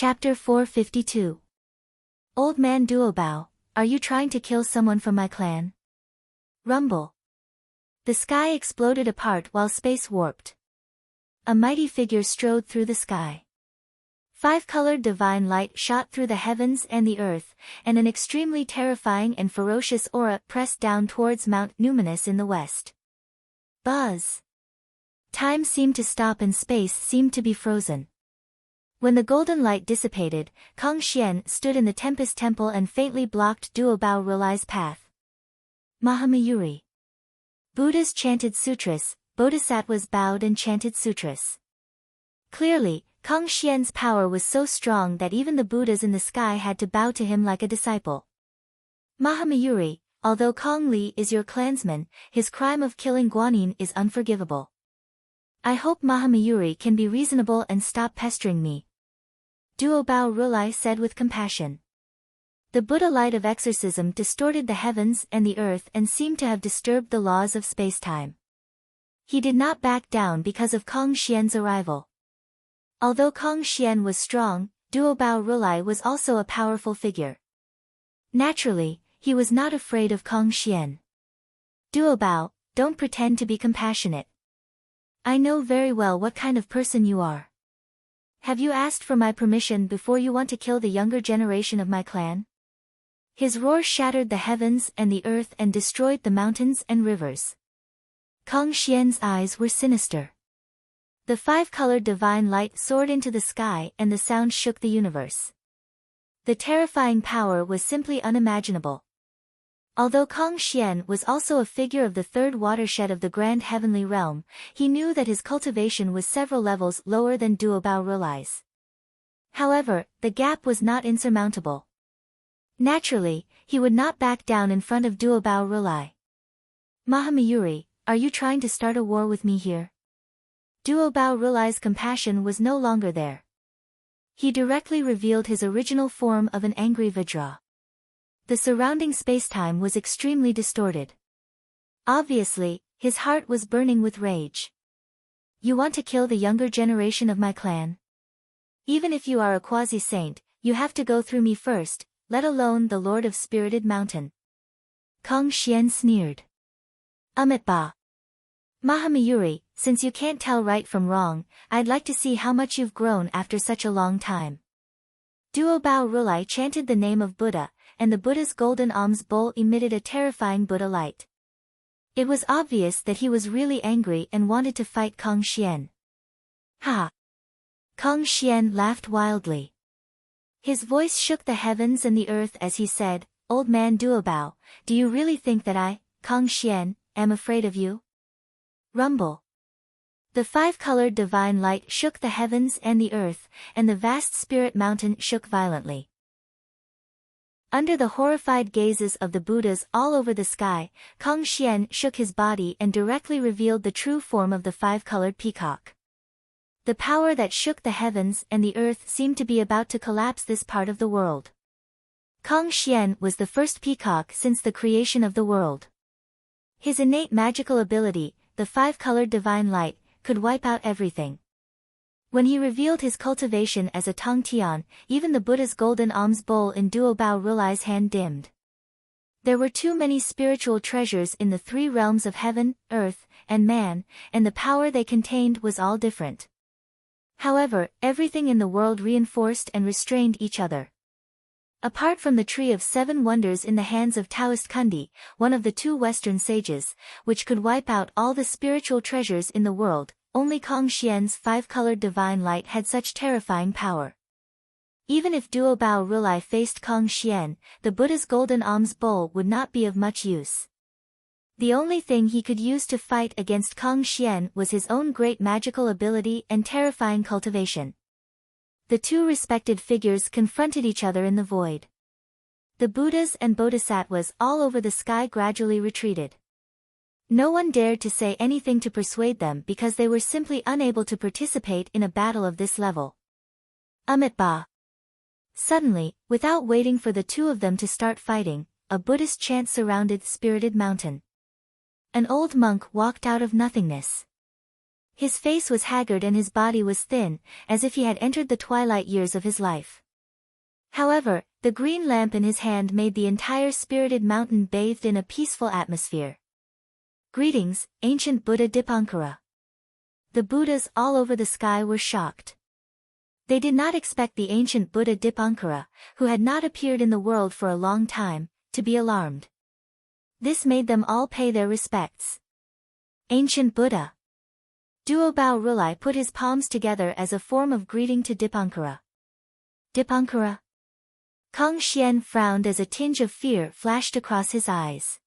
Chapter 452. Old Man Duobao, are you trying to kill someone from my clan? Rumble. The sky exploded apart while space warped. A mighty figure strode through the sky. Five-colored divine light shot through the heavens and the earth, and an extremely terrifying and ferocious aura pressed down towards Mount Numinous in the west. Buzz. Time seemed to stop and space seemed to be frozen. When the golden light dissipated, Kong Xian stood in the Tempest Temple and faintly blocked Duobao Rulai's path. Mahamayuri. Buddhas chanted sutras, bodhisattvas bowed and chanted sutras. Clearly, Kong Xian's power was so strong that even the Buddhas in the sky had to bow to him like a disciple. Mahamayuri, although Kong Li is your clansman, his crime of killing Guanyin is unforgivable. I hope Mahamayuri can be reasonable and stop pestering me. Duobao Rulai said with compassion. The Buddha light of exorcism distorted the heavens and the earth and seemed to have disturbed the laws of space-time. He did not back down because of Kong Xian's arrival. Although Kong Xian was strong, Duobao Rulai was also a powerful figure. Naturally, he was not afraid of Kong Xian. Duobao, don't pretend to be compassionate. I know very well what kind of person you are. Have you asked for my permission before you want to kill the younger generation of my clan? His roar shattered the heavens and the earth and destroyed the mountains and rivers. Kong Xian's eyes were sinister. The five-colored divine light soared into the sky and the sound shook the universe. The terrifying power was simply unimaginable. Although Kong Xian was also a figure of the third watershed of the Grand Heavenly Realm, he knew that his cultivation was several levels lower than Duobao Rulai's. However, the gap was not insurmountable. Naturally, he would not back down in front of Duobao Rulai. Mahamayuri, are you trying to start a war with me here? Duobao Rulai's compassion was no longer there. He directly revealed his original form of an angry Vajra. The surrounding spacetime was extremely distorted. Obviously, his heart was burning with rage. You want to kill the younger generation of my clan? Even if you are a quasi-saint, you have to go through me first, let alone the Lord of Spirited Mountain. Kong Xian sneered. Ba. Mahamayuri, since you can't tell right from wrong, I'd like to see how much you've grown after such a long time. Duobao Rulai chanted the name of Buddha, and the Buddha's golden alms bowl emitted a terrifying Buddha light. It was obvious that he was really angry and wanted to fight Kong Xian. Ha! Kong Xian laughed wildly. His voice shook the heavens and the earth as he said, Old Man Duobao, do you really think that I, Kong Xian, am afraid of you? Rumble. The five-colored divine light shook the heavens and the earth, and the vast spirit mountain shook violently. Under the horrified gazes of the Buddhas all over the sky, Kong Xian shook his body and directly revealed the true form of the five-colored peacock. The power that shook the heavens and the earth seemed to be about to collapse this part of the world. Kong Xian was the first peacock since the creation of the world. His innate magical ability, the five-colored divine light, could wipe out everything. When he revealed his cultivation as a Tongtian, even the Buddha's golden alms bowl in Duobao Rulai's hand dimmed. There were too many spiritual treasures in the three realms of heaven, earth, and man, and the power they contained was all different. However, everything in the world reinforced and restrained each other. Apart from the Tree of Seven Wonders in the hands of Taoist Kundi, one of the two Western sages, which could wipe out all the spiritual treasures in the world, only Kong Xian's five-colored divine light had such terrifying power. Even if Duobao Rulai faced Kong Xian, the Buddha's golden alms bowl would not be of much use. The only thing he could use to fight against Kong Xian was his own great magical ability and terrifying cultivation. The two respected figures confronted each other in the void. The Buddhas and bodhisattvas all over the sky gradually retreated. No one dared to say anything to persuade them because they were simply unable to participate in a battle of this level. Ba. Suddenly, without waiting for the two of them to start fighting, a Buddhist chant surrounded Spirited Mountain. An old monk walked out of nothingness. His face was haggard and his body was thin, as if he had entered the twilight years of his life. However, the green lamp in his hand made the entire spirited mountain bathed in a peaceful atmosphere. Greetings, ancient Buddha Dipankara. The Buddhas all over the sky were shocked. They did not expect the ancient Buddha Dipankara, who had not appeared in the world for a long time, to be alarmed. This made them all pay their respects. Ancient Buddha. Duobao Rulai put his palms together as a form of greeting to Dipankara. Dipankara? Kong Xian frowned as a tinge of fear flashed across his eyes.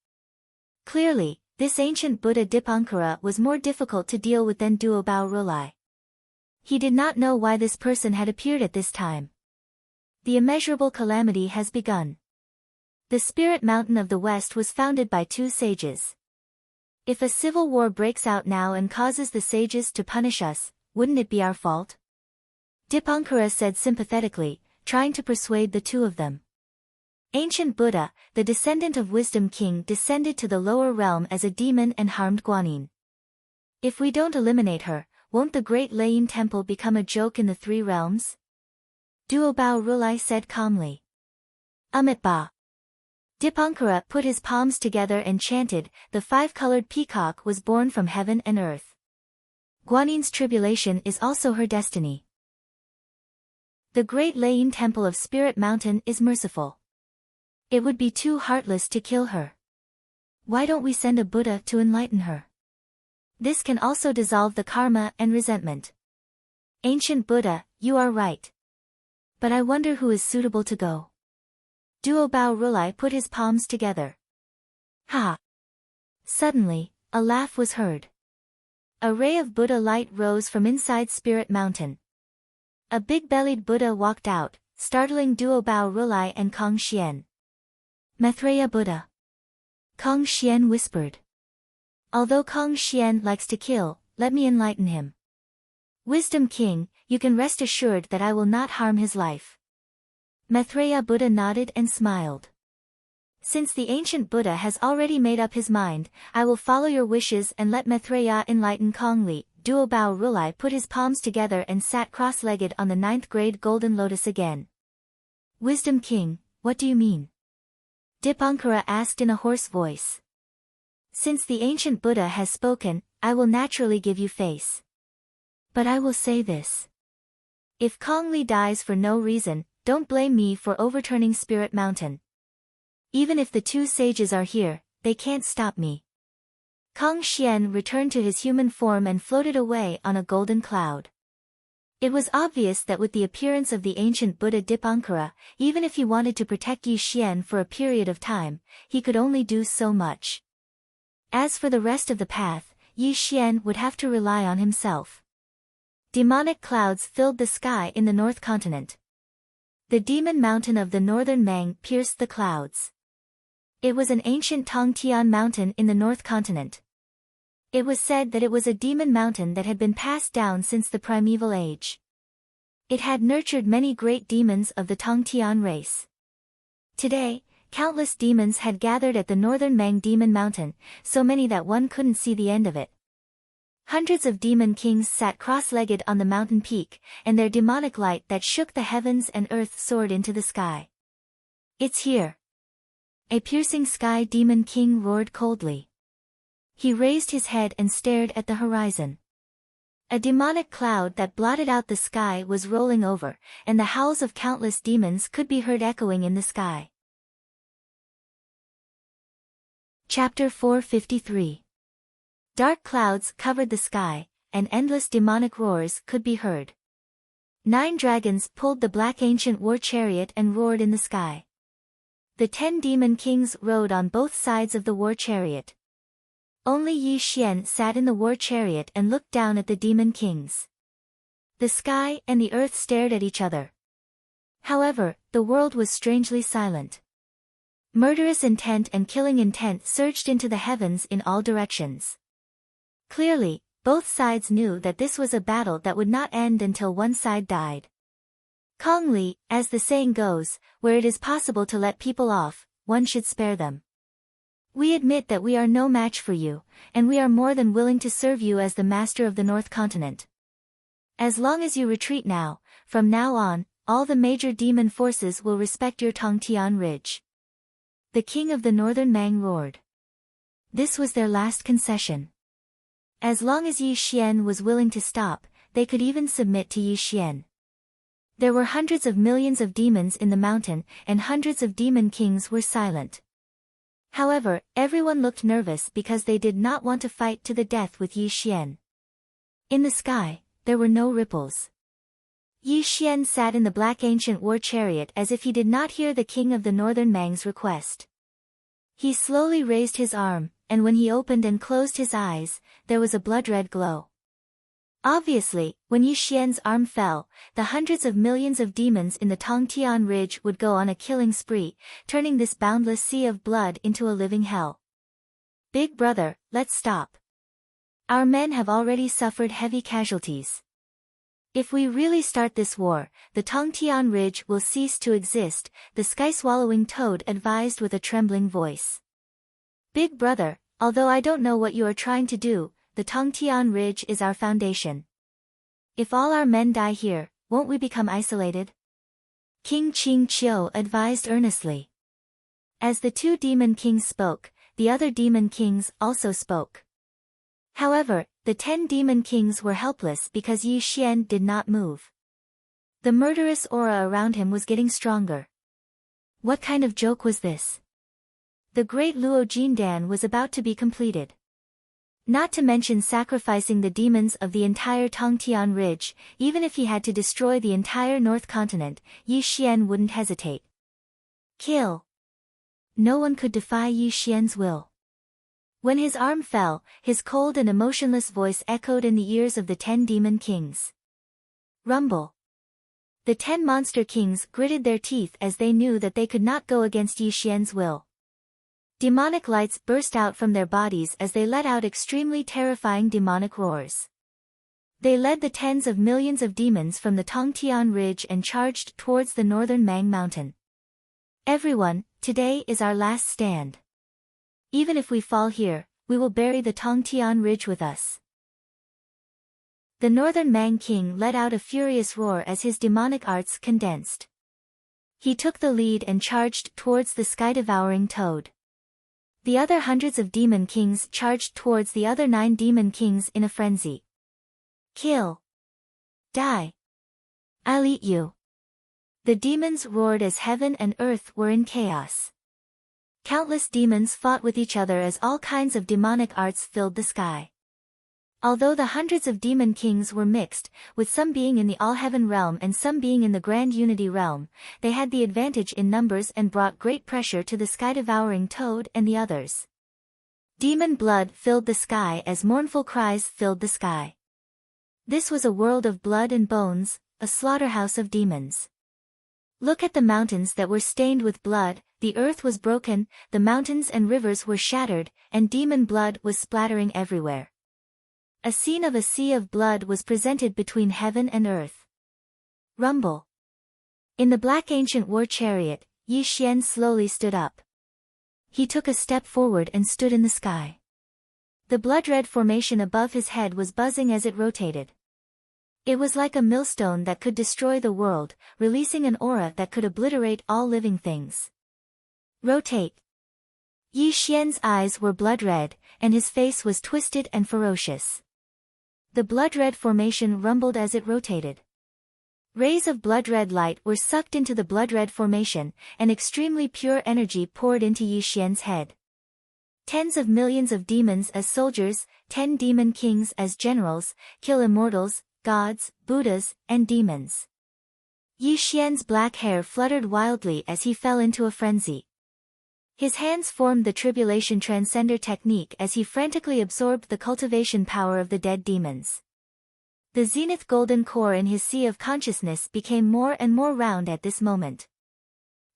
Clearly, this ancient Buddha Dipankara was more difficult to deal with than Duobao Rulai. He did not know why this person had appeared at this time. The immeasurable calamity has begun. The spirit mountain of the West was founded by 2 sages. If a civil war breaks out now and causes the sages to punish us, wouldn't it be our fault? Dipankara said sympathetically, trying to persuade the 2 of them. Ancient Buddha, the descendant of Wisdom King, descended to the lower realm as a demon and harmed Guanyin. If we don't eliminate her, won't the great Lane Temple become a joke in the 3 realms? Duobao Rulai said calmly. Amitabha. Dipankara put his palms together and chanted, the 5-colored peacock was born from heaven and earth. Guanyin's tribulation is also her destiny. The great Lane Temple of Spirit Mountain is merciful. It would be too heartless to kill her. Why don't we send a Buddha to enlighten her? This can also dissolve the karma and resentment. Ancient Buddha, you are right. But I wonder who is suitable to go. Duobao Rulai put his palms together. Ha! Suddenly, a laugh was heard. A ray of Buddha light rose from inside Spirit Mountain. A big-bellied Buddha walked out, startling Duobao Rulai and Kong Xian. Maitreya Buddha. Kong Xian whispered. Although Kong Xian likes to kill, let me enlighten him. Wisdom King, you can rest assured that I will not harm his life. Maitreya Buddha nodded and smiled. Since the ancient Buddha has already made up his mind, I will follow your wishes and let Maitreya enlighten Kong Li. Duobao Rulai put his palms together and sat cross-legged on the 9th grade golden lotus again. Wisdom King, what do you mean? Dipankara asked in a hoarse voice. Since the ancient Buddha has spoken, I will naturally give you face. But I will say this. If Kong Li dies for no reason, don't blame me for overturning Spirit Mountain. Even if the 2 sages are here, they can't stop me. Kong Xian returned to his human form and floated away on a golden cloud. It was obvious that with the appearance of the ancient Buddha Dipankara, even if he wanted to protect Yi Xian for a period of time, he could only do so much. As for the rest of the path, Yi Xian would have to rely on himself. Demonic clouds filled the sky in the North Continent. The demon mountain of the northern Mang pierced the clouds. It was an ancient Tongtian mountain in the North Continent. It was said that it was a demon mountain that had been passed down since the primeval age. It had nurtured many great demons of the Tongtian race. Today, countless demons had gathered at the northern Mang demon mountain, so many that one couldn't see the end of it. Hundreds of demon kings sat cross-legged on the mountain peak, and their demonic light that shook the heavens and earth soared into the sky. It's here. A piercing sky demon king roared coldly. He raised his head and stared at the horizon. A demonic cloud that blotted out the sky was rolling over, and the howls of countless demons could be heard echoing in the sky. Chapter 453. Dark clouds covered the sky, and endless demonic roars could be heard. 9 dragons pulled the black ancient war chariot and roared in the sky. The 10 demon kings rode on both sides of the war chariot. Only Yi Xian sat in the war chariot and looked down at the demon kings. The sky and the earth stared at each other. However, the world was strangely silent. Murderous intent and killing intent surged into the heavens in all directions. Clearly, both sides knew that this was a battle that would not end until one side died. Kong Li, as the saying goes, where it is possible to let people off, one should spare them. We admit that we are no match for you, and we are more than willing to serve you as the master of the North Continent. As long as you retreat now, from now on, all the major demon forces will respect your Tongtian Ridge. The king of the Northern Mang roared. This was their last concession. As long as Yi Xian was willing to stop, they could even submit to Yi Xian. There were hundreds of millions of demons in the mountain, and hundreds of demon kings were silent. However, everyone looked nervous because they did not want to fight to the death with Yi Xian. In the sky, there were no ripples. Yi Xian sat in the black ancient war chariot as if he did not hear the king of the Northern Mang's request. He slowly raised his arm, and when he opened and closed his eyes, there was a blood-red glow. Obviously, when Yi Xian's arm fell, the hundreds of millions of demons in the Tongtian Ridge would go on a killing spree, turning this boundless sea of blood into a living hell. Big brother, let's stop. Our men have already suffered heavy casualties. If we really start this war, the Tongtian Ridge will cease to exist, the sky-swallowing toad advised with a trembling voice. Big brother, although I don't know what you are trying to do, the Tongtian Ridge is our foundation. If all our men die here, won't we become isolated? King Qing Qiu advised earnestly. As the two demon kings spoke, the other demon kings also spoke. However, the 10 demon kings were helpless because Yi Xian did not move. The murderous aura around him was getting stronger. What kind of joke was this? The great Luo Jindan was about to be completed. Not to mention sacrificing the demons of the entire Tongtian Ridge, even if he had to destroy the entire North Continent, Yi Xian wouldn't hesitate. Kill. No one could defy Yi Xian's will. When his arm fell, his cold and emotionless voice echoed in the ears of the 10 demon kings. Rumble. The 10 monster kings gritted their teeth as they knew that they could not go against Yi Xian's will. Demonic lights burst out from their bodies as they let out extremely terrifying demonic roars. They led the tens of millions of demons from the Tongtian Ridge and charged towards the northern Mang Mountain. Everyone, today is our last stand. Even if we fall here, we will bury the Tongtian Ridge with us. The northern Mang king let out a furious roar as his demonic arts condensed. He took the lead and charged towards the sky-devouring toad. The other hundreds of demon kings charged towards the other 9 demon kings in a frenzy. Kill. Die. I'll eat you. The demons roared as heaven and earth were in chaos. Countless demons fought with each other as all kinds of demonic arts filled the sky. Although the hundreds of demon kings were mixed, with some being in the All-Heaven realm and some being in the Grand Unity realm, they had the advantage in numbers and brought great pressure to the sky-devouring toad and the others. Demon blood filled the sky as mournful cries filled the sky. This was a world of blood and bones, a slaughterhouse of demons. Look at the mountains that were stained with blood, the earth was broken, the mountains and rivers were shattered, and demon blood was splattering everywhere. A scene of a sea of blood was presented between heaven and earth. Rumble. In the black ancient war chariot, Yi Xian slowly stood up. He took a step forward and stood in the sky. The blood-red formation above his head was buzzing as it rotated. It was like a millstone that could destroy the world, releasing an aura that could obliterate all living things. Rotate. Yi Xian's eyes were blood-red, and his face was twisted and ferocious. The blood-red formation rumbled as it rotated. Rays of blood-red light were sucked into the blood-red formation, and extremely pure energy poured into Yi Xian's head. Tens of millions of demons as soldiers, 10 demon kings as generals, kill immortals, gods, Buddhas, and demons. Yi Xian's black hair fluttered wildly as he fell into a frenzy. His hands formed the Tribulation Transcender technique as he frantically absorbed the cultivation power of the dead demons. The zenith golden core in his sea of consciousness became more and more round at this moment.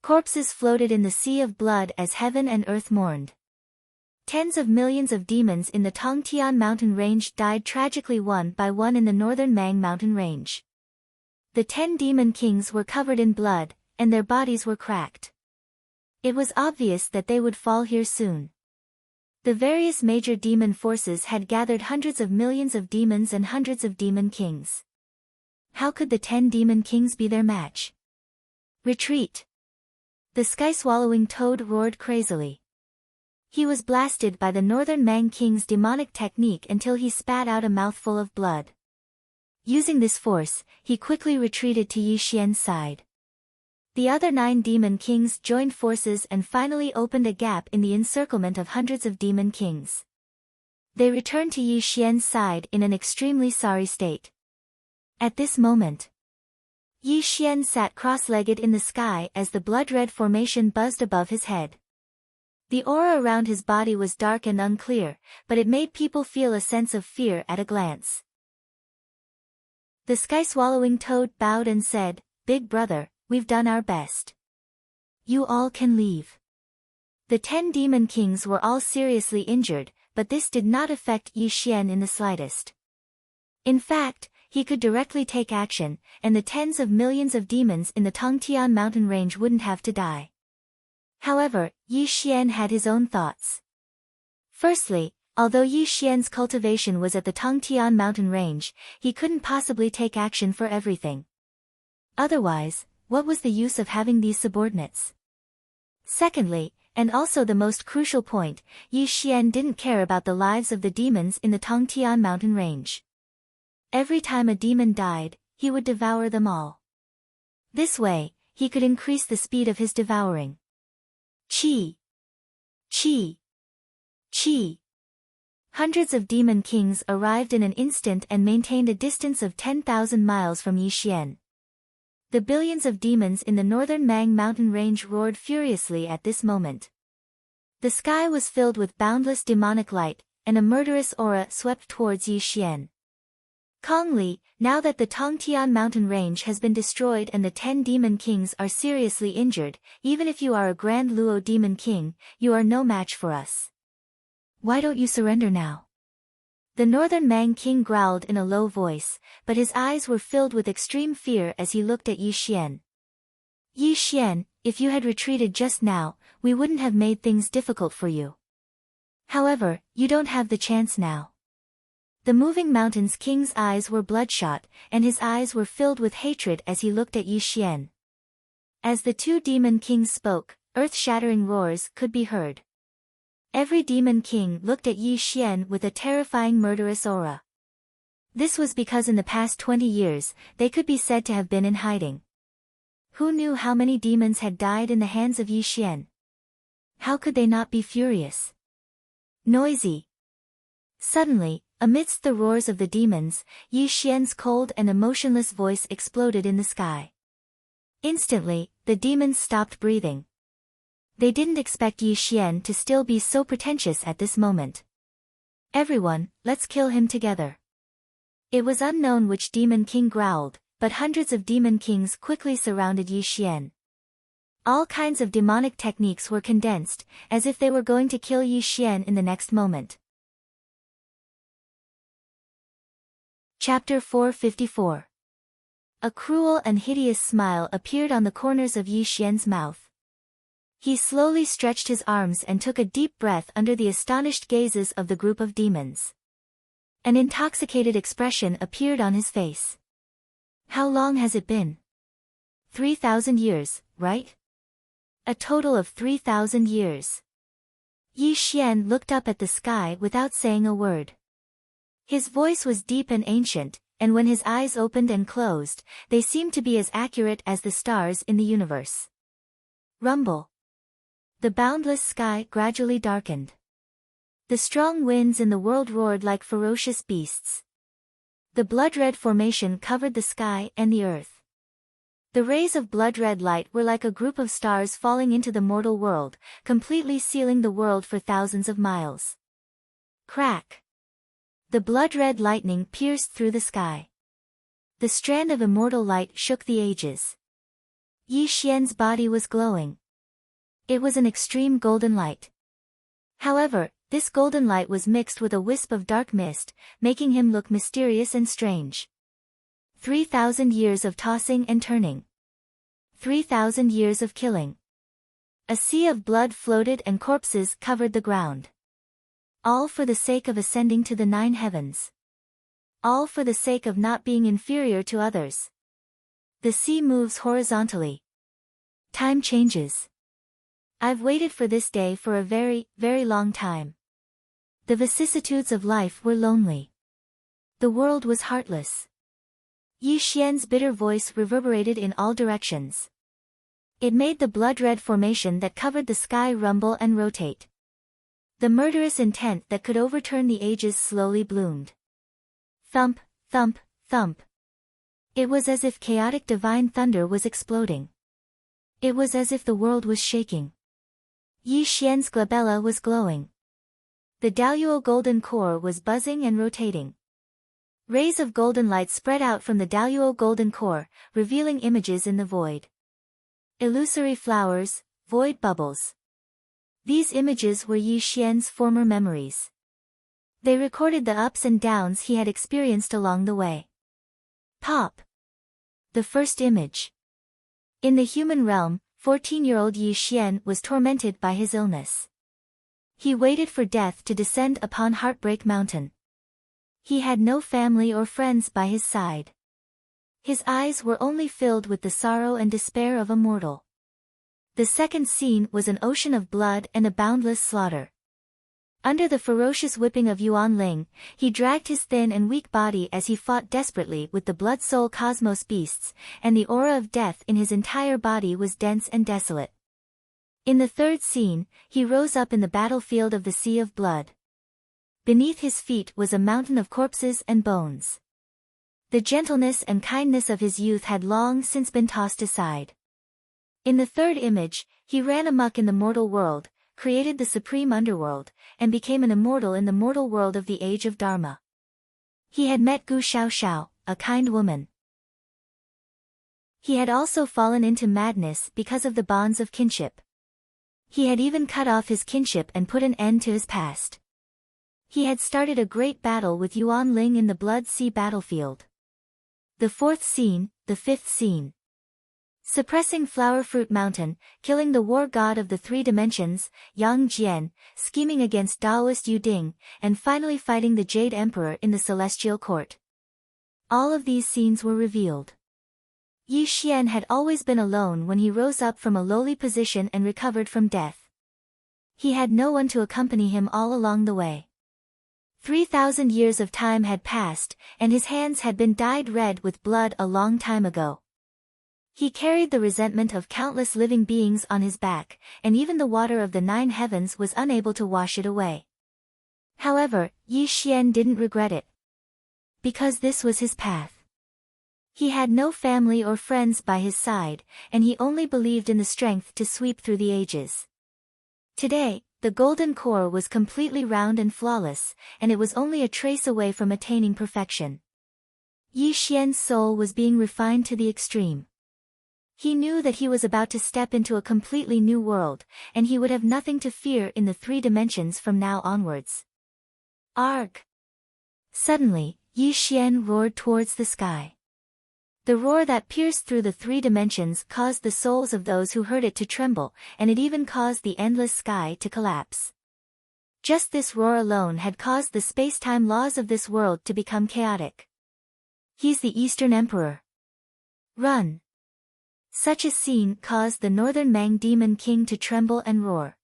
Corpses floated in the sea of blood as heaven and earth mourned. Tens of millions of demons in the Tongtian mountain range died tragically one by one in the northern Mang mountain range. The 10 demon kings were covered in blood, and their bodies were cracked. It was obvious that they would fall here soon. The various major demon forces had gathered hundreds of millions of demons and hundreds of demon kings. How could the 10 demon kings be their match? Retreat! The sky-swallowing toad roared crazily. He was blasted by the Northern Mang King's demonic technique until he spat out a mouthful of blood. Using this force, he quickly retreated to Yi Xian's side. The other 9 demon kings joined forces and finally opened a gap in the encirclement of hundreds of demon kings. They returned to Yi Xian's side in an extremely sorry state. At this moment, Yi Xian sat cross-legged in the sky as the blood-red formation buzzed above his head. The aura around his body was dark and unclear, but it made people feel a sense of fear at a glance. The sky-swallowing toad bowed and said, "Big brother, we've done our best. You all can leave." The 10 demon kings were all seriously injured, but this did not affect Yi Xian in the slightest. In fact, he could directly take action, and the tens of millions of demons in the Tongtian mountain range wouldn't have to die. However, Yi Xian had his own thoughts. Firstly, although Yi Xian's cultivation was at the Tongtian mountain range, he couldn't possibly take action for everything. Otherwise, what was the use of having these subordinates? Secondly, and also the most crucial point, Yi Xian didn't care about the lives of the demons in the Tongtian mountain range. Every time a demon died, he would devour them all. This way, he could increase the speed of his devouring. Chi! Chi! Chi! Hundreds of demon kings arrived in an instant and maintained a distance of 10,000 miles from Yi Xian. The billions of demons in the northern Mang mountain range roared furiously at this moment. The sky was filled with boundless demonic light, and a murderous aura swept towards Yi Xian. Kong Li, now that the Tongtian mountain range has been destroyed and the 10 demon kings are seriously injured, even if you are a Grand Luo demon king, you are no match for us. Why don't you surrender now? The Northern Mang King growled in a low voice, but his eyes were filled with extreme fear as he looked at Yi Xian. Yi Xian, if you had retreated just now, we wouldn't have made things difficult for you. However, you don't have the chance now. The moving mountains king's eyes were bloodshot, and his eyes were filled with hatred as he looked at Yi Xian. As the 2 demon kings spoke, earth-shattering roars could be heard. Every demon king looked at Yi Xian with a terrifying murderous aura. This was because in the past 20 years, they could be said to have been in hiding. Who knew how many demons had died in the hands of Yi Xian? How could they not be furious? Noisy. Suddenly, amidst the roars of the demons, Yi Xian's cold and emotionless voice exploded in the sky. Instantly, the demons stopped breathing. They didn't expect Yi Xian to still be so pretentious at this moment. Everyone, let's kill him together. It was unknown which demon king growled, but hundreds of demon kings quickly surrounded Yi Xian. All kinds of demonic techniques were condensed, as if they were going to kill Yi Xian in the next moment. Chapter 454. A cruel and hideous smile appeared on the corners of Yi Xian's mouth. He slowly stretched his arms and took a deep breath under the astonished gazes of the group of demons. An intoxicated expression appeared on his face. How long has it been? 3,000 years, right? A total of 3,000 years. Yi Xian looked up at the sky without saying a word. His voice was deep and ancient, and when his eyes opened and closed, they seemed to be as accurate as the stars in the universe. Rumble. The boundless sky gradually darkened. The strong winds in the world roared like ferocious beasts. The blood-red formation covered the sky and the earth. The rays of blood-red light were like a group of stars falling into the mortal world, completely sealing the world for thousands of miles. Crack! The blood-red lightning pierced through the sky. The strand of immortal light shook the ages. Yi Xian's body was glowing. It was an extreme golden light. However, this golden light was mixed with a wisp of dark mist, making him look mysterious and strange. 3,000 years of tossing and turning. 3,000 years of killing. A sea of blood floated and corpses covered the ground. All for the sake of ascending to the 9 heavens. All for the sake of not being inferior to others. The sea moves horizontally. Time changes. I've waited for this day for a very, very long time. The vicissitudes of life were lonely. The world was heartless. Yi Xian's bitter voice reverberated in all directions. It made the blood-red formation that covered the sky rumble and rotate. The murderous intent that could overturn the ages slowly bloomed. Thump, thump, thump. It was as if chaotic divine thunder was exploding. It was as if the world was shaking. Yi Xian's glabella was glowing. The Daluo golden core was buzzing and rotating. Rays of golden light spread out from the Daluo golden core, revealing images in the void. Illusory flowers, void bubbles. These images were Yi Xian's former memories. They recorded the ups and downs he had experienced along the way. Pop. The first image. In the human realm, 14-year-old Yi Xian was tormented by his illness. He waited for death to descend upon Heartbreak Mountain. He had no family or friends by his side. His eyes were only filled with the sorrow and despair of a mortal. The second scene was an ocean of blood and a boundless slaughter. Under the ferocious whipping of Yuan Ling, he dragged his thin and weak body as he fought desperately with the blood-soul cosmos beasts, and the aura of death in his entire body was dense and desolate. In the third scene, he rose up in the battlefield of the Sea of Blood. Beneath his feet was a mountain of corpses and bones. The gentleness and kindness of his youth had long since been tossed aside. In the third image, he ran amok in the mortal world, created the supreme underworld, and became an immortal in the mortal world of the Age of Dharma. He had met Gu Xiaoxiao, a kind woman. He had also fallen into madness because of the bonds of kinship. He had even cut off his kinship and put an end to his past. He had started a great battle with Yuan Ling in the Blood Sea battlefield. The fourth scene, the fifth scene. Suppressing Flower Fruit Mountain, killing the war god of the 3 dimensions, Yang Jian, scheming against Taoist Yu Ding, and finally fighting the Jade Emperor in the Celestial Court. All of these scenes were revealed. Yi Xian had always been alone when he rose up from a lowly position and recovered from death. He had no one to accompany him all along the way. 3,000 years of time had passed, and his hands had been dyed red with blood a long time ago. He carried the resentment of countless living beings on his back, and even the water of the 9 heavens was unable to wash it away. However, Yi Xian didn't regret it. Because this was his path. He had no family or friends by his side, and he only believed in the strength to sweep through the ages. Today, the golden core was completely round and flawless, and it was only a trace away from attaining perfection. Yi Xian's soul was being refined to the extreme. He knew that he was about to step into a completely new world, and he would have nothing to fear in the 3 dimensions from now onwards. Arg! Suddenly, Yi Xian roared towards the sky. The roar that pierced through the 3 dimensions caused the souls of those who heard it to tremble, and it even caused the endless sky to collapse. Just this roar alone had caused the space-time laws of this world to become chaotic. He's the Eastern Emperor. Run! Such a scene caused the Northern Mang Demon King to tremble and roar.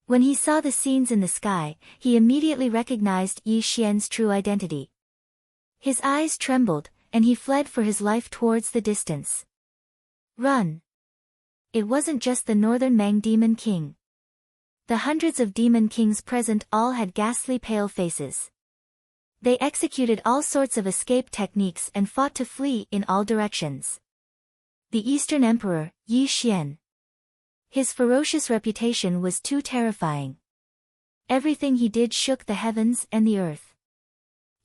When he saw the scenes in the sky, he immediately recognized Yi Xian's true identity. His eyes trembled, and he fled for his life towards the distance. Run! It wasn't just the Northern Mang Demon King. The hundreds of demon kings present all had ghastly pale faces. They executed all sorts of escape techniques and fought to flee in all directions. The Eastern Emperor, Yi Xian. His ferocious reputation was too terrifying. Everything he did shook the heavens and the earth.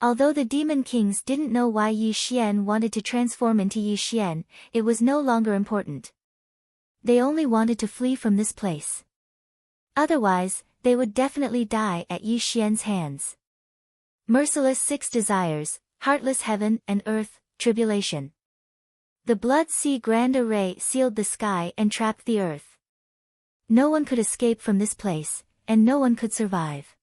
Although the demon kings didn't know why Yi Xian wanted to transform into Yi Xian, it was no longer important. They only wanted to flee from this place. Otherwise, they would definitely die at Yi Xian's hands. Merciless 6 desires, heartless heaven and earth, tribulation. The Blood Sea Grand Array sealed the sky and trapped the earth. No one could escape from this place, and no one could survive.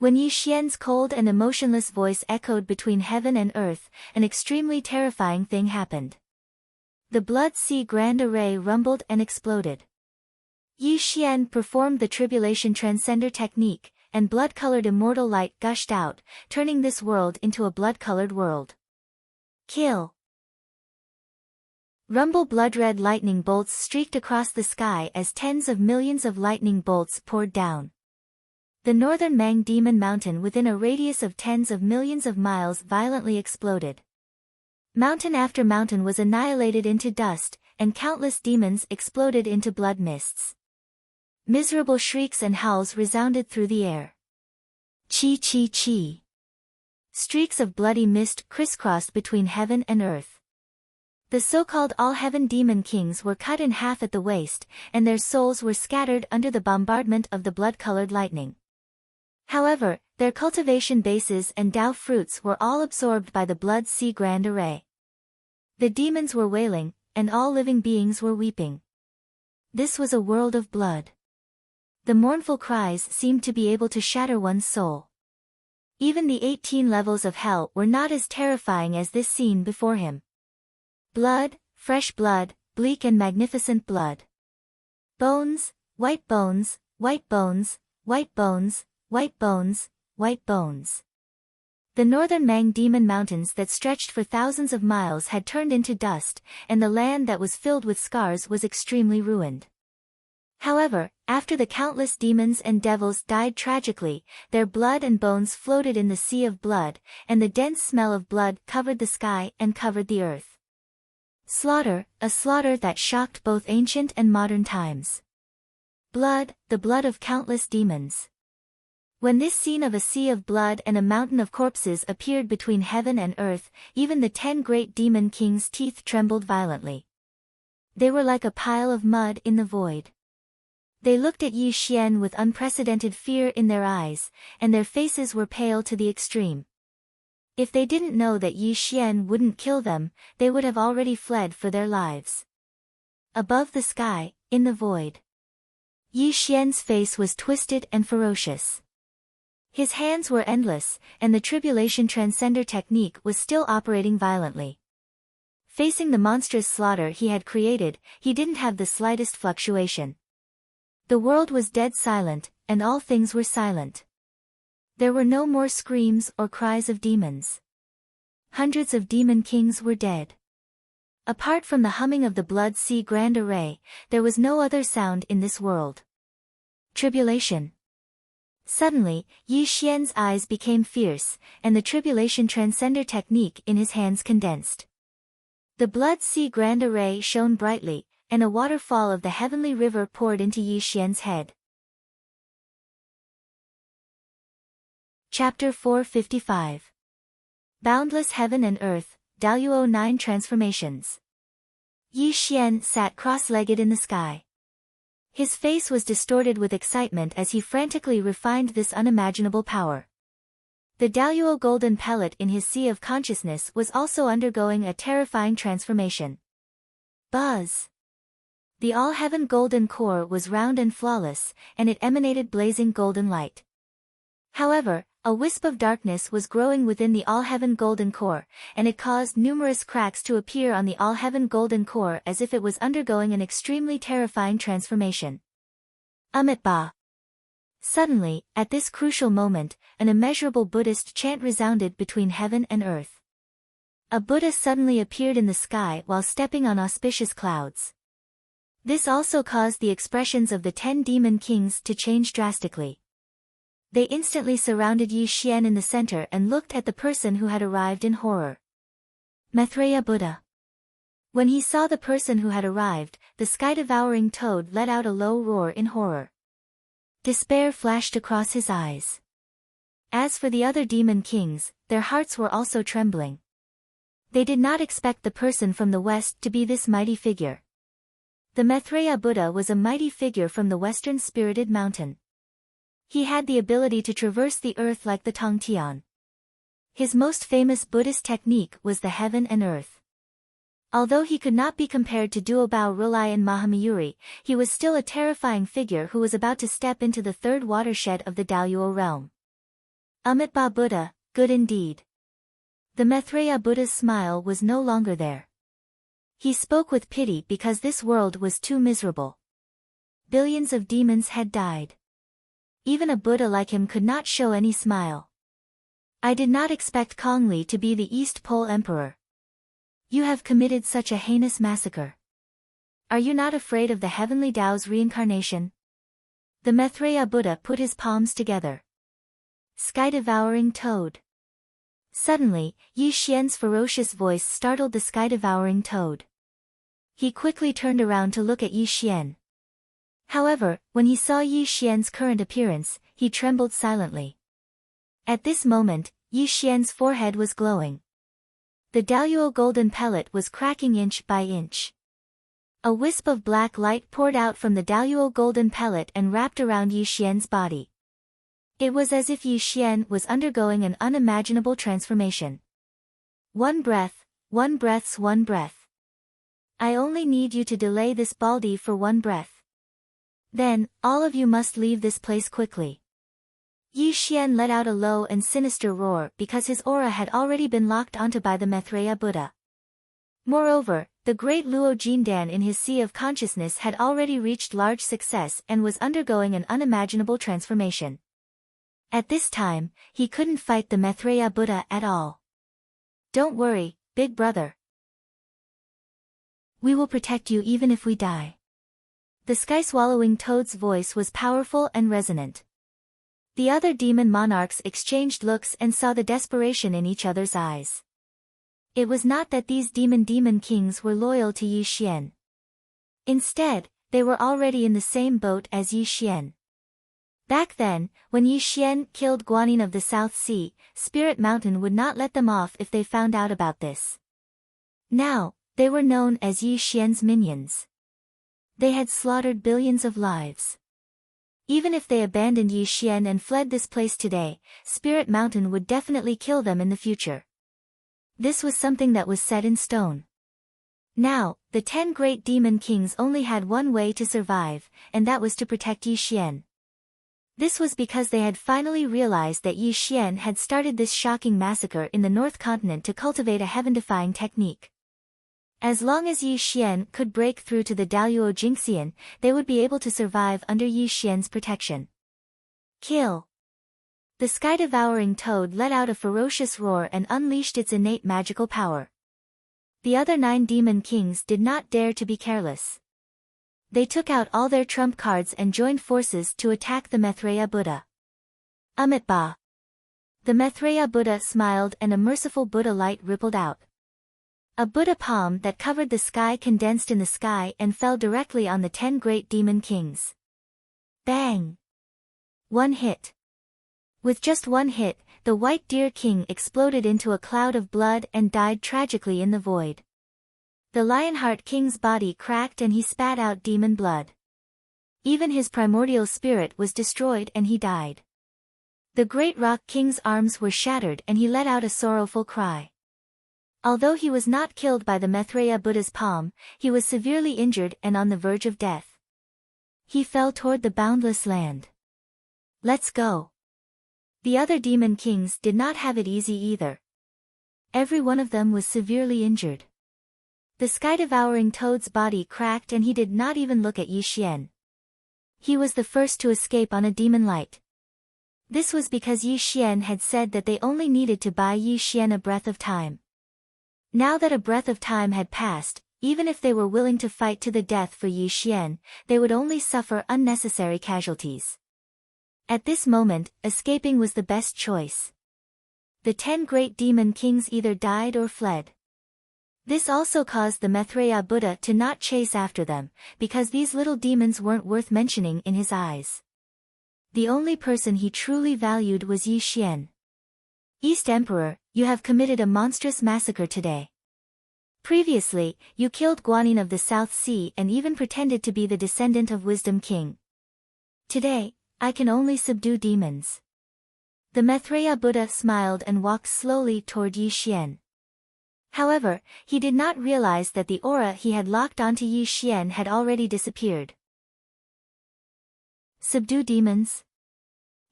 When Yi Xian's cold and emotionless voice echoed between heaven and earth, an extremely terrifying thing happened. The Blood Sea Grand Array rumbled and exploded. Yi Xian performed the Tribulation Transcender technique, and blood-colored immortal light gushed out, turning this world into a blood-colored world. Kill! Rumble blood-red lightning bolts streaked across the sky as tens of millions of lightning bolts poured down. The northern Mang Demon Mountain within a radius of tens of millions of miles violently exploded. Mountain after mountain was annihilated into dust, and countless demons exploded into blood mists. Miserable shrieks and howls resounded through the air. Chi chi chi. Streaks of bloody mist crisscrossed between heaven and earth. The so-called all-heaven demon kings were cut in half at the waist, and their souls were scattered under the bombardment of the blood-colored lightning. However, their cultivation bases and Dao fruits were all absorbed by the Blood Sea Grand Array. The demons were wailing, and all living beings were weeping. This was a world of blood. The mournful cries seemed to be able to shatter one's soul. Even the 18 levels of hell were not as terrifying as this scene before him. Blood, fresh blood, bleak and magnificent blood. Bones, white bones, white bones, white bones, white bones, white bones. The northern Mang Demon Mountains that stretched for thousands of miles had turned into dust, and the land that was filled with scars was extremely ruined. However, after the countless demons and devils died tragically, their blood and bones floated in the sea of blood, and the dense smell of blood covered the sky and covered the earth. Slaughter, a slaughter that shocked both ancient and modern times. Blood, the blood of countless demons. When this scene of a sea of blood and a mountain of corpses appeared between heaven and earth, even the 10 great demon kings' teeth trembled violently. They were like a pile of mud in the void. They looked at Yi Xian with unprecedented fear in their eyes, and their faces were pale to the extreme. If they didn't know that Yi Xian wouldn't kill them, they would have already fled for their lives. Above the sky, in the void, Yi Xian's face was twisted and ferocious. His hands were endless, and the Tribulation Transcender technique was still operating violently. Facing the monstrous slaughter he had created, he didn't have the slightest fluctuation. The world was dead silent, and all things were silent. There were no more screams or cries of demons. Hundreds of demon kings were dead. Apart from the humming of the Blood Sea Grand Array, there was no other sound in this world. Tribulation. Suddenly, Yi Xian's eyes became fierce, and the Tribulation Transcender technique in his hands condensed. The Blood Sea Grand Array shone brightly, and a waterfall of the heavenly river poured into Yi Xian's head. Chapter 455. Boundless Heaven and Earth, Daoyuo 9 Transformations. Yi Xian sat cross-legged in the sky. His face was distorted with excitement as he frantically refined this unimaginable power. The Daoyuo golden pellet in his sea of consciousness was also undergoing a terrifying transformation. Buzz! The all-heaven golden core was round and flawless, and it emanated blazing golden light. However, a wisp of darkness was growing within the all-heaven golden core, and it caused numerous cracks to appear on the all-heaven golden core as if it was undergoing an extremely terrifying transformation. Amitabha. Suddenly, at this crucial moment, an immeasurable Buddhist chant resounded between heaven and earth. A Buddha suddenly appeared in the sky while stepping on auspicious clouds. This also caused the expressions of the 10 demon kings to change drastically. They instantly surrounded Yi Xian in the center and looked at the person who had arrived in horror. Maitreya Buddha. When he saw the person who had arrived, the sky-devouring toad let out a low roar in horror. Despair flashed across his eyes. As for the other demon kings, their hearts were also trembling. They did not expect the person from the west to be this mighty figure. The Maitreya Buddha was a mighty figure from the western spirited mountain. He had the ability to traverse the earth like the Tongtian. His most famous Buddhist technique was the heaven and earth. Although he could not be compared to Duobao Rulai and Mahamayuri, he was still a terrifying figure who was about to step into the third watershed of the Daoyuo realm. Amitabha Buddha, good indeed. The Maitreya Buddha's smile was no longer there. He spoke with pity because this world was too miserable. Billions of demons had died. Even a Buddha like him could not show any smile. I did not expect Kongli to be the East Pole Emperor. You have committed such a heinous massacre. Are you not afraid of the heavenly Tao's reincarnation? The Maitreya Buddha put his palms together. Sky-devouring toad. Suddenly, Yi Xian's ferocious voice startled the sky-devouring toad. He quickly turned around to look at Yi Xian. However, when he saw Yi Xian's current appearance, he trembled silently. At this moment, Yi Xian's forehead was glowing. The Daluo golden pellet was cracking inch by inch. A wisp of black light poured out from the Daluo golden pellet and wrapped around Yi Xian's body. It was as if Yi Xian was undergoing an unimaginable transformation. One breath's one breath. I only need you to delay this baldy for one breath. Then, all of you must leave this place quickly. Yi Xian let out a low and sinister roar because his aura had already been locked onto by the Maitreya Buddha. Moreover, the great Luo Jindan in his sea of consciousness had already reached large success and was undergoing an unimaginable transformation. At this time, he couldn't fight the Maitreya Buddha at all. Don't worry, big brother. We will protect you even if we die. The sky-swallowing toad's voice was powerful and resonant. The other demon monarchs exchanged looks and saw the desperation in each other's eyes. It was not that these demon kings were loyal to Yi Xian. Instead, they were already in the same boat as Yi Xian. Back then, when Yi Xian killed Guanyin of the South Sea, Spirit Mountain would not let them off if they found out about this. Now, they were known as Yi Xian's minions. They had slaughtered billions of lives. Even if they abandoned Yi Xian and fled this place today, Spirit Mountain would definitely kill them in the future. This was something that was set in stone. Now, the 10 great demon kings only had one way to survive, and that was to protect Yi Xian. This was because they had finally realized that Yi Xian had started this shocking massacre in the North Continent to cultivate a heaven-defying technique. As long as Yi Xian could break through to the Daluo Jingxian, they would be able to survive under Yi Xian's protection. Kill! The sky-devouring toad let out a ferocious roar and unleashed its innate magical power. The other 9 demon kings did not dare to be careless. They took out all their trump cards and joined forces to attack the Maitreya Buddha. Amitabha. The Maitreya Buddha smiled and a merciful Buddha light rippled out. A Buddha palm that covered the sky condensed in the sky and fell directly on the 10 great demon kings. Bang! One hit. With just one hit, the White Deer King exploded into a cloud of blood and died tragically in the void. The Lionheart King's body cracked and he spat out demon blood. Even his primordial spirit was destroyed and he died. The Great Rock King's arms were shattered and he let out a sorrowful cry. Although he was not killed by the Maitreya Buddha's palm, he was severely injured and on the verge of death. He fell toward the boundless land. Let's go. The other demon kings did not have it easy either. Every one of them was severely injured. The sky-devouring toad's body cracked and he did not even look at Yi Xian. He was the first to escape on a demon light. This was because Yi Xian had said that they only needed to buy Yi Xian a breath of time. Now that a breath of time had passed, even if they were willing to fight to the death for Yi Xian, they would only suffer unnecessary casualties. At this moment, escaping was the best choice. The 10 great demon kings either died or fled. This also caused the Maitreya Buddha to not chase after them, because these little demons weren't worth mentioning in his eyes. The only person he truly valued was Yi Xian. East Emperor, you have committed a monstrous massacre today. Previously, you killed Guanyin of the South Sea and even pretended to be the descendant of Wisdom King. Today, I can only subdue demons. The Maitreya Buddha smiled and walked slowly toward Yi Xian. However, he did not realize that the aura he had locked onto Yi Xian had already disappeared. Subdue demons?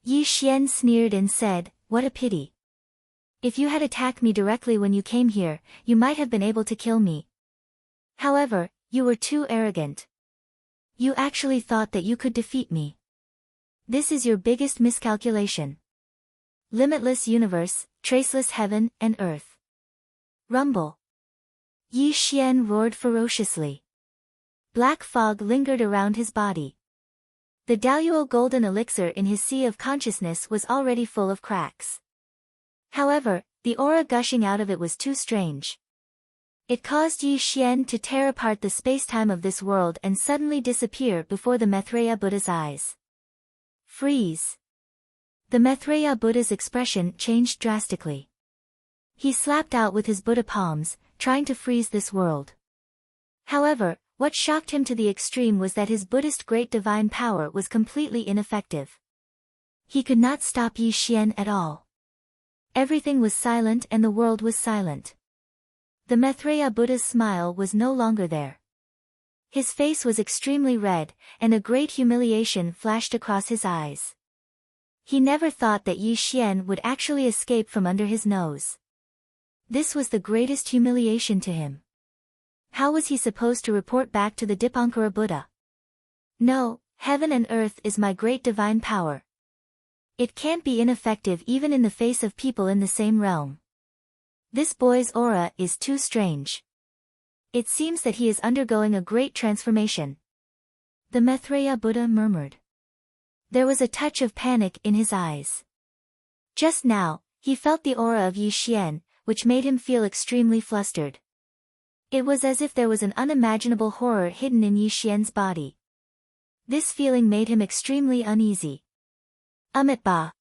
Yi Xian sneered and said, what a pity. If you had attacked me directly when you came here, you might have been able to kill me. However, you were too arrogant. You actually thought that you could defeat me. This is your biggest miscalculation. Limitless universe, traceless heaven and earth. Rumble. Yi Xian roared ferociously. Black fog lingered around his body. The Daluo golden elixir in his sea of consciousness was already full of cracks. However, the aura gushing out of it was too strange. It caused Yi Xian to tear apart the spacetime of this world and suddenly disappear before the Maitreya Buddha's eyes. Freeze. The Maitreya Buddha's expression changed drastically. He slapped out with his Buddha palms, trying to freeze this world. However, what shocked him to the extreme was that his Buddhist great divine power was completely ineffective. He could not stop Yi Xian at all. Everything was silent and the world was silent. The Maitreya Buddha's smile was no longer there. His face was extremely red, and a great humiliation flashed across his eyes. He never thought that Yi Xian would actually escape from under his nose. This was the greatest humiliation to him. How was he supposed to report back to the Dipankara Buddha? No, heaven and earth is my great divine power. It can't be ineffective even in the face of people in the same realm. This boy's aura is too strange. It seems that he is undergoing a great transformation. The Maitreya Buddha murmured. There was a touch of panic in his eyes. Just now, he felt the aura of Yi Xian, which made him feel extremely flustered. It was as if there was an unimaginable horror hidden in Yi Xian's body. This feeling made him extremely uneasy. Amitabha.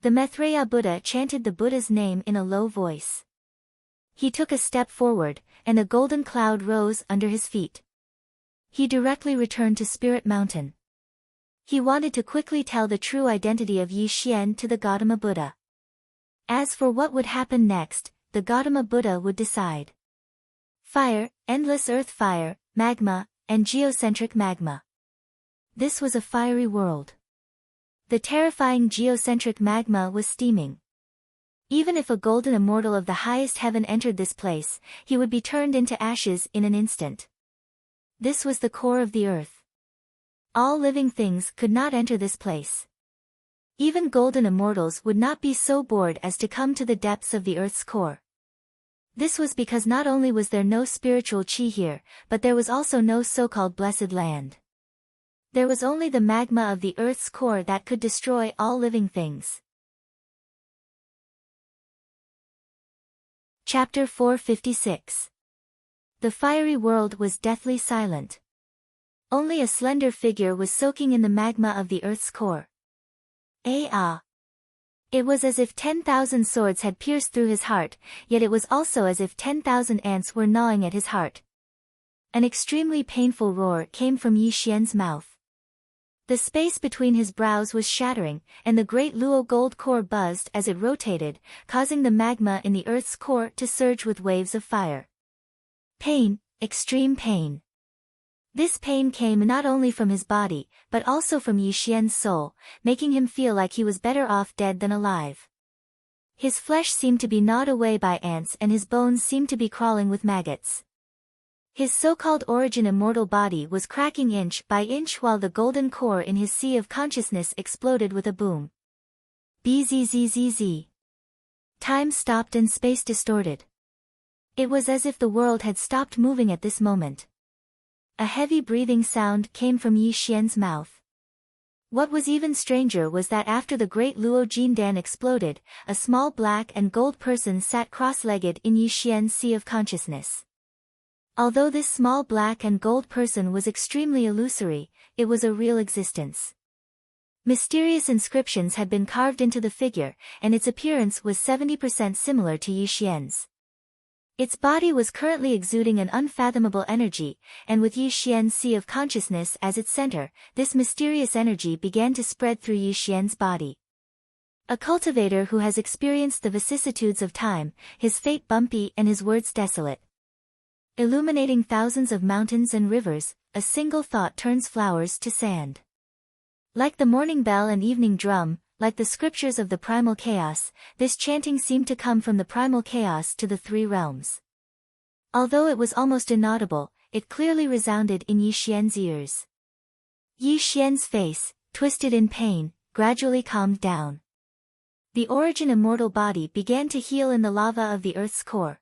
The Maitreya Buddha chanted the Buddha's name in a low voice. He took a step forward, and a golden cloud rose under his feet. He directly returned to Spirit Mountain. He wanted to quickly tell the true identity of Yi Xian to the Gautama Buddha. As for what would happen next, the Gautama Buddha would decide. Fire, endless earth fire, magma, and geocentric magma. This was a fiery world. The terrifying geocentric magma was steaming. Even if a golden immortal of the highest heaven entered this place, he would be turned into ashes in an instant. This was the core of the earth. All living things could not enter this place. Even golden immortals would not be so bored as to come to the depths of the earth's core. This was because not only was there no spiritual chi here, but there was also no so-called blessed land. There was only the magma of the earth's core that could destroy all living things. Chapter 456. The fiery world was deathly silent. Only a slender figure was soaking in the magma of the earth's core. It was as if 10,000 swords had pierced through his heart, yet it was also as if 10,000 ants were gnawing at his heart. An extremely painful roar came from Yi Xian's mouth. The space between his brows was shattering, and the great Luo gold core buzzed as it rotated, causing the magma in the earth's core to surge with waves of fire. Pain, extreme pain. This pain came not only from his body, but also from Yi Xian's soul, making him feel like he was better off dead than alive. His flesh seemed to be gnawed away by ants and his bones seemed to be crawling with maggots. His so-called origin immortal body was cracking inch by inch while the golden core in his sea of consciousness exploded with a boom. Bzzz. Time stopped and space distorted. It was as if the world had stopped moving at this moment. A heavy breathing sound came from Yi Xian's mouth. What was even stranger was that after the great Luo Jindan exploded, a small black and gold person sat cross-legged in Yi Xian's sea of consciousness. Although this small black and gold person was extremely illusory, it was a real existence. Mysterious inscriptions had been carved into the figure, and its appearance was 70% similar to Yi Xian's. Its body was currently exuding an unfathomable energy, and with Yi Xian's sea of consciousness as its center, this mysterious energy began to spread through Yi Xian's body. A cultivator who has experienced the vicissitudes of time, his fate bumpy and his words desolate. Illuminating thousands of mountains and rivers, a single thought turns flowers to sand. Like the morning bell and evening drum, like the scriptures of the primal chaos, this chanting seemed to come from the primal chaos to the three realms. Although it was almost inaudible, it clearly resounded in Yi Xian's ears. Yi Xian's face, twisted in pain, gradually calmed down. The origin immortal body began to heal in the lava of the earth's core.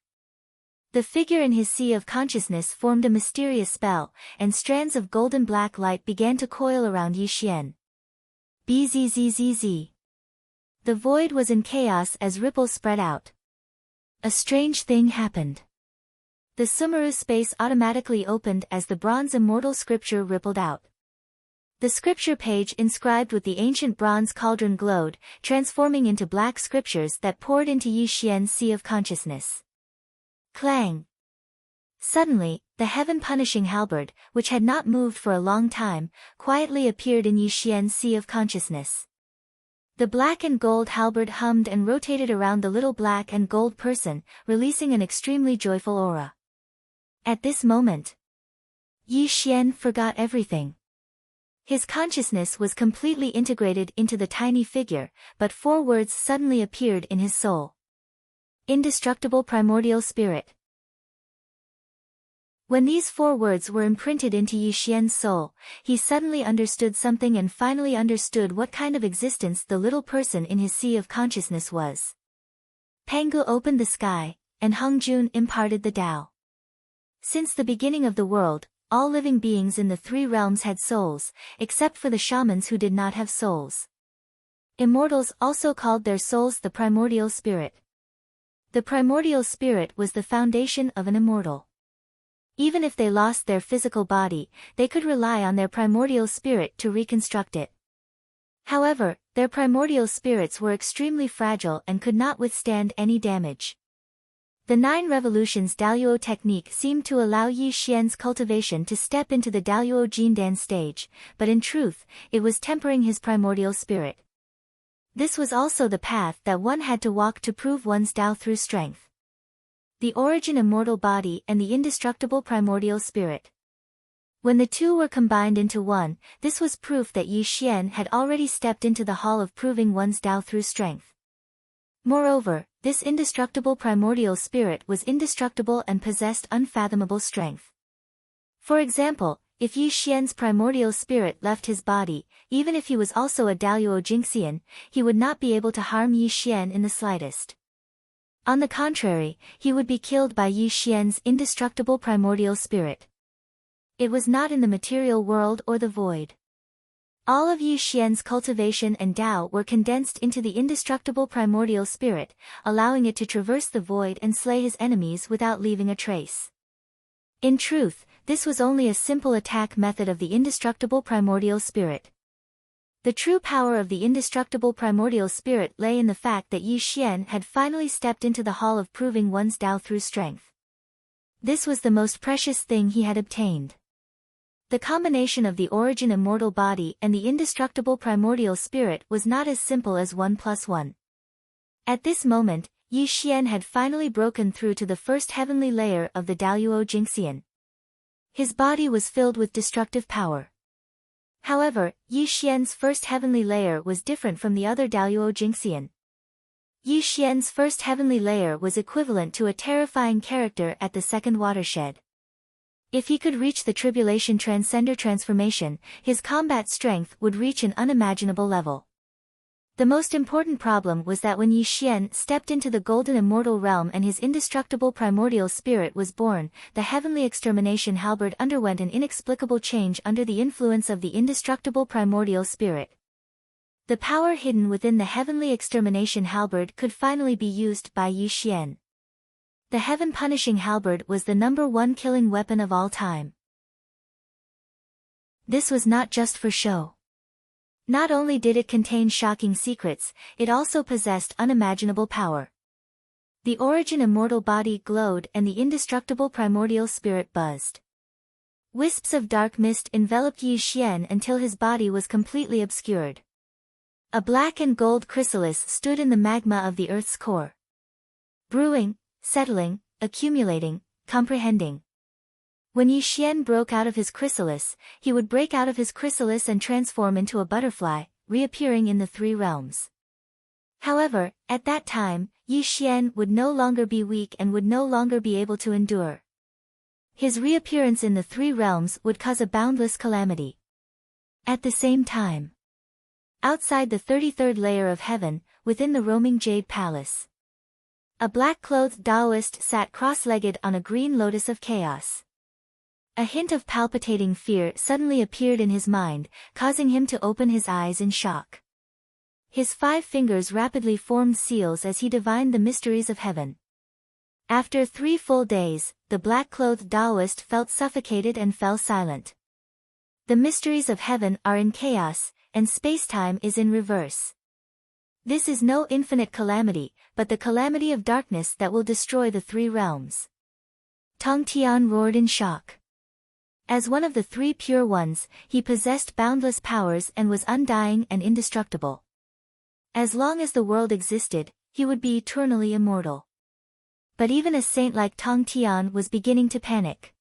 The figure in his sea of consciousness formed a mysterious spell, and strands of golden black light began to coil around Yi Xian. Bzzz. The void was in chaos as ripples spread out. A strange thing happened. The Sumeru space automatically opened as the bronze immortal scripture rippled out. The scripture page inscribed with the ancient bronze cauldron glowed, transforming into black scriptures that poured into Yi Xian's sea of consciousness. Clang! Suddenly, the heaven-punishing halberd, which had not moved for a long time, quietly appeared in Yi Xian's sea of consciousness. The black and gold halberd hummed and rotated around the little black and gold person, releasing an extremely joyful aura. At this moment, Yi Xian forgot everything. His consciousness was completely integrated into the tiny figure, but 4 words suddenly appeared in his soul. Indestructible primordial spirit. When these 4 words were imprinted into Yi Xian's soul, he suddenly understood something and finally understood what kind of existence the little person in his sea of consciousness was. Pangu opened the sky, and Hongjun imparted the Tao. Since the beginning of the world, all living beings in the 3 realms had souls, except for the shamans who did not have souls. Immortals also called their souls the primordial spirit. The primordial spirit was the foundation of an immortal. Even if they lost their physical body, they could rely on their primordial spirit to reconstruct it. However, their primordial spirits were extremely fragile and could not withstand any damage. The 9 revolutions Daluo technique seemed to allow Yi Xian's cultivation to step into the Daluo Jindan stage, but in truth, it was tempering his primordial spirit. This was also the path that one had to walk to prove one's Tao through strength. The origin immortal body and the indestructible primordial spirit. When the 2 were combined into one, this was proof that Yi Xian had already stepped into the hall of proving one's Tao through strength. Moreover, this indestructible primordial spirit was indestructible and possessed unfathomable strength. For example, if Yi Xian's primordial spirit left his body, even if he was also a Daluo Jinxian, he would not be able to harm Yi Xian in the slightest. On the contrary, he would be killed by Yi Xian's indestructible primordial spirit. It was not in the material world or the void. All of Yi Xian's cultivation and Tao were condensed into the indestructible primordial spirit, allowing it to traverse the void and slay his enemies without leaving a trace. In truth, this was only a simple attack method of the indestructible primordial spirit. The true power of the indestructible primordial spirit lay in the fact that Yi Xian had finally stepped into the hall of proving one's Tao through strength. This was the most precious thing he had obtained. The combination of the origin immortal body and the indestructible primordial spirit was not as simple as 1 + 1. At this moment, Yi Xian had finally broken through to the first heavenly layer of the Daluo Jinxian. His body was filled with destructive power. However, Yi Xian's first heavenly layer was different from the other Daluo Jinxian. Yi Xian's first heavenly layer was equivalent to a terrifying character at the second watershed. If he could reach the Tribulation Transcender transformation, his combat strength would reach an unimaginable level. The most important problem was that when Yi Xian stepped into the golden immortal realm and his indestructible primordial spirit was born, the heavenly extermination halberd underwent an inexplicable change under the influence of the indestructible primordial spirit. The power hidden within the heavenly extermination halberd could finally be used by Yi Xian. The heaven-punishing halberd was the #1 killing weapon of all time. This was not just for show. Not only did it contain shocking secrets, it also possessed unimaginable power. The origin immortal body glowed and the indestructible primordial spirit buzzed. Wisps of dark mist enveloped Yi Xian until his body was completely obscured. A black and gold chrysalis stood in the magma of the earth's core. Brewing, settling, accumulating, comprehending. When Yi Xian broke out of his chrysalis, he would break out of his chrysalis and transform into a butterfly, reappearing in the three realms. However, at that time, Yi Xian would no longer be weak and would no longer be able to endure. His reappearance in the three realms would cause a boundless calamity. At the same time, outside the 33rd layer of heaven, within the roaming jade palace, a black-clothed Taoist sat cross-legged on a green lotus of chaos. A hint of palpitating fear suddenly appeared in his mind, causing him to open his eyes in shock. His 5 fingers rapidly formed seals as he divined the mysteries of heaven. After 3 full days, the black-clothed Taoist felt suffocated and fell silent. The mysteries of heaven are in chaos, and space-time is in reverse. This is no infinite calamity, but the calamity of darkness that will destroy the three realms. Tong Tian roared in shock. As one of the 3 pure ones, he possessed boundless powers and was undying and indestructible. As long as the world existed, he would be eternally immortal. But even a saint like Tong Tian was beginning to panic.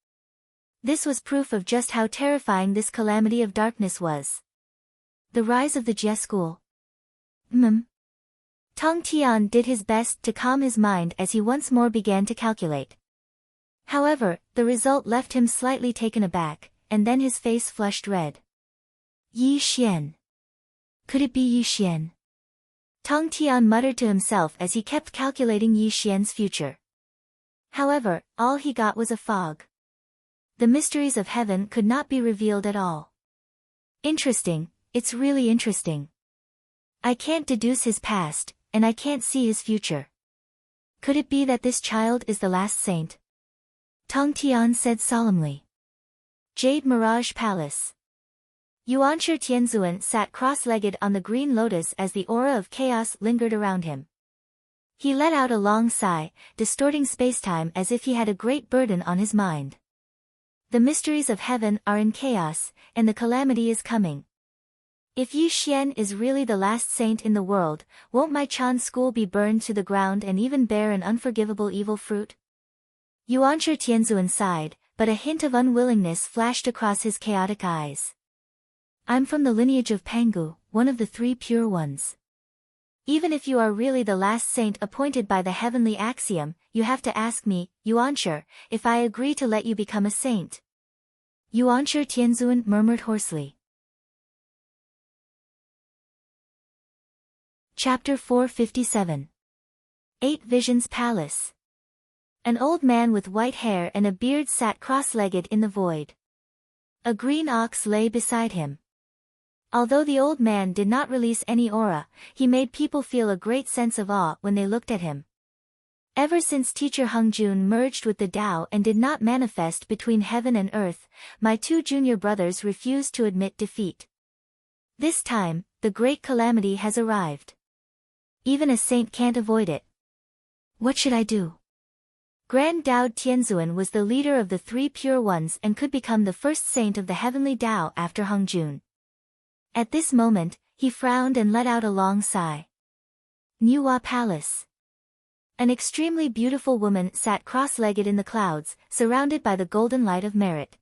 This was proof of just how terrifying this calamity of darkness was. The rise of the Jie school. Tong Tian did his best to calm his mind as he once more began to calculate. However, the result left him slightly taken aback, and then his face flushed red. Yi Xian. Could it be Yi Xian? Tong Tian muttered to himself as he kept calculating Yi Xian's future. However, all he got was a fog. The mysteries of heaven could not be revealed at all. Interesting, it's really interesting. I can't deduce his past, and I can't see his future. Could it be that this child is the last saint? Tong Tian said solemnly. Jade Mirage Palace. Yuanshi Tianzuan sat cross-legged on the green lotus as the aura of chaos lingered around him. He let out a long sigh, distorting spacetime as if he had a great burden on his mind. The mysteries of heaven are in chaos, and the calamity is coming. If Yi Xian is really the last saint in the world, won't my Chan school be burned to the ground and even bear an unforgivable evil fruit? Yuanshi Tianzuan sighed, but a hint of unwillingness flashed across his chaotic eyes. I'm from the lineage of Pangu, one of the 3 pure ones. Even if you are really the last saint appointed by the heavenly axiom, you have to ask me, Yuanshi, if I agree to let you become a saint. Yuanshi Tianzuan murmured hoarsely. Chapter 457. 8 Visions Palace. An old man with white hair and a beard sat cross-legged in the void. A green ox lay beside him. Although the old man did not release any aura, he made people feel a great sense of awe when they looked at him. Ever since teacher Hengjun merged with the Tao and did not manifest between heaven and earth, my 2 junior brothers refused to admit defeat. This time, the great calamity has arrived. Even a saint can't avoid it. What should I do? Grand Dao Tianzuan was the leader of the 3 pure ones and could become the first saint of the heavenly Tao after Hengjun. At this moment, he frowned and let out a long sigh. Niwa Palace. An extremely beautiful woman sat cross-legged in the clouds, surrounded by the golden light of merit.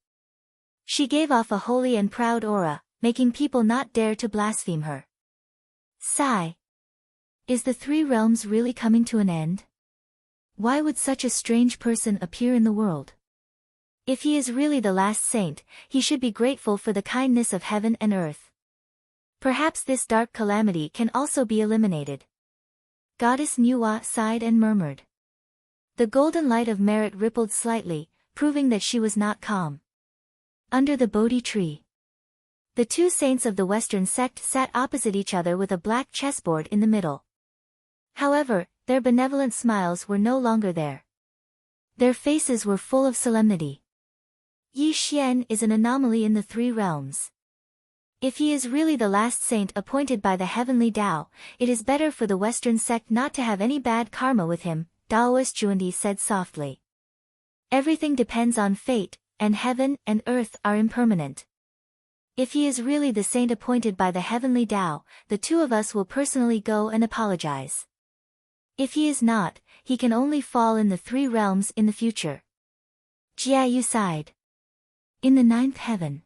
She gave off a holy and proud aura, making people not dare to blaspheme her. Sigh. Is the 3 realms really coming to an end? Why would such a strange person appear in the world? If he is really the last saint, he should be grateful for the kindness of heaven and earth. Perhaps this dark calamity can also be eliminated. Goddess Niwa sighed and murmured. The golden light of merit rippled slightly, proving that she was not calm. Under the Bodhi tree. The 2 saints of the Western sect sat opposite each other with a black chessboard in the middle. However, their benevolent smiles were no longer there. Their faces were full of solemnity. Yi Xian is an anomaly in the 3 realms. If he is really the last saint appointed by the heavenly Tao, it is better for the Western sect not to have any bad karma with him, Taoist Juandi said softly. Everything depends on fate, and heaven and earth are impermanent. If he is really the saint appointed by the heavenly Tao, the 2 of us will personally go and apologize. If he is not, he can only fall in the 3 realms in the future. Jiayu sighed. In the 9th heaven.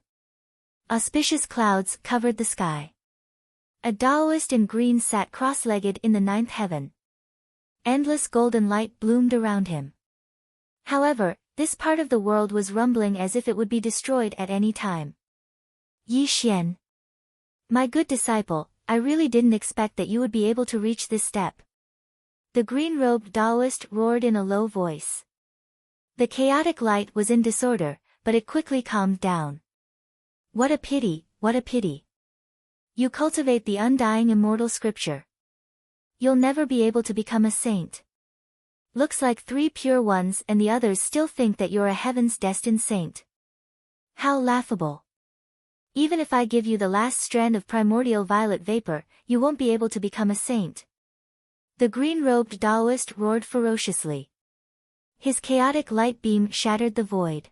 Auspicious clouds covered the sky. A Taoist in green sat cross-legged in the ninth heaven. Endless golden light bloomed around him. However, this part of the world was rumbling as if it would be destroyed at any time. Yi Xian. My good disciple, I really didn't expect that you would be able to reach this step. The green-robed Taoist roared in a low voice. The chaotic light was in disorder, but it quickly calmed down. What a pity, what a pity. You cultivate the undying immortal scripture. You'll never be able to become a saint. Looks like 3 pure ones and the others still think that you're a heaven's destined saint. How laughable. Even if I give you the last strand of primordial violet vapor, you won't be able to become a saint. The green-robed Taoist roared ferociously. His chaotic light beam shattered the void.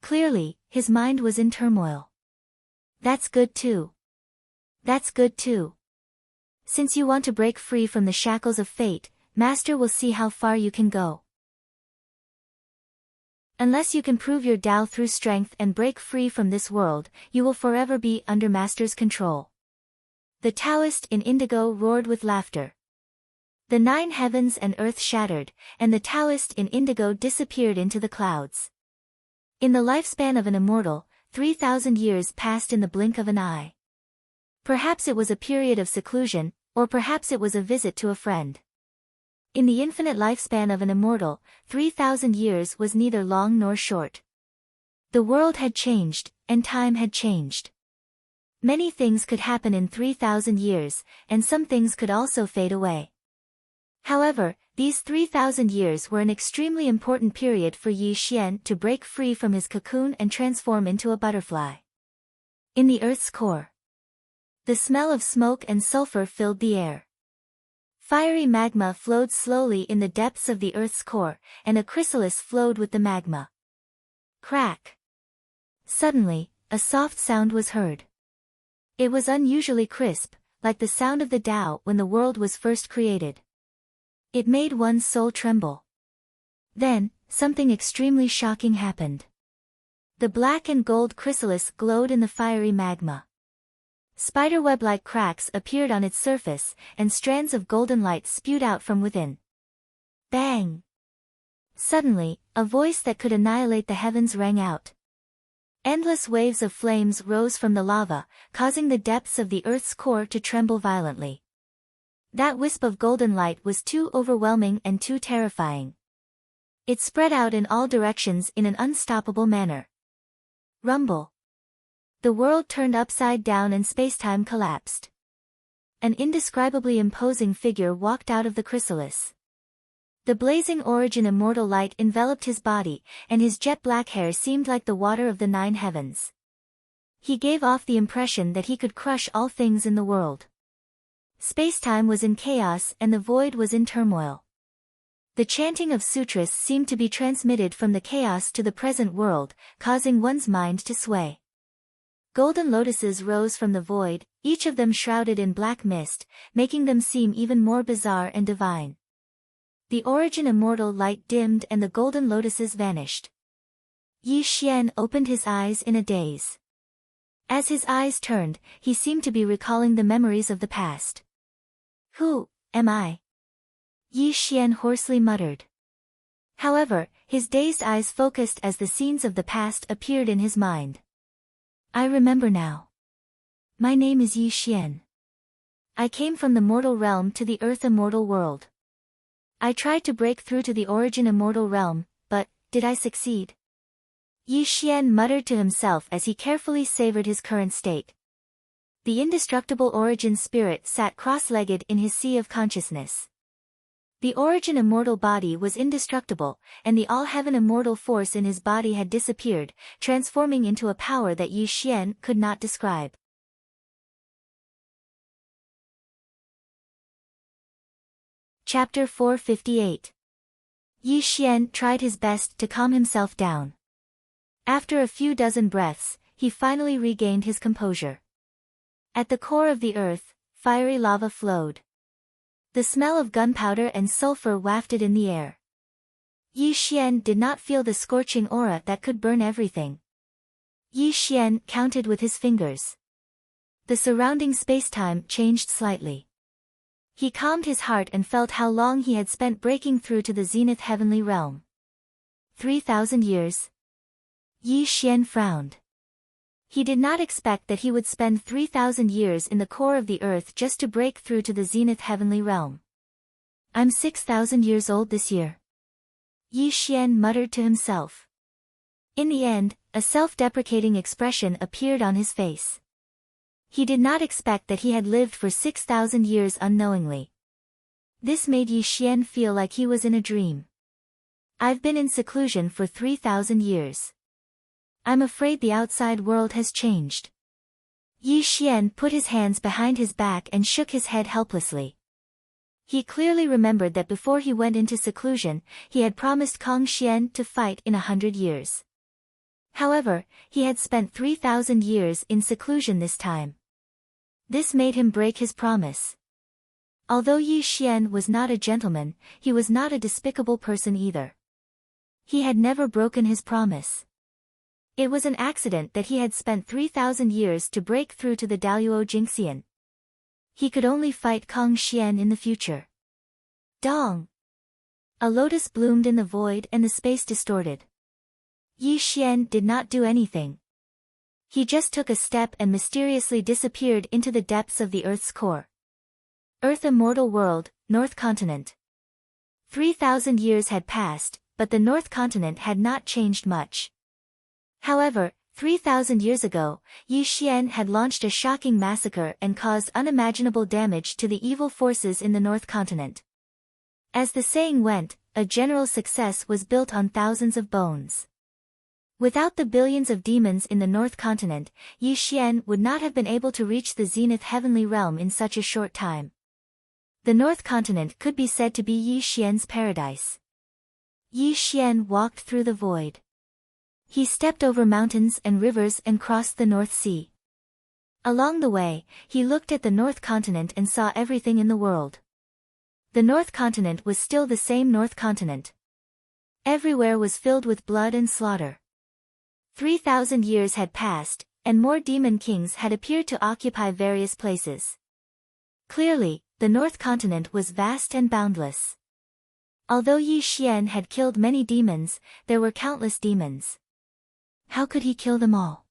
Clearly, his mind was in turmoil. That's good too. That's good too. Since you want to break free from the shackles of fate, Master will see how far you can go. Unless you can prove your Tao through strength and break free from this world, you will forever be under Master's control. The Taoist in indigo roared with laughter. The 9 heavens and earth shattered, and the Taoist in indigo disappeared into the clouds. In the lifespan of an immortal, 3,000 years passed in the blink of an eye. Perhaps it was a period of seclusion, or perhaps it was a visit to a friend. In the infinite lifespan of an immortal, 3,000 years was neither long nor short. The world had changed, and time had changed. Many things could happen in 3,000 years, and some things could also fade away. However, these 3,000 years were an extremely important period for Yi Xian to break free from his cocoon and transform into a butterfly. In the Earth's core, the smell of smoke and sulfur filled the air. Fiery magma flowed slowly in the depths of the Earth's core, and a chrysalis flowed with the magma. Crack! Suddenly, a soft sound was heard. It was unusually crisp, like the sound of the Tao when the world was first created. It made one's soul tremble. Then, something extremely shocking happened. The black and gold chrysalis glowed in the fiery magma. Spiderweb-like cracks appeared on its surface, and strands of golden light spewed out from within. Bang! Suddenly, a voice that could annihilate the heavens rang out. Endless waves of flames rose from the lava, causing the depths of the Earth's core to tremble violently. That wisp of golden light was too overwhelming and too terrifying. It spread out in all directions in an unstoppable manner. Rumble. The world turned upside down and spacetime collapsed. An indescribably imposing figure walked out of the chrysalis. The blazing origin immortal light enveloped his body, and his jet-black hair seemed like the water of the 9 heavens. He gave off the impression that he could crush all things in the world. Spacetime was in chaos and the void was in turmoil. The chanting of sutras seemed to be transmitted from the chaos to the present world, causing one's mind to sway. Golden lotuses rose from the void, each of them shrouded in black mist, making them seem even more bizarre and divine. The origin immortal light dimmed and the golden lotuses vanished. Yi Xian opened his eyes in a daze. As his eyes turned, he seemed to be recalling the memories of the past. Who am I? Yi Xian hoarsely muttered. However, his dazed eyes focused as the scenes of the past appeared in his mind. I remember now. My name is Yi Xian. I came from the mortal realm to the earth immortal world. I tried to break through to the origin immortal realm, but, did I succeed? Yi Xian muttered to himself as he carefully savored his current state. The indestructible origin spirit sat cross-legged in his sea of consciousness. The origin immortal body was indestructible, and the all-heaven immortal force in his body had disappeared, transforming into a power that Yi Xian could not describe. Chapter 458. Yi Xian tried his best to calm himself down. After a few dozen breaths, he finally regained his composure. At the core of the earth, fiery lava flowed. The smell of gunpowder and sulfur wafted in the air. Yi Xian did not feel the scorching aura that could burn everything. Yi Xian counted with his fingers. the surrounding spacetime changed slightly. He calmed his heart and felt how long he had spent breaking through to the zenith heavenly realm. 3,000 years. Yi Xian frowned. He did not expect that he would spend 3,000 years in the core of the earth just to break through to the zenith heavenly realm. I'm 6,000 years old this year. Yi Xian muttered to himself. In the end, a self-deprecating expression appeared on his face. He did not expect that he had lived for 6,000 years unknowingly. This made Yi Xian feel like he was in a dream. I've been in seclusion for 3,000 years. I'm afraid the outside world has changed. Yi Xian put his hands behind his back and shook his head helplessly. He clearly remembered that before he went into seclusion, he had promised Kong Xian to fight in 100 years. However, he had spent 3,000 years in seclusion this time. This made him break his promise. Although Yi Xian was not a gentleman, he was not a despicable person either. He had never broken his promise. It was an accident that he had spent 3,000 years to break through to the Daluo Jingxian. He could only fight Kong Xian in the future. Dong! A lotus bloomed in the void and the space distorted. Yi Xian did not do anything. He just took a step and mysteriously disappeared into the depths of the Earth's core. Earth Immortal World, North Continent. 3,000 years had passed, but the North Continent had not changed much. However, 3,000 years ago, Yi Xian had launched a shocking massacre and caused unimaginable damage to the evil forces in the North Continent. As the saying went, a general success was built on thousands of bones. Without the billions of demons in the North Continent, Yi Xian would not have been able to reach the zenith heavenly realm in such a short time. The North Continent could be said to be Yi Xian's paradise. Yi Xian walked through the void. He stepped over mountains and rivers and crossed the North Sea. Along the way, he looked at the North Continent and saw everything in the world. The North Continent was still the same North Continent. Everywhere was filled with blood and slaughter. 3,000 years had passed, and more demon kings had appeared to occupy various places. Clearly, the North Continent was vast and boundless. Although Yi Xian had killed many demons, there were countless demons. How could he kill them all?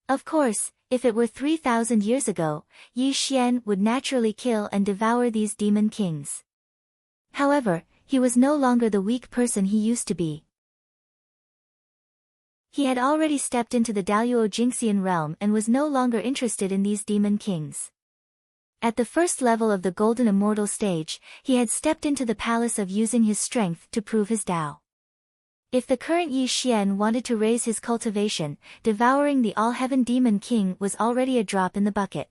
Of course, if it were 3,000 years ago, Yi Xian would naturally kill and devour these demon kings. However, he was no longer the weak person he used to be. He had already stepped into the Daluo Jingxian realm and was no longer interested in these demon kings. At the first level of the Golden Immortal stage, he had stepped into the palace of using his strength to prove his Tao. If the current Yi Xian wanted to raise his cultivation, devouring the All-Heaven Demon King was already a drop in the bucket.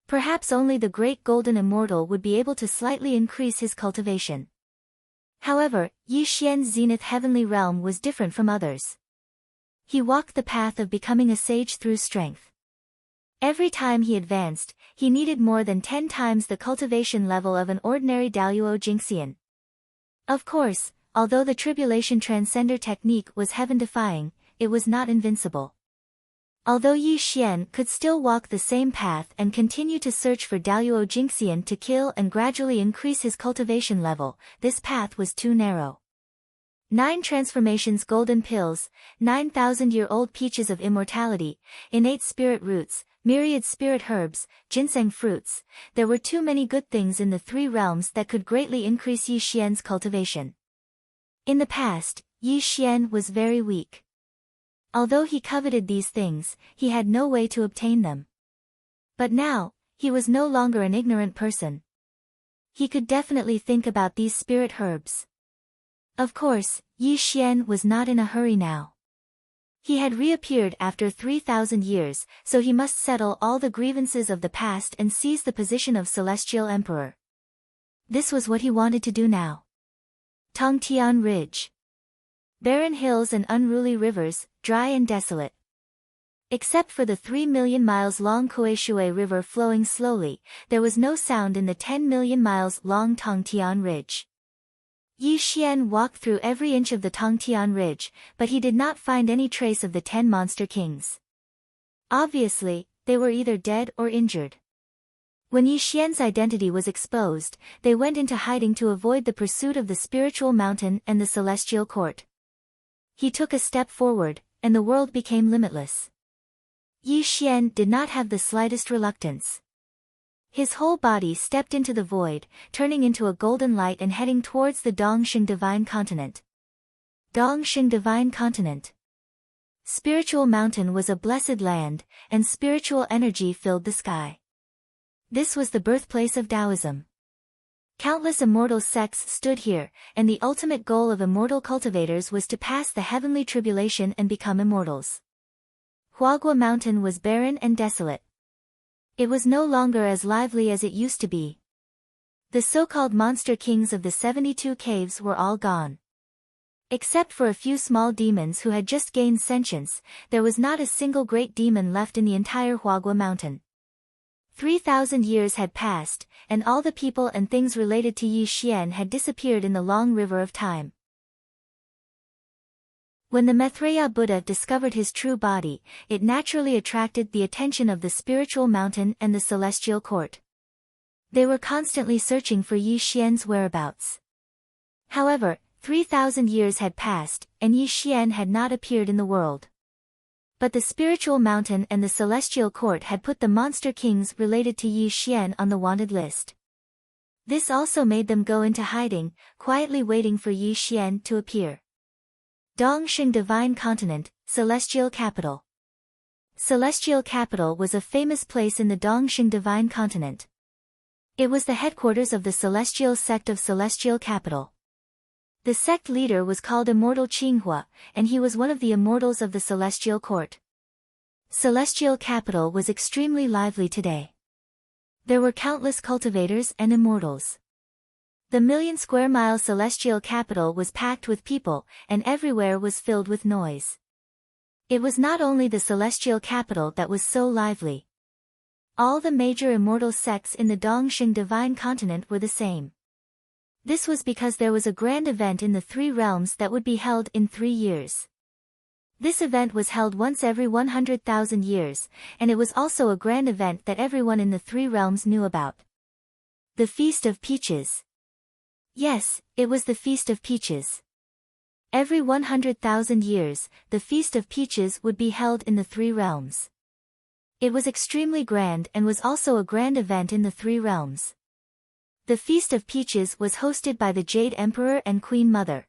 Perhaps only the great Golden Immortal would be able to slightly increase his cultivation. However, Yi Xian's zenith heavenly realm was different from others. He walked the path of becoming a sage through strength. Every time he advanced, he needed more than 10 times the cultivation level of an ordinary Daluo Jingxian. Of course, although the Tribulation Transcender technique was heaven-defying, it was not invincible. Although Yi Xian could still walk the same path and continue to search for Daluo Jingxian to kill and gradually increase his cultivation level, this path was too narrow. 9 transformations golden pills, 9,000-year-old peaches of immortality, innate spirit roots, myriad spirit herbs, ginseng fruits, there were too many good things in the 3 realms that could greatly increase Yi Xian's cultivation. In the past, Yi Xian was very weak. Although he coveted these things, he had no way to obtain them. But now, he was no longer an ignorant person. He could definitely think about these spirit herbs. Of course, Yi Xian was not in a hurry now. He had reappeared after 3,000 years, so he must settle all the grievances of the past and seize the position of Celestial Emperor. This was what he wanted to do now. Tongtian Ridge. Barren hills and unruly rivers, dry and desolate. Except for the 3 million miles long Kueishui River flowing slowly, there was no sound in the 10 million miles long Tongtian Ridge. Yi Xian walked through every inch of the Tongtian Ridge, but he did not find any trace of the 10 monster kings. Obviously, they were either dead or injured. When Yi Xian's identity was exposed, they went into hiding to avoid the pursuit of the spiritual mountain and the celestial court. He took a step forward, and the world became limitless. Yi Xian did not have the slightest reluctance. His whole body stepped into the void, turning into a golden light and heading towards the Dongxing Divine Continent. Dongxing Divine Continent. Spiritual Mountain was a blessed land, and spiritual energy filled the sky. This was the birthplace of Taoism. Countless immortal sects stood here, and the ultimate goal of immortal cultivators was to pass the heavenly tribulation and become immortals. Huagua Mountain was barren and desolate. It was no longer as lively as it used to be. The so-called monster kings of the 72 caves were all gone. Except for a few small demons who had just gained sentience, there was not a single great demon left in the entire Huagua Mountain. 3,000 years had passed, and all the people and things related to Yi Xian had disappeared in the long river of time. When the Maitreya Buddha discovered his true body, it naturally attracted the attention of the spiritual mountain and the celestial court. They were constantly searching for Yi Xian's whereabouts. However, 3,000 years had passed, and Yi Xian had not appeared in the world. But the spiritual mountain and the celestial court had put the monster kings related to Yi Xian on the wanted list. This also made them go into hiding, quietly waiting for Yi Xian to appear. Dongxing Divine Continent, Celestial Capital. Celestial Capital was a famous place in the Dongxing Divine Continent. It was the headquarters of the Celestial sect of Celestial Capital. The sect leader was called Immortal Qinghua, and he was one of the immortals of the Celestial Court. Celestial Capital was extremely lively today. There were countless cultivators and immortals. The million-square-mile Celestial Capital was packed with people, and everywhere was filled with noise. It was not only the Celestial Capital that was so lively. All the major immortal sects in the Dongxing Divine Continent were the same. This was because there was a grand event in the three realms that would be held in 3 years. This event was held once every 100,000 years, and it was also a grand event that everyone in the three realms knew about. The Feast of Peaches. Yes, it was the Feast of Peaches. Every 100,000 years, the Feast of Peaches would be held in the three realms. It was extremely grand and was also a grand event in the three realms. The Feast of Peaches was hosted by the Jade Emperor and Queen Mother.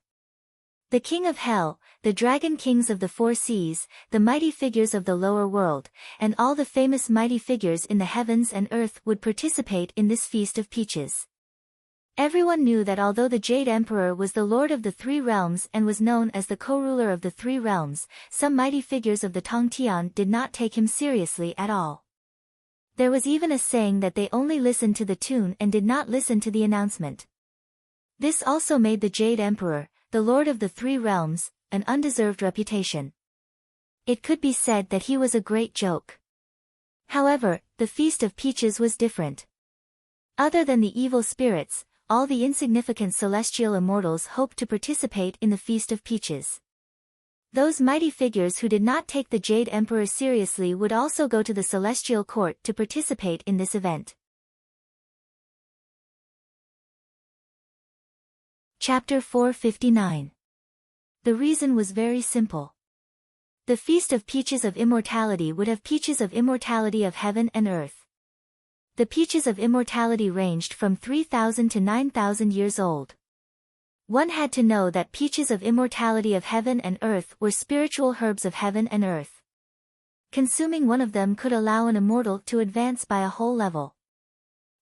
The King of Hell, the Dragon Kings of the Four Seas, the mighty figures of the lower world, and all the famous mighty figures in the heavens and earth would participate in this Feast of Peaches. Everyone knew that although the Jade Emperor was the lord of the three realms and was known as the co-ruler of the three realms, some mighty figures of the Tongtian did not take him seriously at all. There was even a saying that they only listened to the tune and did not listen to the announcement. This also made the Jade Emperor, the lord of the three realms, an undeserved reputation. It could be said that he was a great joke. However, the Feast of Peaches was different. Other than the evil spirits, all the insignificant celestial immortals hoped to participate in the Feast of Peaches. Those mighty figures who did not take the Jade Emperor seriously would also go to the Celestial Court to participate in this event. Chapter 459. The reason was very simple. The Feast of Peaches of Immortality would have peaches of immortality of heaven and earth. The peaches of immortality ranged from 3,000 to 9,000 years old. One had to know that peaches of immortality of heaven and earth were spiritual herbs of heaven and earth. Consuming one of them could allow an immortal to advance by a whole level.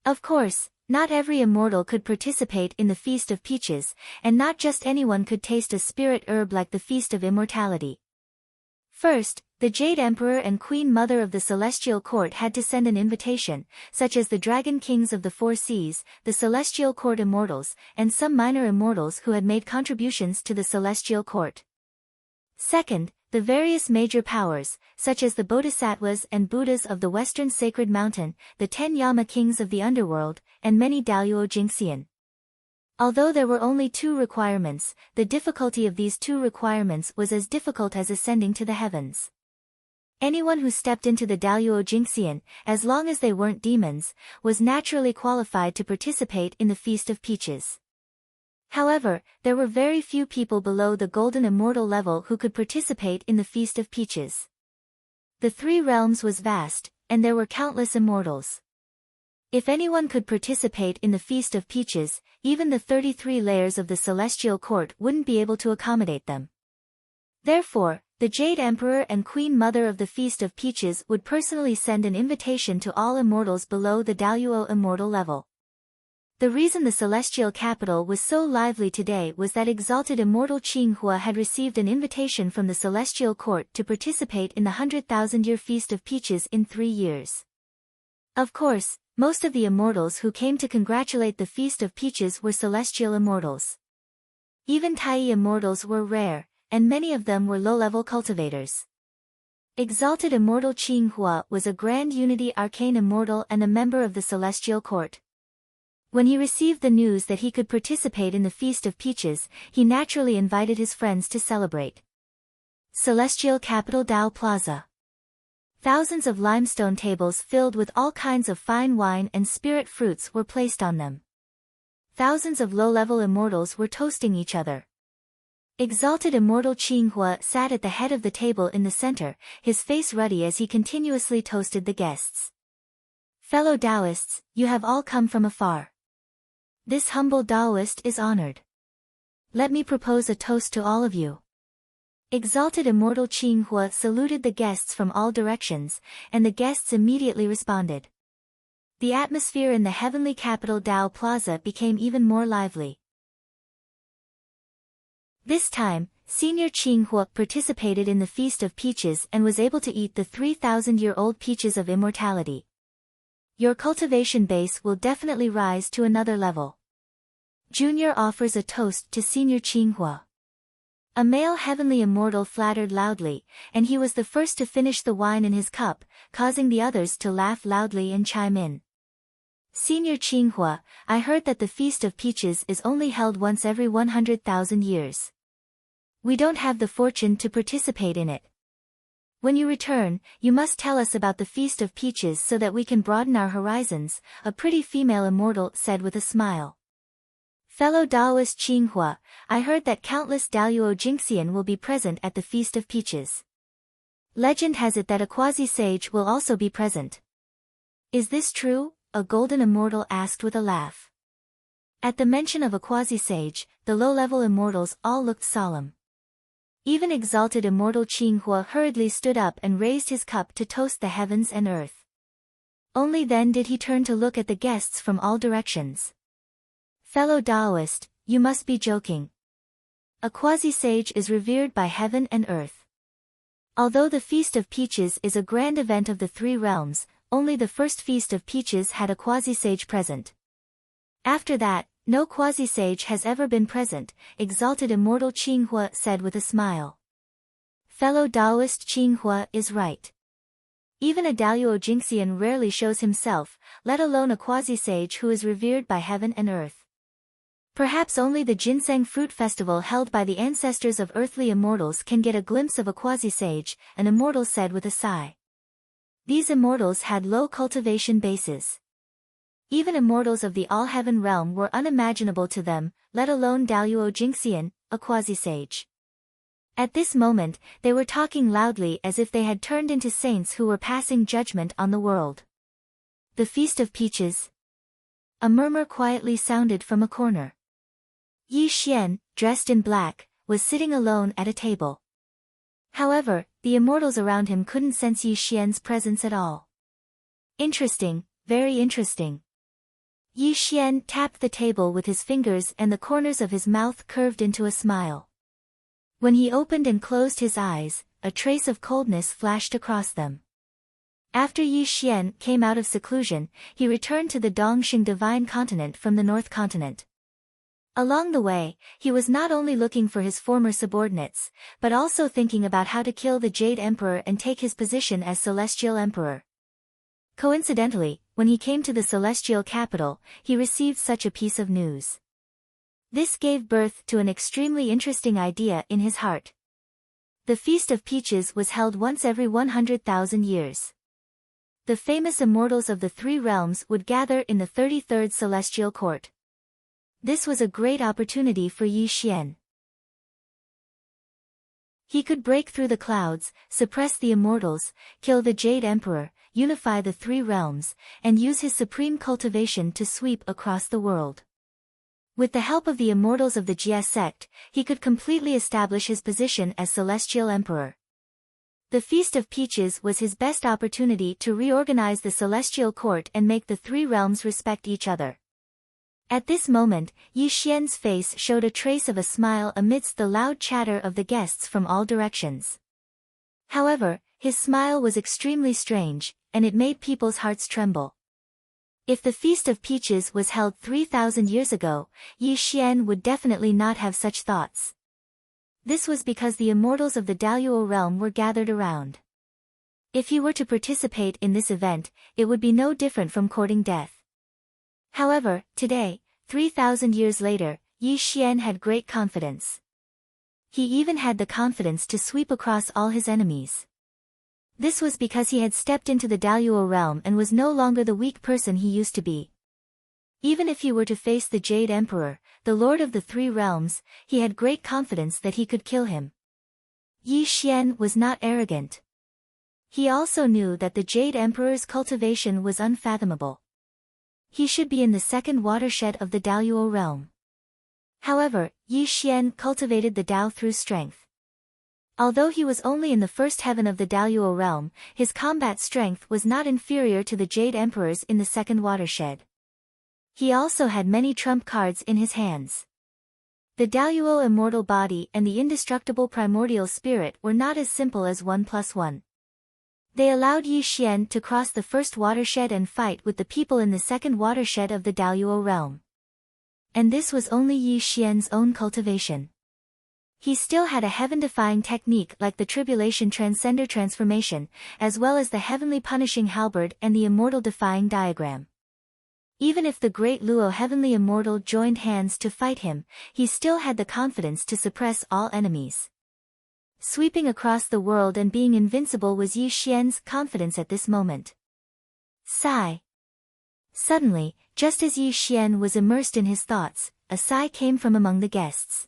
Of course, not every immortal could participate in the Feast of Peaches, and not just anyone could taste a spirit herb like the Feast of Immortality. First, the Jade Emperor and Queen Mother of the Celestial Court had to send an invitation, such as the Dragon Kings of the Four Seas, the Celestial Court Immortals, and some minor immortals who had made contributions to the Celestial Court. Second, the various major powers, such as the Bodhisattvas and Buddhas of the Western Sacred Mountain, the 10 Yama Kings of the Underworld, and many Daluo Jingxian. Although there were only 2 requirements, the difficulty of these 2 requirements was as difficult as ascending to the heavens. Anyone who stepped into the Daluo Jingxian, as long as they weren't demons, was naturally qualified to participate in the Feast of Peaches. However, there were very few people below the Golden Immortal level who could participate in the Feast of Peaches. The Three Realms was vast, and there were countless immortals. If anyone could participate in the Feast of Peaches, even the 33 layers of the Celestial Court wouldn't be able to accommodate them. Therefore, the Jade Emperor and Queen Mother of the Feast of Peaches would personally send an invitation to all immortals below the Daluo Immortal level. The reason the celestial capital was so lively today was that exalted immortal Qinghua had received an invitation from the Celestial Court to participate in the 100,000-year Feast of Peaches in 3 years. Of course, most of the immortals who came to congratulate the Feast of Peaches were celestial immortals. Even Tai immortals were rare, and many of them were low-level cultivators. Exalted immortal Qinghua was a grand unity arcane immortal and a member of the Celestial Court. When he received the news that he could participate in the Feast of Peaches, he naturally invited his friends to celebrate. Celestial Capital Dao Plaza. Thousands of limestone tables filled with all kinds of fine wine and spirit fruits were placed on them. Thousands of low-level immortals were toasting each other. Exalted immortal Qinghua sat at the head of the table in the center, his face ruddy as he continuously toasted the guests. Fellow Taoists, you have all come from afar. This humble Taoist is honored. Let me propose a toast to all of you. Exalted immortal Qinghua saluted the guests from all directions, and the guests immediately responded. The atmosphere in the heavenly capital Dao Plaza became even more lively. This time, Senior Qinghua participated in the Feast of Peaches and was able to eat the 3,000-year-old peaches of immortality. Your cultivation base will definitely rise to another level. Junior offers a toast to Senior Qinghua. A male heavenly immortal flattered loudly, and he was the first to finish the wine in his cup, causing the others to laugh loudly and chime in. Senior Qinghua, I heard that the Feast of Peaches is only held once every 100,000 years. We don't have the fortune to participate in it. When you return, you must tell us about the Feast of Peaches so that we can broaden our horizons, a pretty female immortal said with a smile. Fellow Taoist Qinghua, I heard that countless Daluo Jingxian will be present at the Feast of Peaches. Legend has it that a quasi-sage will also be present. Is this true? A golden immortal asked with a laugh. At the mention of a quasi-sage, the low-level immortals all looked solemn. Even exalted immortal Qinghua hurriedly stood up and raised his cup to toast the heavens and earth. Only then did he turn to look at the guests from all directions. Fellow Taoist, you must be joking. A quasi-sage is revered by heaven and earth. Although the Feast of Peaches is a grand event of the Three Realms, only the first Feast of Peaches had a quasi-sage present. After that, no quasi-sage has ever been present, exalted immortal Qinghua said with a smile. Fellow Taoist Qinghua is right. Even a Daluo Jingxian rarely shows himself, let alone a quasi-sage who is revered by heaven and earth. Perhaps only the ginseng fruit festival held by the ancestors of earthly immortals can get a glimpse of a quasi-sage, an immortal said with a sigh. These immortals had low cultivation bases. Even immortals of the all-heaven realm were unimaginable to them, let alone Daluo Jingxian, a quasi-sage. At this moment, they were talking loudly as if they had turned into saints who were passing judgment on the world. The Feast of Peaches. A murmur quietly sounded from a corner. Yi Xian, dressed in black, was sitting alone at a table. However, the immortals around him couldn't sense Yi Xian's presence at all. Interesting, very interesting. Yi Xian tapped the table with his fingers and the corners of his mouth curved into a smile. When he opened and closed his eyes, a trace of coldness flashed across them. After Yi Xian came out of seclusion, he returned to the Dongxing Divine Continent from the North Continent. Along the way, he was not only looking for his former subordinates, but also thinking about how to kill the Jade Emperor and take his position as Celestial Emperor. Coincidentally, when he came to the Celestial Capital, he received such a piece of news. This gave birth to an extremely interesting idea in his heart. The Feast of Peaches was held once every 100,000 years. The famous immortals of the three realms would gather in the 33rd celestial court. This was a great opportunity for Yi Xian. He could break through the clouds, suppress the immortals, kill the Jade Emperor, unify the three realms, and use his supreme cultivation to sweep across the world. With the help of the immortals of the Jia sect, he could completely establish his position as Celestial Emperor. The Feast of Peaches was his best opportunity to reorganize the celestial court and make the three realms respect each other. At this moment, Yi Xian's face showed a trace of a smile amidst the loud chatter of the guests from all directions. However, his smile was extremely strange, and it made people's hearts tremble. If the Feast of Peaches was held 3,000 years ago, Yi Xian would definitely not have such thoughts. This was because the immortals of the Daluo realm were gathered around. If he were to participate in this event, it would be no different from courting death. However, today, 3,000 years later, Yi Xian had great confidence. He even had the confidence to sweep across all his enemies. This was because he had stepped into the Daluo realm and was no longer the weak person he used to be. Even if he were to face the Jade Emperor, the Lord of the Three Realms, he had great confidence that he could kill him. Yi Xian was not arrogant. He also knew that the Jade Emperor's cultivation was unfathomable. He should be in the second watershed of the Daluo realm. However, Yi Xian cultivated the Dao through strength. Although he was only in the first heaven of the Daluo realm, his combat strength was not inferior to the Jade Emperor's in the second watershed. He also had many trump cards in his hands. The Daluo immortal body and the indestructible primordial spirit were not as simple as 1+1. They allowed Yi Xian to cross the first watershed and fight with the people in the second watershed of the Daluo realm. And this was only Yi Xian's own cultivation. He still had a heaven-defying technique like the Tribulation Transcender transformation, as well as the Heavenly Punishing Halberd and the Immortal Defying Diagram. Even if the Great Luo Heavenly Immortal joined hands to fight him, he still had the confidence to suppress all enemies. Sweeping across the world and being invincible was Yi Xian's confidence at this moment. Sigh. Suddenly, just as Yi Xian was immersed in his thoughts, a sigh came from among the guests.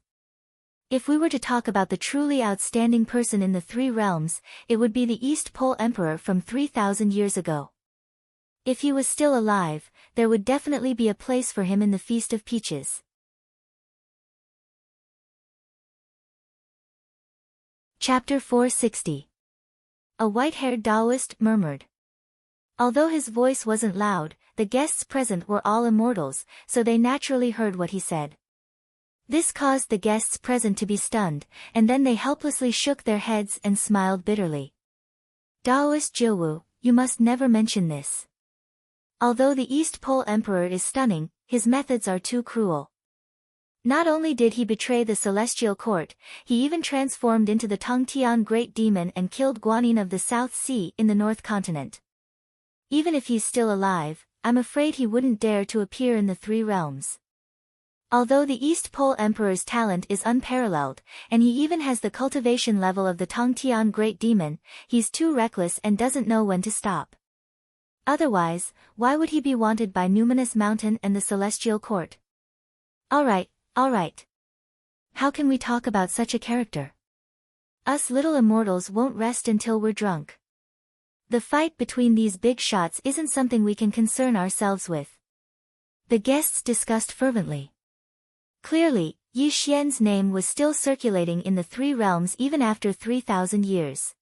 If we were to talk about the truly outstanding person in the three realms, it would be the East Pole Emperor from 3,000 years ago. If he was still alive, there would definitely be a place for him in the Feast of Peaches. Chapter 460. A white-haired Taoist murmured. Although his voice wasn't loud, the guests present were all immortals, so they naturally heard what he said. This caused the guests present to be stunned, and then they helplessly shook their heads and smiled bitterly. Taoist Jiuwu, you must never mention this. Although the East Pole Emperor is stunning, his methods are too cruel. Not only did he betray the Celestial Court, he even transformed into the Tongtian Great Demon and killed Guanyin of the South Sea in the North Continent. Even if he's still alive, I'm afraid he wouldn't dare to appear in the Three Realms. Although the East Pole Emperor's talent is unparalleled, and he even has the cultivation level of the Tongtian Great Demon, he's too reckless and doesn't know when to stop. Otherwise, why would he be wanted by Numinous Mountain and the Celestial Court? Alright. How can we talk about such a character? Us little immortals won't rest until we're drunk. The fight between these big shots isn't something we can concern ourselves with. The guests discussed fervently. Clearly, Yi Xian's name was still circulating in the Three Realms even after 3,000 years.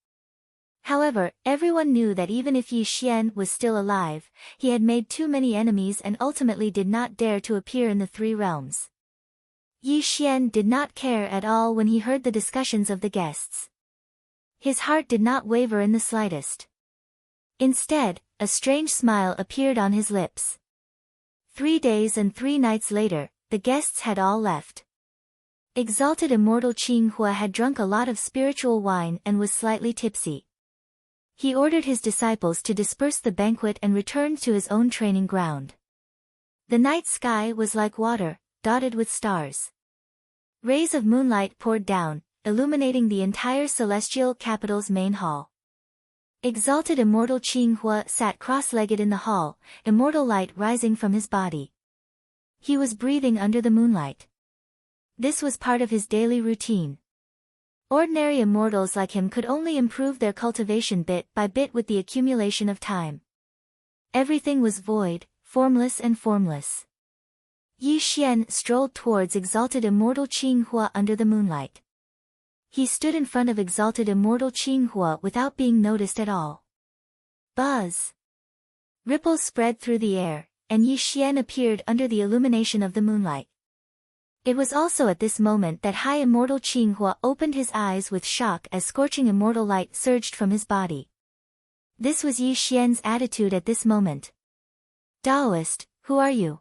However, everyone knew that even if Yi Xian was still alive, he had made too many enemies and ultimately did not dare to appear in the Three Realms. Yi Xian did not care at all when he heard the discussions of the guests. His heart did not waver in the slightest. Instead, a strange smile appeared on his lips. 3 days and 3 nights later, the guests had all left. Exalted Immortal Qing Hua had drunk a lot of spiritual wine and was slightly tipsy. He ordered his disciples to disperse the banquet and returned to his own training ground. The night sky was like water, dotted with stars. Rays of moonlight poured down, illuminating the entire celestial capital's main hall. Exalted Immortal Qinghua sat cross-legged in the hall, immortal light rising from his body. He was breathing under the moonlight. This was part of his daily routine. Ordinary immortals like him could only improve their cultivation bit by bit with the accumulation of time. Everything was void, formless and formless. Yi Xian strolled towards Exalted Immortal Qinghua under the moonlight. He stood in front of Exalted Immortal Qinghua without being noticed at all. Buzz! Ripples spread through the air, and Yi Xian appeared under the illumination of the moonlight. It was also at this moment that High Immortal Qinghua opened his eyes with shock as scorching immortal light surged from his body. This was Yi Xian's attitude at this moment. Taoist, who are you?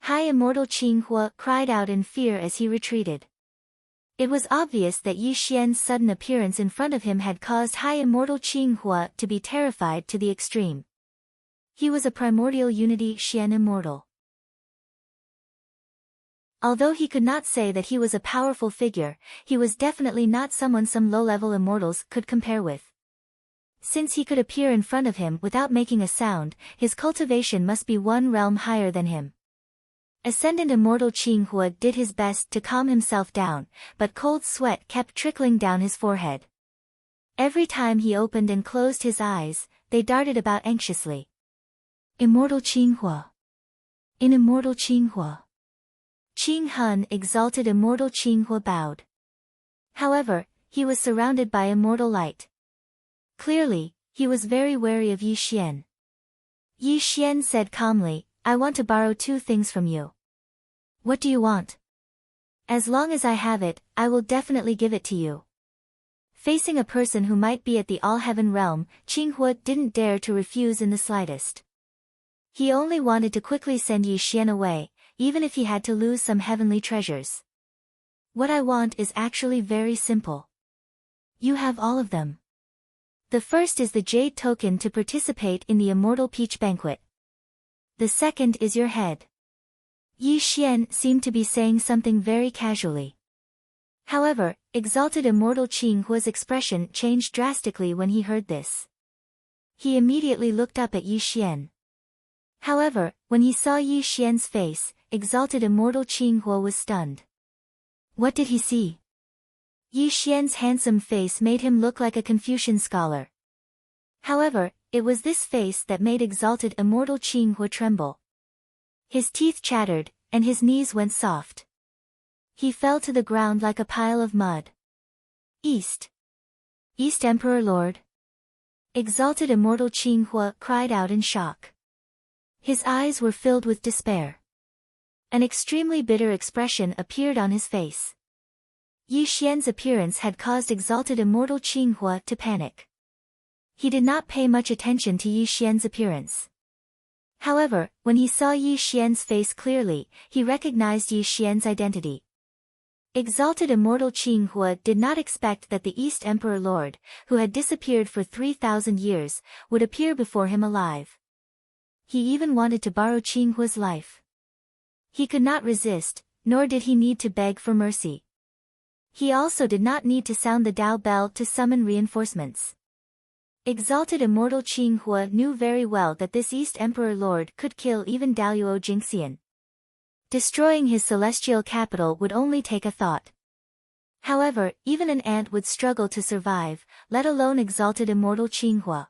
High Immortal Qinghua cried out in fear as he retreated. It was obvious that Yi Xian's sudden appearance in front of him had caused High Immortal Qinghua to be terrified to the extreme. He was a primordial unity Xian immortal. Although he could not say that he was a powerful figure, he was definitely not someone some low-level immortals could compare with. Since he could appear in front of him without making a sound, his cultivation must be one realm higher than him. Ascendant Immortal Qinghua did his best to calm himself down, but cold sweat kept trickling down his forehead. Every time he opened and closed his eyes, they darted about anxiously. Immortal Qinghua. In Immortal Qinghua. Qing Hun Exalted Immortal Qinghua bowed. However, he was surrounded by immortal light. Clearly, he was very wary of Yi Xian. Yi Xian said calmly, I want to borrow 2 things from you. What do you want? As long as I have it, I will definitely give it to you. Facing a person who might be at the all-heaven realm, Qinghua didn't dare to refuse in the slightest. He only wanted to quickly send Yi Xian away, even if he had to lose some heavenly treasures. What I want is actually very simple. You have all of them. The first is the jade token to participate in the Immortal Peach Banquet. The second is your head. Yi Xian seemed to be saying something very casually. However, Exalted Immortal Qinghua's expression changed drastically when he heard this. He immediately looked up at Yi Xian. However, when he saw Yi Xian's face, Exalted Immortal Qinghua was stunned. What did he see? Yi Xian's handsome face made him look like a Confucian scholar. However, it was this face that made Exalted Immortal Qinghua tremble. His teeth chattered, and his knees went soft. He fell to the ground like a pile of mud. East Emperor Lord? Exalted Immortal Qinghua cried out in shock. His eyes were filled with despair. An extremely bitter expression appeared on his face. Yi Xian's appearance had caused Exalted Immortal Qinghua to panic. He did not pay much attention to Yi Xian's appearance. However, when he saw Yi Xian's face clearly, he recognized Yi Xian's identity. Exalted Immortal Qinghua did not expect that the East Emperor Lord, who had disappeared for 3,000 years, would appear before him alive. He even wanted to borrow Qinghua's life. He could not resist, nor did he need to beg for mercy. He also did not need to sound the Dao bell to summon reinforcements. Exalted Immortal Qinghua knew very well that this East Emperor Lord could kill even Daoyuo Jingxian. Destroying his celestial capital would only take a thought. However, even an ant would struggle to survive, let alone Exalted Immortal Qinghua.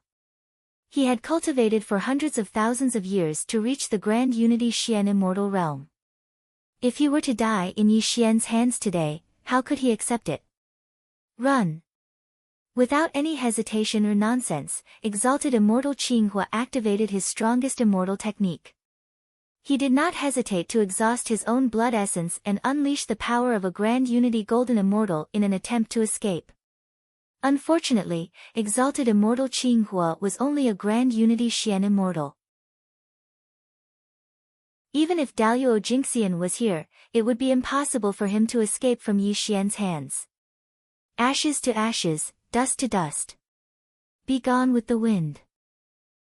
He had cultivated for hundreds of thousands of years to reach the Grand Unity Xian Immortal Realm. If he were to die in Yi Xian's hands today, how could he accept it? Run! Without any hesitation or nonsense, Exalted Immortal Qinghua activated his strongest immortal technique. He did not hesitate to exhaust his own blood essence and unleash the power of a Grand Unity Golden Immortal in an attempt to escape. Unfortunately, Exalted Immortal Qinghua was only a Grand Unity Xian Immortal. Even if Daoyuo Jingxian was here, it would be impossible for him to escape from Yi Xian's hands. Ashes to ashes, dust to dust. Be gone with the wind.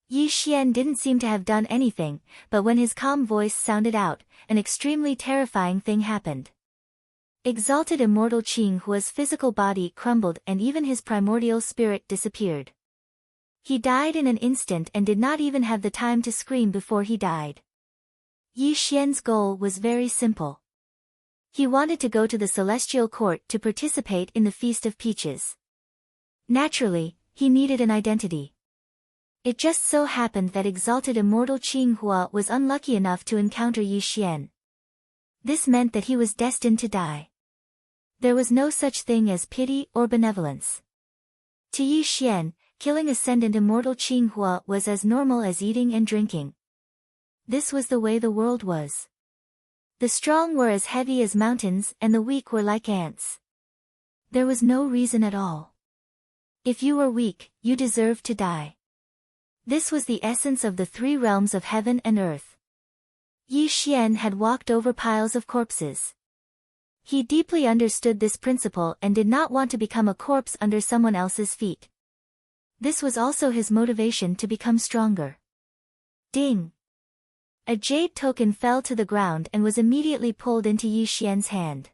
Yi Xian didn't seem to have done anything, but when his calm voice sounded out, an extremely terrifying thing happened. Exalted Immortal Qing Hua's physical body crumbled and even his primordial spirit disappeared. He died in an instant and did not even have the time to scream before he died. Yi Xian's goal was very simple. He wanted to go to the Celestial Court to participate in the Feast of Peaches. Naturally, he needed an identity. It just so happened that Exalted Immortal Qing Hua was unlucky enough to encounter Yi Xian. This meant that he was destined to die. There was no such thing as pity or benevolence. To Yi Xian, killing Ascendant Immortal Qing Hua was as normal as eating and drinking. This was the way the world was. The strong were as heavy as mountains and the weak were like ants. There was no reason at all. If you were weak, you deserved to die. This was the essence of the three realms of heaven and earth. Yi Xian had walked over piles of corpses. He deeply understood this principle and did not want to become a corpse under someone else's feet. This was also his motivation to become stronger. Ding! A jade token fell to the ground and was immediately pulled into Yi Xian's hand.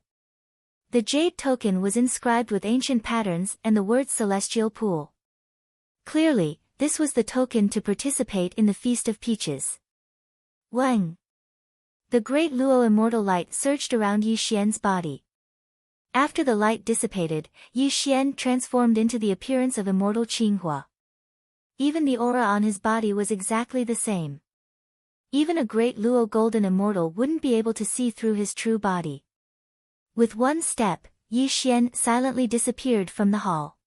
The jade token was inscribed with ancient patterns and the words Celestial Pool. Clearly, this was the token to participate in the Feast of Peaches. Wang! The great Luo immortal light surged around Yi Xian's body. After the light dissipated, Yi Xian transformed into the appearance of Immortal Qing Hua. Even the aura on his body was exactly the same. Even a great Luo golden immortal wouldn't be able to see through his true body. With one step, Yi Xian silently disappeared from the hall.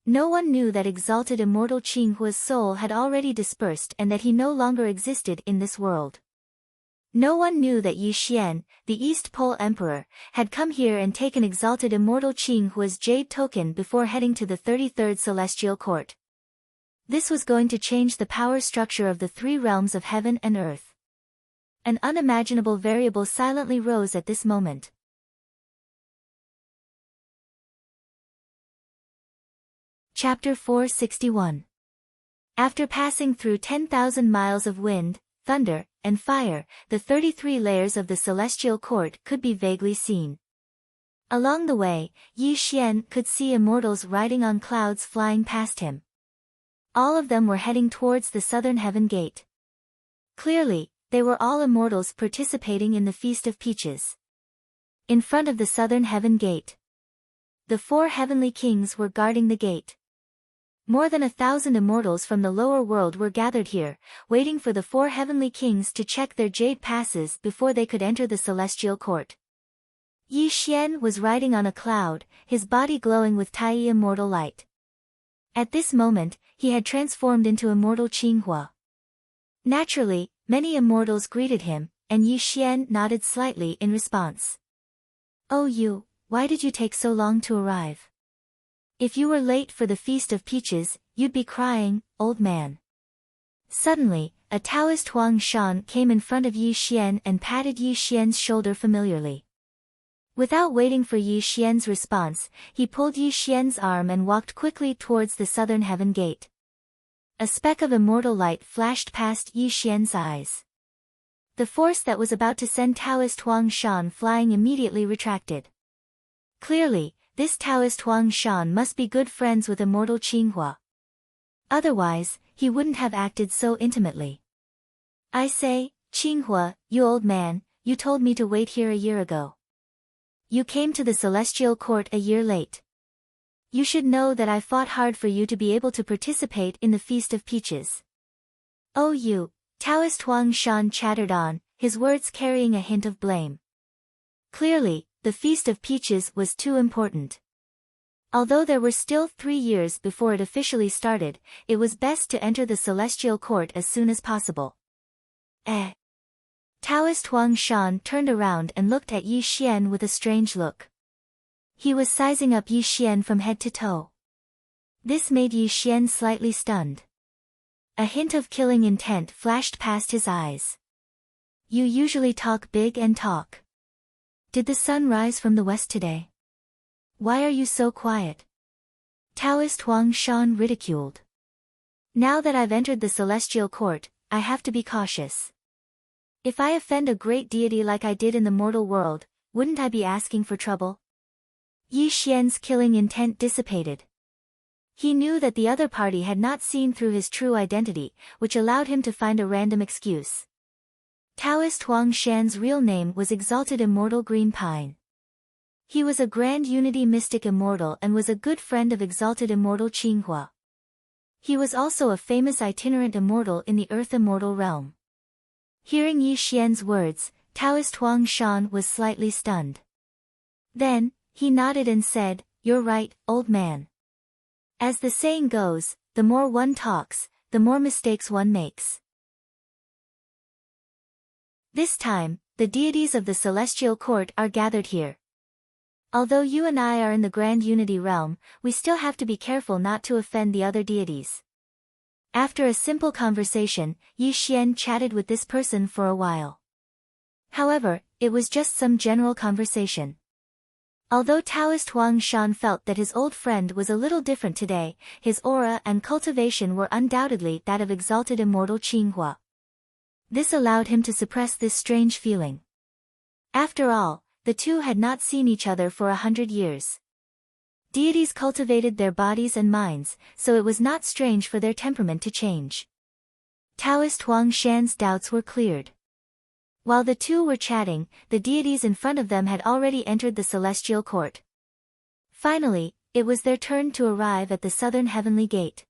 No one knew that Exalted Immortal Qing Hua's soul had already dispersed and that he no longer existed in this world. No one knew that Yi Xian, the East Pole Emperor, had come here and taken Exalted Immortal Qing Hua's jade token before heading to the 33rd Celestial Court. This was going to change the power structure of the three realms of heaven and earth. An unimaginable variable silently rose at this moment. Chapter 461. After passing through 10,000 miles of wind, thunder, and fire, the 33 layers of the Celestial Court could be vaguely seen. Along the way, Yi Xian could see immortals riding on clouds flying past him. All of them were heading towards the Southern Heaven Gate. Clearly, they were all immortals participating in the Feast of Peaches. In front of the Southern Heaven Gate, the 4 heavenly kings were guarding the gate. More than 1,000 immortals from the lower world were gathered here, waiting for the 4 heavenly kings to check their jade passes before they could enter the Celestial Court. Yi Xian was riding on a cloud, his body glowing with Tai immortal light. At this moment, he had transformed into Immortal Qing Hua. Naturally, many immortals greeted him, and Yi Xian nodded slightly in response. "Oh you, why did you take so long to arrive? If you were late for the Feast of Peaches, you'd be crying, old man." Suddenly, a Taoist Huang Shan came in front of Yi Xian and patted Yi Xian's shoulder familiarly. Without waiting for Yi Xian's response, he pulled Yi Xian's arm and walked quickly towards the Southern Heaven Gate. A speck of immortal light flashed past Yi Xian's eyes. The force that was about to send Taoist Huang Shan flying immediately retracted. Clearly, this Taoist Huang Shan must be good friends with Immortal Qing Hua. Otherwise, he wouldn't have acted so intimately. "I say, Qing Hua, you old man, you told me to wait here a year ago. You came to the Celestial Court a year late. You should know that I fought hard for you to be able to participate in the Feast of Peaches." "Oh you," Taoist Huang Shan chattered on, his words carrying a hint of blame. Clearly, the Feast of Peaches was too important. Although there were still 3 years before it officially started, it was best to enter the Celestial Court as soon as possible. Taoist Huang Shan turned around and looked at Yi Xian with a strange look. He was sizing up Yi Xian from head to toe. This made Yi Xian slightly stunned. A hint of killing intent flashed past his eyes. "You usually talk big and talk. Did the sun rise from the west today? Why are you so quiet?" Taoist Huang Shan ridiculed. "Now that I've entered the Celestial Court, I have to be cautious. If I offend a great deity like I did in the mortal world, wouldn't I be asking for trouble? Yi Xian's killing intent dissipated. He knew that the other party had not seen through his true identity, which allowed him to find a random excuse. Taoist Huang Shan's real name was Exalted Immortal Green Pine. He was a grand unity mystic immortal and was a good friend of Exalted Immortal Qinghua. He was also a famous itinerant immortal in the Earth Immortal realm. Hearing Yi Xian's words, Taoist Huang Shan was slightly stunned. Then, he nodded and said, "You're right, old man. As the saying goes, the more one talks, the more mistakes one makes." This time, the deities of the celestial court are gathered here. Although you and I are in the grand unity realm, we still have to be careful not to offend the other deities. After a simple conversation, Yi Xian chatted with this person for a while. However, it was just some general conversation. Although Taoist Huang Shan felt that his old friend was a little different today, his aura and cultivation were undoubtedly that of Exalted Immortal Qinghua. This allowed him to suppress this strange feeling. After all, the two had not seen each other for 100 years. Deities cultivated their bodies and minds, so it was not strange for their temperament to change. Taoist Huang Shan's doubts were cleared. While the two were chatting, the deities in front of them had already entered the celestial court. Finally, it was their turn to arrive at the southern heavenly gate.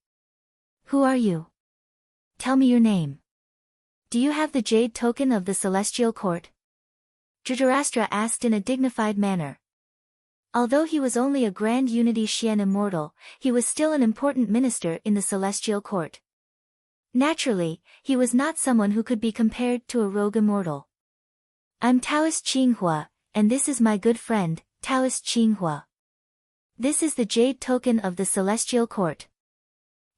"Who are you? Tell me your name. Do you have the jade token of the celestial court?" Dhritarashtra asked in a dignified manner. Although he was only a grand unity Xian immortal, he was still an important minister in the celestial court. Naturally, he was not someone who could be compared to a rogue immortal. "I'm Taoist Qinghua, and this is my good friend, Taoist Qinghua. This is the jade token of the celestial court.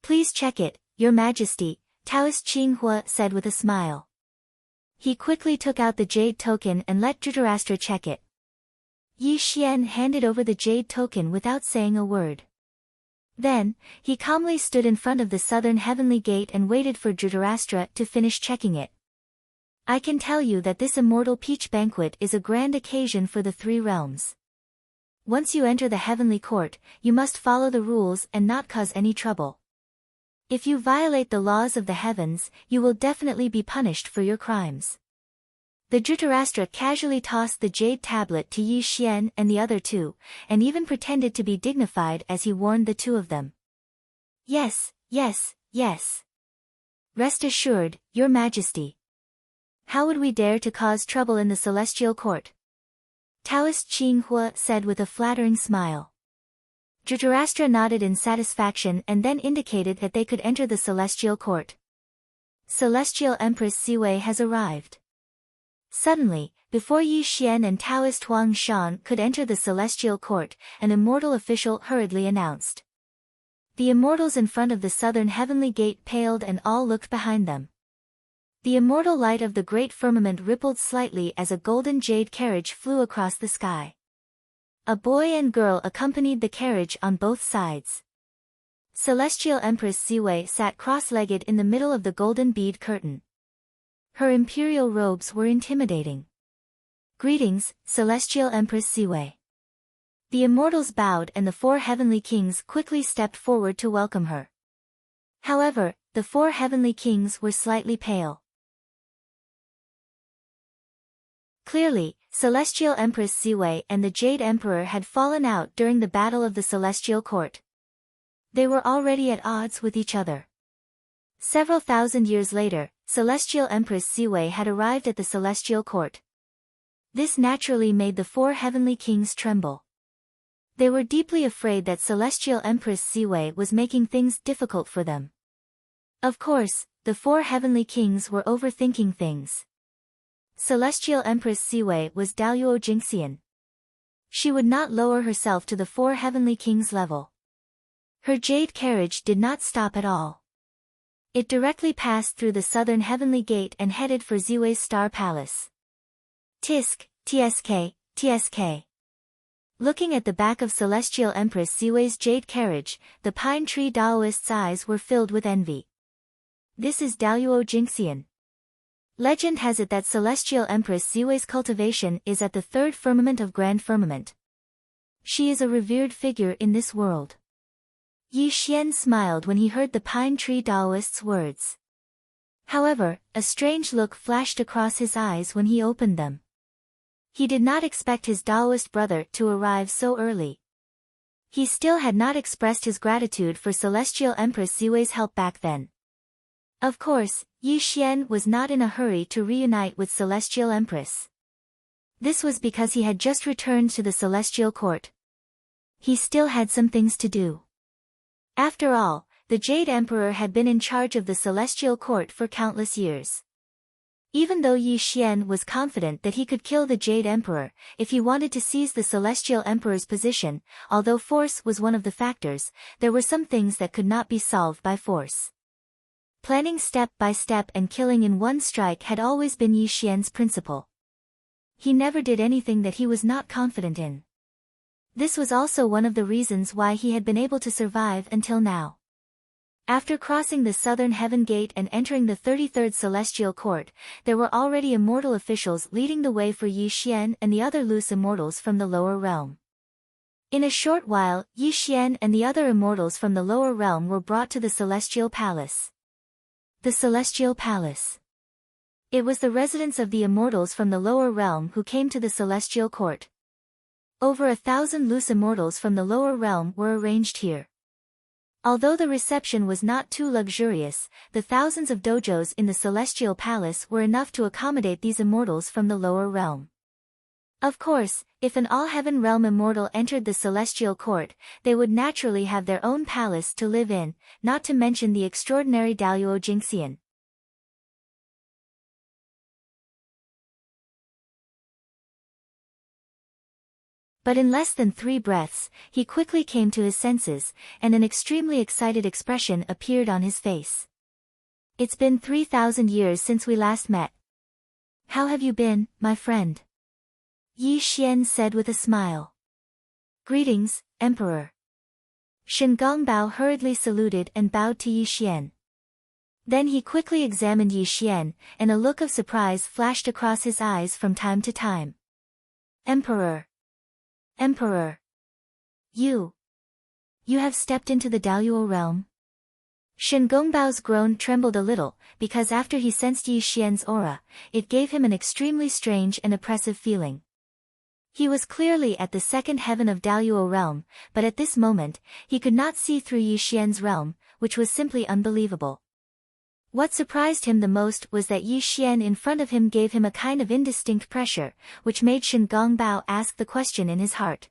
Please check it, Your Majesty," Taoist Qinghua said with a smile. He quickly took out the jade token and let Dhritarashtra check it. Yi Xian handed over the jade token without saying a word. Then, he calmly stood in front of the southern heavenly gate and waited for Dhritarashtra to finish checking it. "I can tell you that this immortal peach banquet is a grand occasion for the three realms. Once you enter the heavenly court, you must follow the rules and not cause any trouble. If you violate the laws of the heavens, you will definitely be punished for your crimes." The Dhritarashtra casually tossed the jade tablet to Yi Xian and the other two, and even pretended to be dignified as he warned the two of them. Yes. Rest assured, Your Majesty. How would we dare to cause trouble in the celestial court?" Taoist Qinghua said with a flattering smile. Dhritarashtra nodded in satisfaction and then indicated that they could enter the celestial court. Celestial Empress Siwei has arrived. Suddenly, before Yi Xian and Taoist Huang Shan could enter the celestial court, an immortal official hurriedly announced. The immortals in front of the southern heavenly gate paled and all looked behind them. The immortal light of the great firmament rippled slightly as a golden jade carriage flew across the sky. A boy and girl accompanied the carriage on both sides. Celestial Empress Siwei sat cross-legged in the middle of the golden bead curtain. Her imperial robes were intimidating. "Greetings, Celestial Empress Siwei." The immortals bowed and the four heavenly kings quickly stepped forward to welcome her. However, the four heavenly kings were slightly pale. Clearly, Celestial Empress Siwei and the Jade Emperor had fallen out during the battle of the Celestial Court. They were already at odds with each other. Several thousand years later, Celestial Empress Siwei had arrived at the Celestial Court. This naturally made the four heavenly kings tremble. They were deeply afraid that Celestial Empress Siwei was making things difficult for them. Of course, the four heavenly kings were overthinking things. Celestial Empress Siwei was Daluo Jingxian. She would not lower herself to the four heavenly kings' level. Her jade carriage did not stop at all. It directly passed through the southern heavenly gate and headed for Ziwei's star palace. Tisk, tsk. Looking at the back of Celestial Empress Siwei's jade carriage, the pine tree Daoist's eyes were filled with envy. This is Daluo Jingxian. Legend has it that Celestial Empress Ziwei's cultivation is at the third firmament of Grand Firmament. She is a revered figure in this world. Yi Xian smiled when he heard the pine tree Taoist's words. However, a strange look flashed across his eyes when he opened them. He did not expect his Taoist brother to arrive so early. He still had not expressed his gratitude for Celestial Empress Ziwei's help back then. Of course, Yi Xian was not in a hurry to reunite with Celestial Empress. This was because he had just returned to the Celestial Court. He still had some things to do. After all, the Jade Emperor had been in charge of the Celestial Court for countless years. Even though Yi Xian was confident that he could kill the Jade Emperor if he wanted to seize the Celestial Emperor's position, although force was one of the factors, there were some things that could not be solved by force. Planning step by step and killing in one strike had always been Yi Xian's principle. He never did anything that he was not confident in. This was also one of the reasons why he had been able to survive until now. After crossing the Southern Heaven Gate and entering the 33rd Celestial Court, there were already immortal officials leading the way for Yi Xian and the other loose immortals from the lower realm. In a short while, Yi Xian and the other immortals from the lower realm were brought to the Celestial Palace. The Celestial Palace. It was the residence of the immortals from the lower realm who came to the Celestial Court. Over 1,000 loose immortals from the lower realm were arranged here. Although the reception was not too luxurious, the thousands of dojos in the Celestial Palace were enough to accommodate these immortals from the lower realm. Of course, if an all-heaven realm immortal entered the Celestial Court, they would naturally have their own palace to live in, not to mention the extraordinary Daluo Jingxian. But in less than 3 breaths, he quickly came to his senses, and an extremely excited expression appeared on his face. It's been 3,000 years since we last met. How have you been, my friend? Yi Xian said with a smile. Greetings, Emperor. Shen Gongbao hurriedly saluted and bowed to Yi Xian. Then he quickly examined Yi Xian, and a look of surprise flashed across his eyes from time to time. Emperor. Emperor. You have stepped into the Daluo realm? Shen Gongbao's groan trembled a little, because after he sensed Yi Xian's aura, it gave him an extremely strange and oppressive feeling. He was clearly at the second heaven of Daluo realm, but at this moment, he could not see through Yi Xian's realm, which was simply unbelievable. What surprised him the most was that Yi Xian in front of him gave him a kind of indistinct pressure, which made Shen Gongbao ask the question in his heart.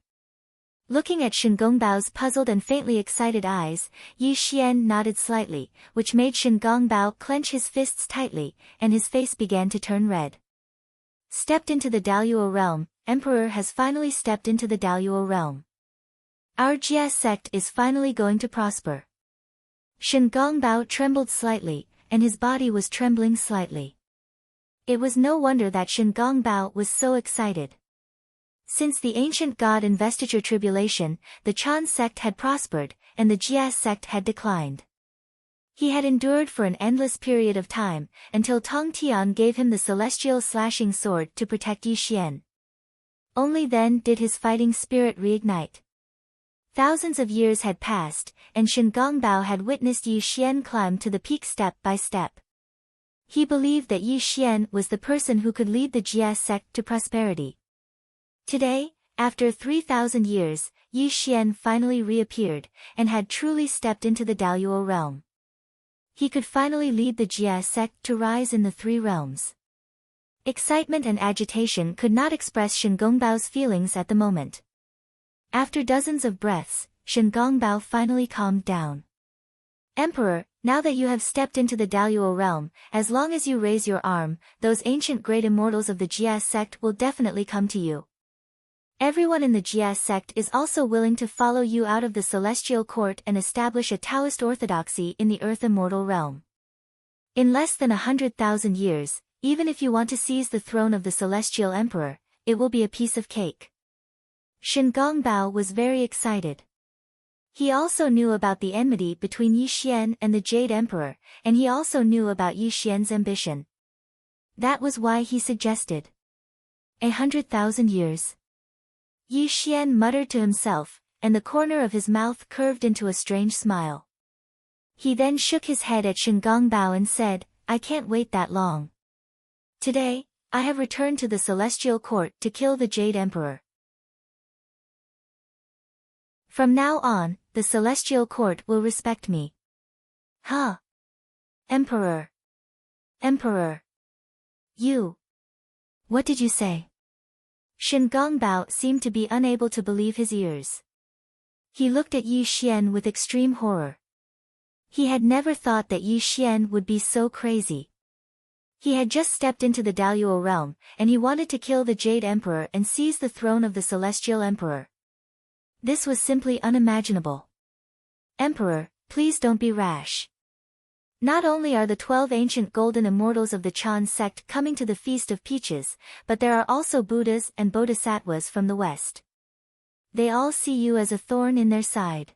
Looking at Shen Gongbao's puzzled and faintly excited eyes, Yi Xian nodded slightly, which made Shen Gongbao clench his fists tightly, and his face began to turn red. Stepped into the Daluo realm, Emperor has finally stepped into the Daluo realm. Our Jia sect is finally going to prosper. Shen Gongbao trembled slightly, and his body was trembling slightly. It was no wonder that Shen Gongbao was so excited. Since the ancient god investiture tribulation, the Chan sect had prospered, and the Jia sect had declined. He had endured for an endless period of time, until Tong Tian gave him the celestial slashing sword to protect Yi Xian. Only then did his fighting spirit reignite. Thousands of years had passed, and Shen Gongbao had witnessed Yi Xian climb to the peak step by step. He believed that Yi Xian was the person who could lead the Jia sect to prosperity. Today, after 3,000 years, Yi Xian finally reappeared, and had truly stepped into the Daluo realm. He could finally lead the Jia sect to rise in the 3 realms. Excitement and agitation could not express Shen Gongbao's feelings at the moment. After dozens of breaths, Shen Gongbao finally calmed down. Emperor, now that you have stepped into the Daluo realm, as long as you raise your arm, those ancient great immortals of the Jia sect will definitely come to you. Everyone in the Jia sect is also willing to follow you out of the celestial court and establish a Taoist orthodoxy in the earth immortal realm. In less than 100,000 years, even if you want to seize the throne of the celestial emperor, it will be a piece of cake. Shen Gongbao was very excited. He also knew about the enmity between Yi Xian and the Jade Emperor, and he also knew about Yi Xian's ambition. That was why he suggested 100,000 years. Yi Xian muttered to himself, and the corner of his mouth curved into a strange smile. He then shook his head at Shen Gongbao and said, I can't wait that long. Today, I have returned to the Celestial Court to kill the Jade Emperor. From now on, the Celestial Court will respect me. Huh? Emperor. Emperor. You. What did you say? Shen Gongbao seemed to be unable to believe his ears. He looked at Yi Xian with extreme horror. He had never thought that Yi Xian would be so crazy. He had just stepped into the Daluo realm, and he wanted to kill the Jade Emperor and seize the throne of the Celestial Emperor. This was simply unimaginable. Emperor, please don't be rash. Not only are the 12 ancient golden immortals of the Chan sect coming to the Feast of Peaches, but there are also Buddhas and Bodhisattvas from the West. They all see you as a thorn in their side.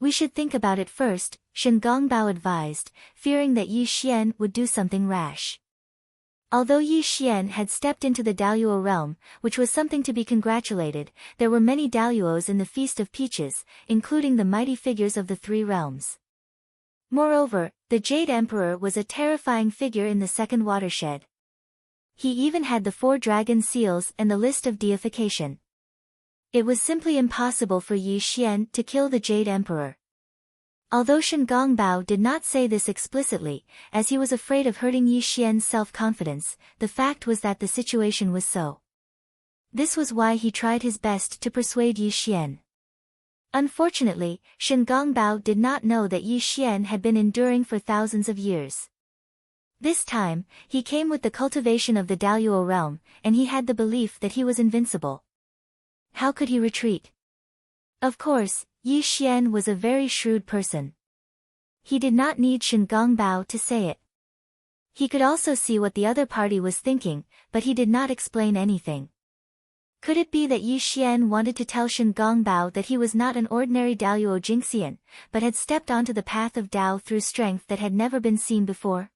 We should think about it first, Shen Gongbao advised, fearing that Yi Xian would do something rash. Although Yi Xian had stepped into the Daluo realm, which was something to be congratulated, there were many Daluos in the Feast of Peaches, including the mighty figures of the three realms. Moreover, the Jade Emperor was a terrifying figure in the second watershed. He even had the 4 dragon seals and the list of deification. It was simply impossible for Yi Xian to kill the Jade Emperor. Although Shen Gongbao did not say this explicitly, as he was afraid of hurting Yi Xian's self-confidence, the fact was that the situation was so. This was why he tried his best to persuade Yi Xian. Unfortunately, Shen Gongbao did not know that Yi Xian had been enduring for thousands of years. This time, he came with the cultivation of the Daluo realm, and he had the belief that he was invincible. How could he retreat? Of course, Yi Xian was a very shrewd person. He did not need Shen Gongbao to say it. He could also see what the other party was thinking, but he did not explain anything. Could it be that Yi Xian wanted to tell Shen Gongbao that he was not an ordinary Daluo Jingxian, but had stepped onto the path of Dao through strength that had never been seen before?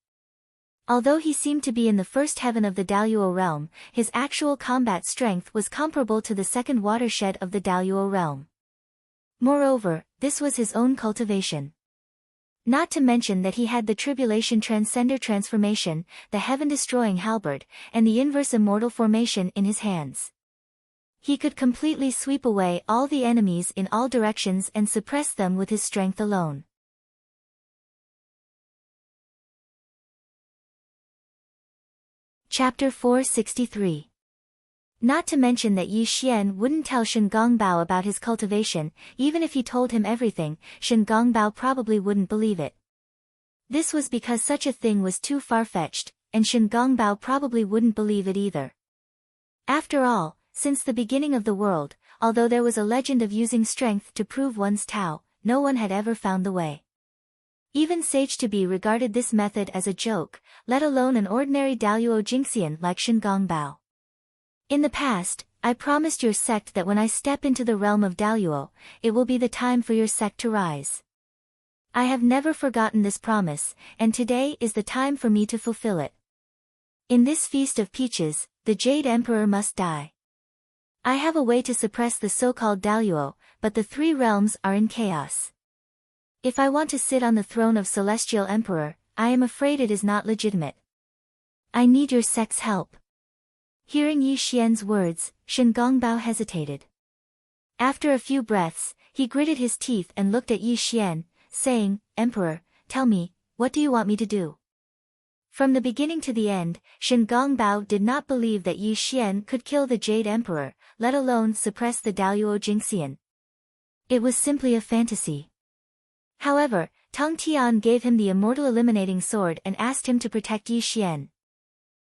Although he seemed to be in the first heaven of the Daluo realm, his actual combat strength was comparable to the second watershed of the Daluo realm. Moreover, this was his own cultivation. Not to mention that he had the Tribulation Transcender transformation, the heaven-destroying halberd, and the inverse immortal formation in his hands. He could completely sweep away all the enemies in all directions and suppress them with his strength alone. Chapter 463. Not to mention that Yi Xian wouldn't tell Shen Gongbao about his cultivation, even if he told him everything, Shen Gongbao probably wouldn't believe it. This was because such a thing was too far-fetched, and Shen Gongbao probably wouldn't believe it either. After all, since the beginning of the world, although there was a legend of using strength to prove one's Tao, no one had ever found the way. Even Sage to be regarded this method as a joke, let alone an ordinary Daluo Jingxian like Shen Gongbao. In the past, I promised your sect that when I step into the realm of Daluo, it will be the time for your sect to rise. I have never forgotten this promise, and today is the time for me to fulfill it. In this Feast of Peaches, the Jade Emperor must die. I have a way to suppress the so-called Daluo, but the three realms are in chaos. If I want to sit on the throne of Celestial Emperor, I am afraid it is not legitimate. I need your sect's help. Hearing Yi Xian's words, Shen Gongbao hesitated. After a few breaths, he gritted his teeth and looked at Yi Xian, saying, Emperor, tell me, what do you want me to do? From the beginning to the end, Shen Gongbao did not believe that Yi Xian could kill the Jade Emperor, let alone suppress the Daluo Jingxian. It was simply a fantasy. However, Tang Tian gave him the immortal eliminating sword and asked him to protect Yi Xian.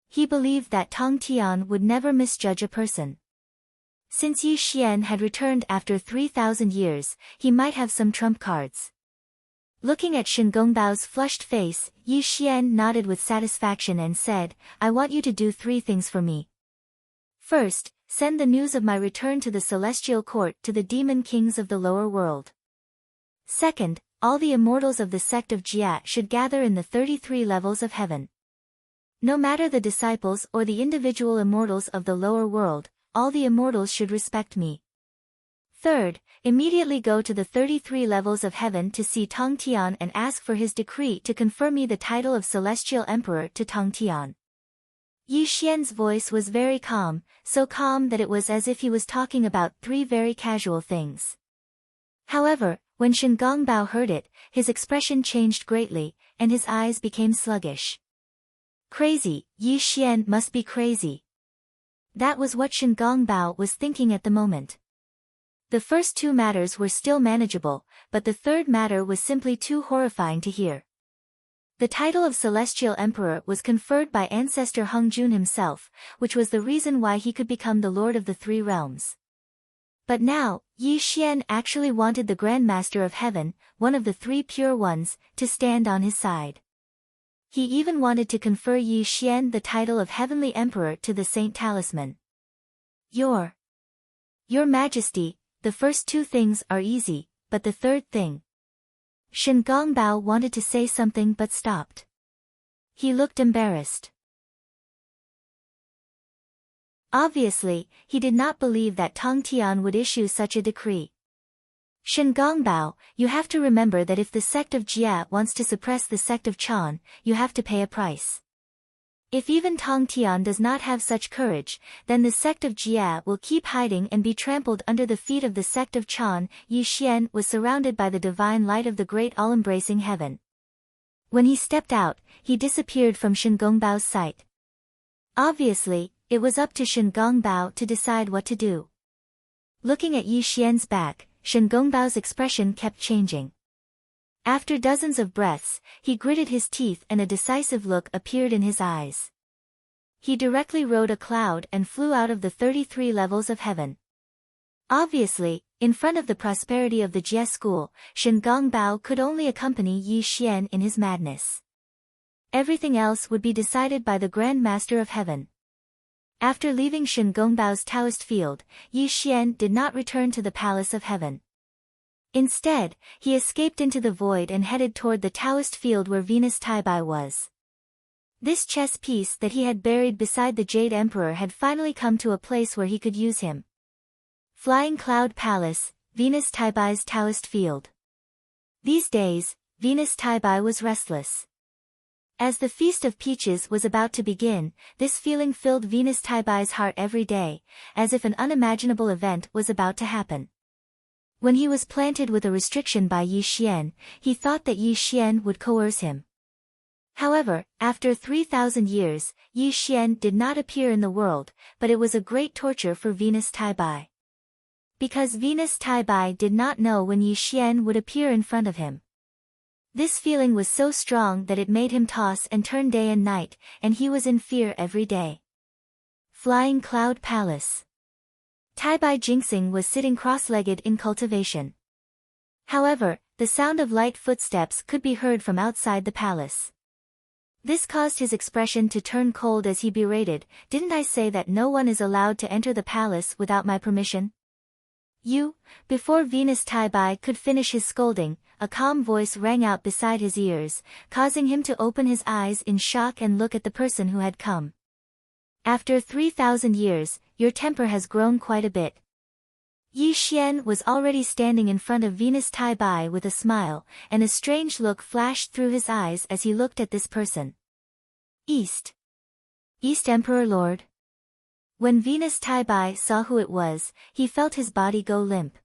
He believed that Tang Tian would never misjudge a person. Since Yi Xian had returned after 3,000 years, he might have some trump cards. Looking at Shen Gongbao's flushed face, Yi Xian nodded with satisfaction and said, I want you to do 3 things for me. First, send the news of my return to the Celestial Court to the demon kings of the lower world. Second, all the immortals of the sect of Jia should gather in the 33 levels of heaven. No matter the disciples or the individual immortals of the lower world, all the immortals should respect me. Third, immediately go to the 33 levels of heaven to see Tong Tian and ask for his decree to confer me the title of Celestial Emperor to Tong Tian. Yi Xian's voice was very calm, so calm that it was as if he was talking about 3 very casual things. However, when Shen Gongbao heard it, his expression changed greatly, and his eyes became sluggish. Crazy, Yi Xian must be crazy. That was what Shen Gongbao was thinking at the moment. The first 2 matters were still manageable, but the third matter was simply too horrifying to hear. The title of Celestial Emperor was conferred by ancestor Hung Jun himself, which was the reason why he could become the Lord of the 3 realms. But now, Yi Xian actually wanted the Grand Master of Heaven, one of the 3 pure ones, to stand on his side. He even wanted to confer Yi Xian the title of Heavenly Emperor to the Saint Talisman. Your Majesty, the first 2 things are easy, but the third thing. Shen Gongbao wanted to say something but stopped. He looked embarrassed. Obviously, he did not believe that Tong Tian would issue such a decree. Shen Gongbao, you have to remember that if the sect of Jia wants to suppress the sect of Chan, you have to pay a price. If even Tong Tian does not have such courage, then the sect of Jia will keep hiding and be trampled under the feet of the sect of Chan. Yi Xian was surrounded by the divine light of the great all-embracing heaven. When he stepped out, he disappeared from Shen Gongbao's sight. Obviously, it was up to Shen Gongbao to decide what to do. Looking at Yi Xian's back, Shen Gongbao's expression kept changing. After dozens of breaths, he gritted his teeth and a decisive look appeared in his eyes. He directly rode a cloud and flew out of the 33 levels of heaven. Obviously, in front of the prosperity of the Jia school, Shen Gongbao could only accompany Yi Xian in his madness. Everything else would be decided by the Grand Master of Heaven. After leaving Shen Gongbao's Taoist field, Yi Xian did not return to the Palace of Heaven. Instead, he escaped into the void and headed toward the Taoist field where Venus Taibai was. This chess piece that he had buried beside the Jade Emperor had finally come to a place where he could use him. Flying Cloud Palace, Venus Taibai's Taoist field. These days, Venus Taibai was restless. As the Feast of Peaches was about to begin, this feeling filled Venus Taibai's heart every day, as if an unimaginable event was about to happen. When he was planted with a restriction by Yi Xian, he thought that Yi Xian would coerce him. However, after 3,000 years, Yi Xian did not appear in the world, but it was a great torture for Venus Taibai. Because Venus Taibai did not know when Yi Xian would appear in front of him. This feeling was so strong that it made him toss and turn day and night, and he was in fear every day. Flying Cloud Palace. Taibai Jingxing was sitting cross-legged in cultivation. However, the sound of light footsteps could be heard from outside the palace. This caused his expression to turn cold as he berated, "Didn't I say that no one is allowed to enter the palace without my permission?" Before Venus Taibai could finish his scolding, a calm voice rang out beside his ears, causing him to open his eyes in shock and look at the person who had come. "After 3,000 years, your temper has grown quite a bit." Yi Xian was already standing in front of Venus Taibai with a smile, and a strange look flashed through his eyes as he looked at this person. East Emperor Lord. When Venus Taibai saw who it was, he felt his body go limp.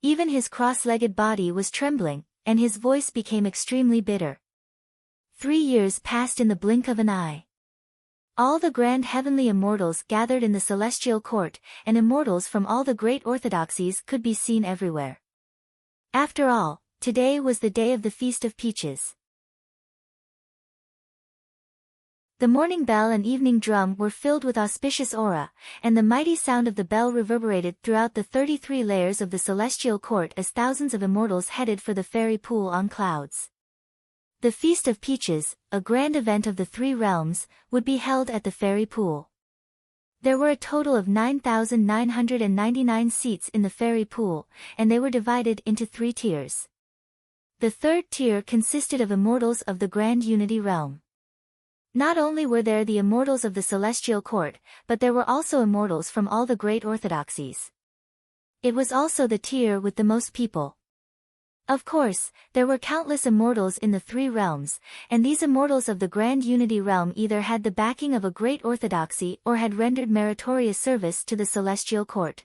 Even his cross-legged body was trembling, and his voice became extremely bitter. 3 years passed in the blink of an eye. All the grand heavenly immortals gathered in the celestial court, and immortals from all the great orthodoxies could be seen everywhere. After all, today was the day of the Feast of Peaches. The morning bell and evening drum were filled with auspicious aura, and the mighty sound of the bell reverberated throughout the 33 layers of the celestial court as thousands of immortals headed for the fairy pool on clouds. The Feast of Peaches, a grand event of the 3 realms, would be held at the fairy pool. There were a total of 9,999 seats in the fairy pool, and they were divided into 3 tiers. The third tier consisted of immortals of the Grand Unity realm. Not only were there the immortals of the celestial court, but there were also immortals from all the great orthodoxies. It was also the tier with the most people. Of course, there were countless immortals in the three realms, and these immortals of the Grand Unity realm either had the backing of a great orthodoxy or had rendered meritorious service to the celestial court.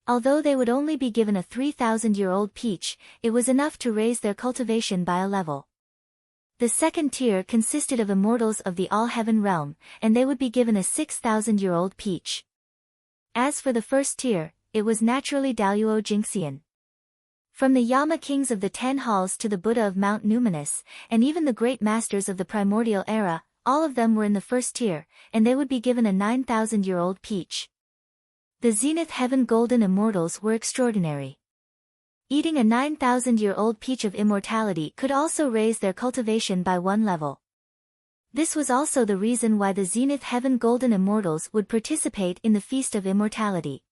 Although they would only be given a 3,000-year-old peach, it was enough to raise their cultivation by a level. The second tier consisted of immortals of the All-Heaven realm, and they would be given a 6,000-year-old peach. As for the first tier, it was naturally Daluo Jingxian. From the Yama kings of the 10 halls to the Buddha of Mount Numinous, and even the great masters of the primordial era, all of them were in the first tier, and they would be given a 9,000-year-old peach. The Zenith Heaven Golden Immortals were extraordinary. Eating a 9,000-year-old peach of immortality could also raise their cultivation by one level. This was also the reason why the Zenith Heaven Golden Immortals would participate in the Feast of Immortality.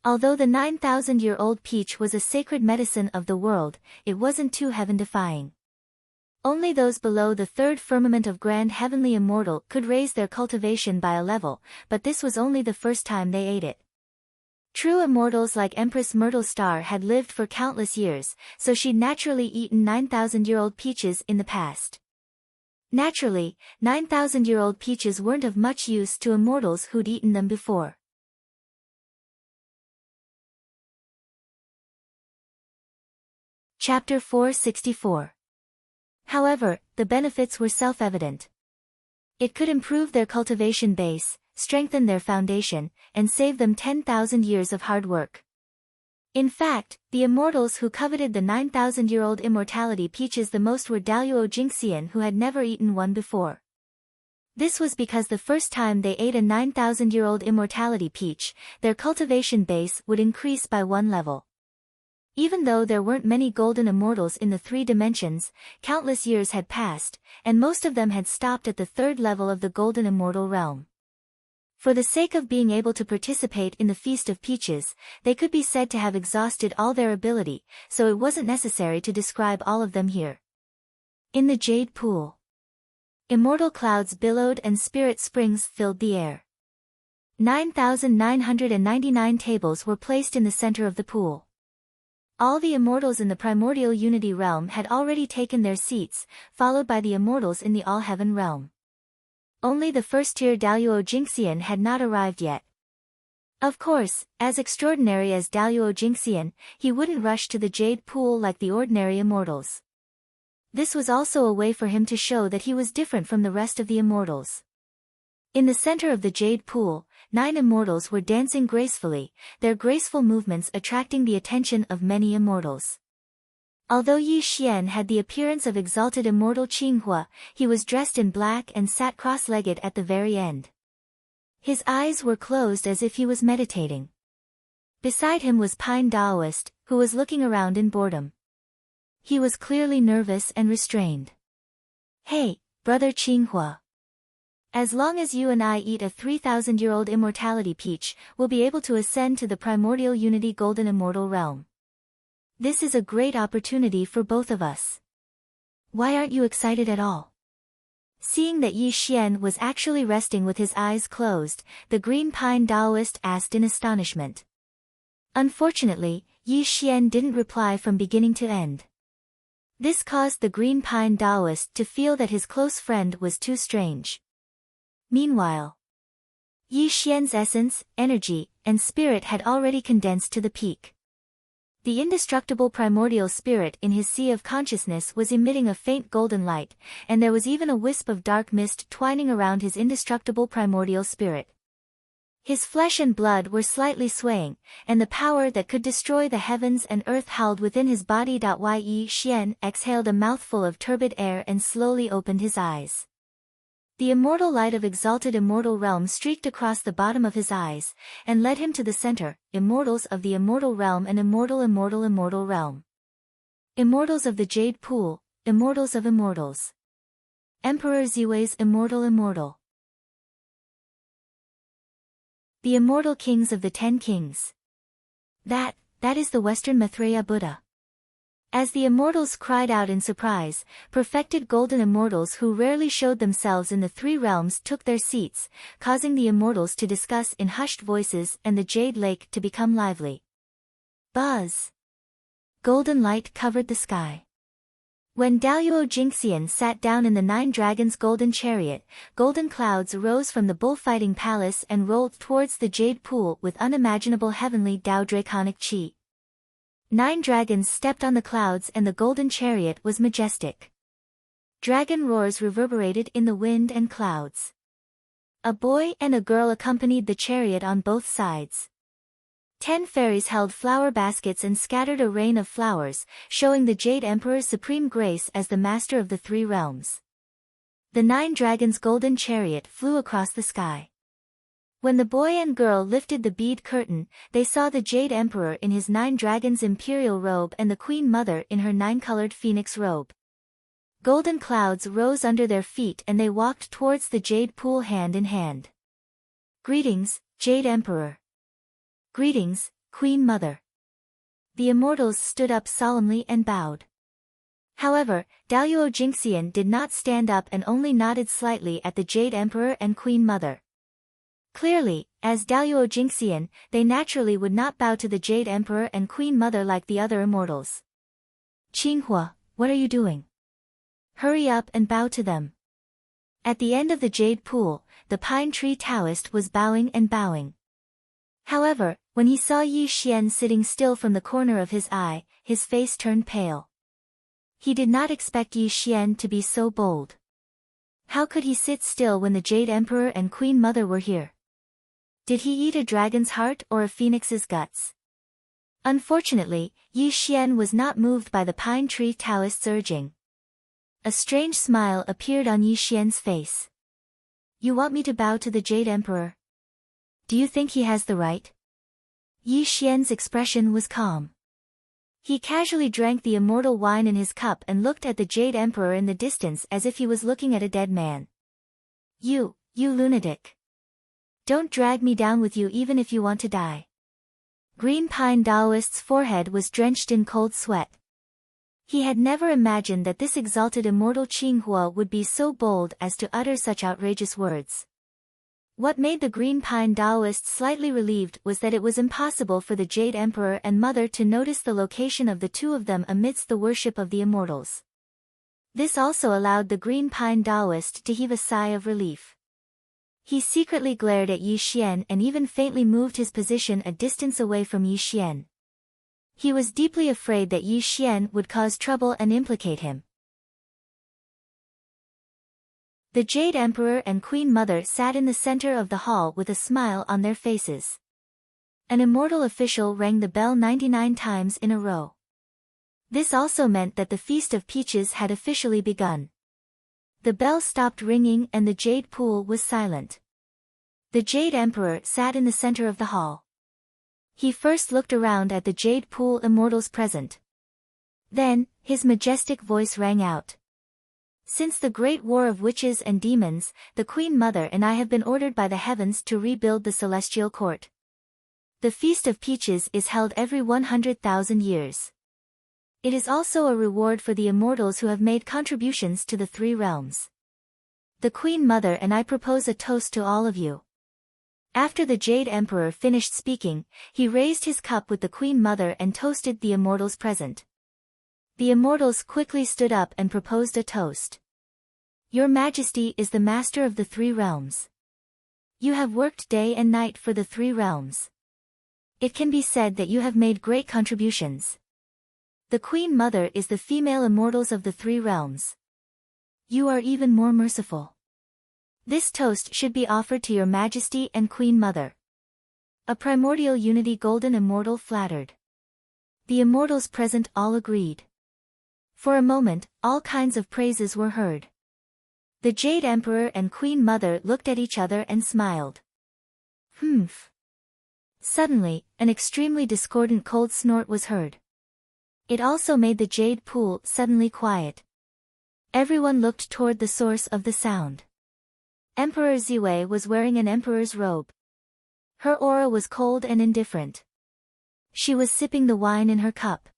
Although the 9,000-year-old peach was a sacred medicine of the world, it wasn't too heaven-defying. Only those below the third firmament of Grand Heavenly Immortal could raise their cultivation by a level, but this was only the first time they ate it. True immortals like Empress Myrtle Star had lived for countless years, so she'd naturally eaten 9,000-year-old peaches in the past. Naturally, 9,000-year-old peaches weren't of much use to immortals who'd eaten them before. Chapter 464. However, the benefits were self-evident. It could improve their cultivation base, strengthen their foundation, and save them 10,000 years of hard work. In fact, the immortals who coveted the 9,000-year-old immortality peaches the most were Daluo Jingxian, who had never eaten one before. This was because the first time they ate a 9,000-year-old immortality peach, their cultivation base would increase by one level. Even though there weren't many golden immortals in the three dimensions, countless years had passed, and most of them had stopped at the third level of the golden immortal realm. For the sake of being able to participate in the Feast of Peaches, they could be said to have exhausted all their ability, so it wasn't necessary to describe all of them here. In the Jade Pool, immortal clouds billowed and spirit springs filled the air. 9,999 tables were placed in the center of the pool. All the immortals in the primordial unity realm had already taken their seats, followed by the immortals in the all-heaven realm. Only the first-tier Daluo Jingxian had not arrived yet. Of course, as extraordinary as Daluo Jingxian, he wouldn't rush to the Jade Pool like the ordinary immortals. This was also a way for him to show that he was different from the rest of the immortals. In the center of the Jade Pool, 9 immortals were dancing gracefully, their graceful movements attracting the attention of many immortals. Although Yi Xian had the appearance of exalted immortal Qinghua, he was dressed in black and sat cross-legged at the very end. His eyes were closed as if he was meditating. Beside him was Pine Daoist, who was looking around in boredom. He was clearly nervous and restrained. "Hey, brother Qinghua. As long as you and I eat a 3,000-year-old immortality peach, we'll be able to ascend to the primordial unity golden immortal realm. This is a great opportunity for both of us. Why aren't you excited at all?" Seeing that Yi Xian was actually resting with his eyes closed, the Green Pine Daoist asked in astonishment. Unfortunately, Yi Xian didn't reply from beginning to end. This caused the Green Pine Daoist to feel that his close friend was too strange. Meanwhile, Yi Xian's essence, energy, and spirit had already condensed to the peak. The indestructible primordial spirit in his sea of consciousness was emitting a faint golden light, and there was even a wisp of dark mist twining around his indestructible primordial spirit. His flesh and blood were slightly swaying, and the power that could destroy the heavens and earth howled within his body. Yi Xian exhaled a mouthful of turbid air and slowly opened his eyes. The immortal light of exalted immortal realm streaked across the bottom of his eyes, and led him to the center, immortals of the immortal realm and immortal realm. Immortals of the Jade Pool, immortals of immortals. Emperor Ziwei's immortal. The immortal kings of the 10 kings. That is the Western Maitreya Buddha. As the immortals cried out in surprise, perfected golden immortals who rarely showed themselves in the three realms took their seats, causing the immortals to discuss in hushed voices and the jade lake to become lively. Buzz! Golden light covered the sky. When Daluo Jingxian sat down in the Nine Dragons' golden chariot, golden clouds rose from the bullfighting palace and rolled towards the jade pool with unimaginable heavenly Dao draconic chi. 9 dragons stepped on the clouds and the golden chariot was majestic. Dragon roars reverberated in the wind and clouds. A boy and a girl accompanied the chariot on both sides. 10 fairies held flower baskets and scattered a rain of flowers, showing the Jade Emperor's supreme grace as the master of the three realms. The 9 dragons' golden chariot flew across the sky. When the boy and girl lifted the bead curtain, they saw the Jade Emperor in his 9 dragons' imperial robe and the Queen Mother in her 9-colored phoenix robe. Golden clouds rose under their feet and they walked towards the jade pool hand in hand. Greetings, Jade Emperor. Greetings, Queen Mother. The immortals stood up solemnly and bowed. However, Daluo Jingxian did not stand up and only nodded slightly at the Jade Emperor and Queen Mother. Clearly, as Daluo Jingxian, they naturally would not bow to the Jade Emperor and Queen Mother like the other immortals. Qinghua, what are you doing? Hurry up and bow to them. At the end of the jade pool, the pine tree Taoist was bowing and bowing. However, when he saw Yi Xian sitting still from the corner of his eye, his face turned pale. He did not expect Yi Xian to be so bold. How could he sit still when the Jade Emperor and Queen Mother were here? Did he eat a dragon's heart or a phoenix's guts? Unfortunately, Yi Xian was not moved by the pine tree Taoist's urging. A strange smile appeared on Yi Xian's face. You want me to bow to the Jade Emperor? Do you think he has the right? Yi Xian's expression was calm. He casually drank the immortal wine in his cup and looked at the Jade Emperor in the distance as if he was looking at a dead man. You lunatic. Don't drag me down with you even if you want to die. Green Pine Daoist's forehead was drenched in cold sweat. He had never imagined that this exalted immortal Qinghua would be so bold as to utter such outrageous words. What made the Green Pine Daoist slightly relieved was that it was impossible for the Jade Emperor and Mother to notice the location of the two of them amidst the worship of the immortals. This also allowed the Green Pine Daoist to heave a sigh of relief. He secretly glared at Yi Xian and even faintly moved his position a distance away from Yi Xian. He was deeply afraid that Yi Xian would cause trouble and implicate him. The Jade Emperor and Queen Mother sat in the center of the hall with a smile on their faces. An immortal official rang the bell 99 times in a row. This also meant that the Feast of Peaches had officially begun. The bell stopped ringing and the jade pool was silent. The Jade Emperor sat in the center of the hall. He first looked around at the jade pool immortals present. Then, his majestic voice rang out. Since the great war of witches and demons, the Queen Mother and I have been ordered by the heavens to rebuild the celestial court. The Feast of Peaches is held every 100,000 years. It is also a reward for the immortals who have made contributions to the three realms. The Queen Mother and I propose a toast to all of you. After the Jade Emperor finished speaking, he raised his cup with the Queen Mother and toasted the immortals present. The immortals quickly stood up and proposed a toast. Your Majesty is the master of the three realms. You have worked day and night for the three realms. It can be said that you have made great contributions. The Queen Mother is the female immortals of the three realms. You are even more merciful. This toast should be offered to your Majesty and Queen Mother. A primordial unity golden immortal flattered. The immortals present all agreed. For a moment, all kinds of praises were heard. The Jade Emperor and Queen Mother looked at each other and smiled. Humph. Suddenly, an extremely discordant cold snort was heard. It also made the jade pool suddenly quiet. Everyone looked toward the source of the sound. Emperor Ziwei was wearing an emperor's robe. Her aura was cold and indifferent. She was sipping the wine in her cup.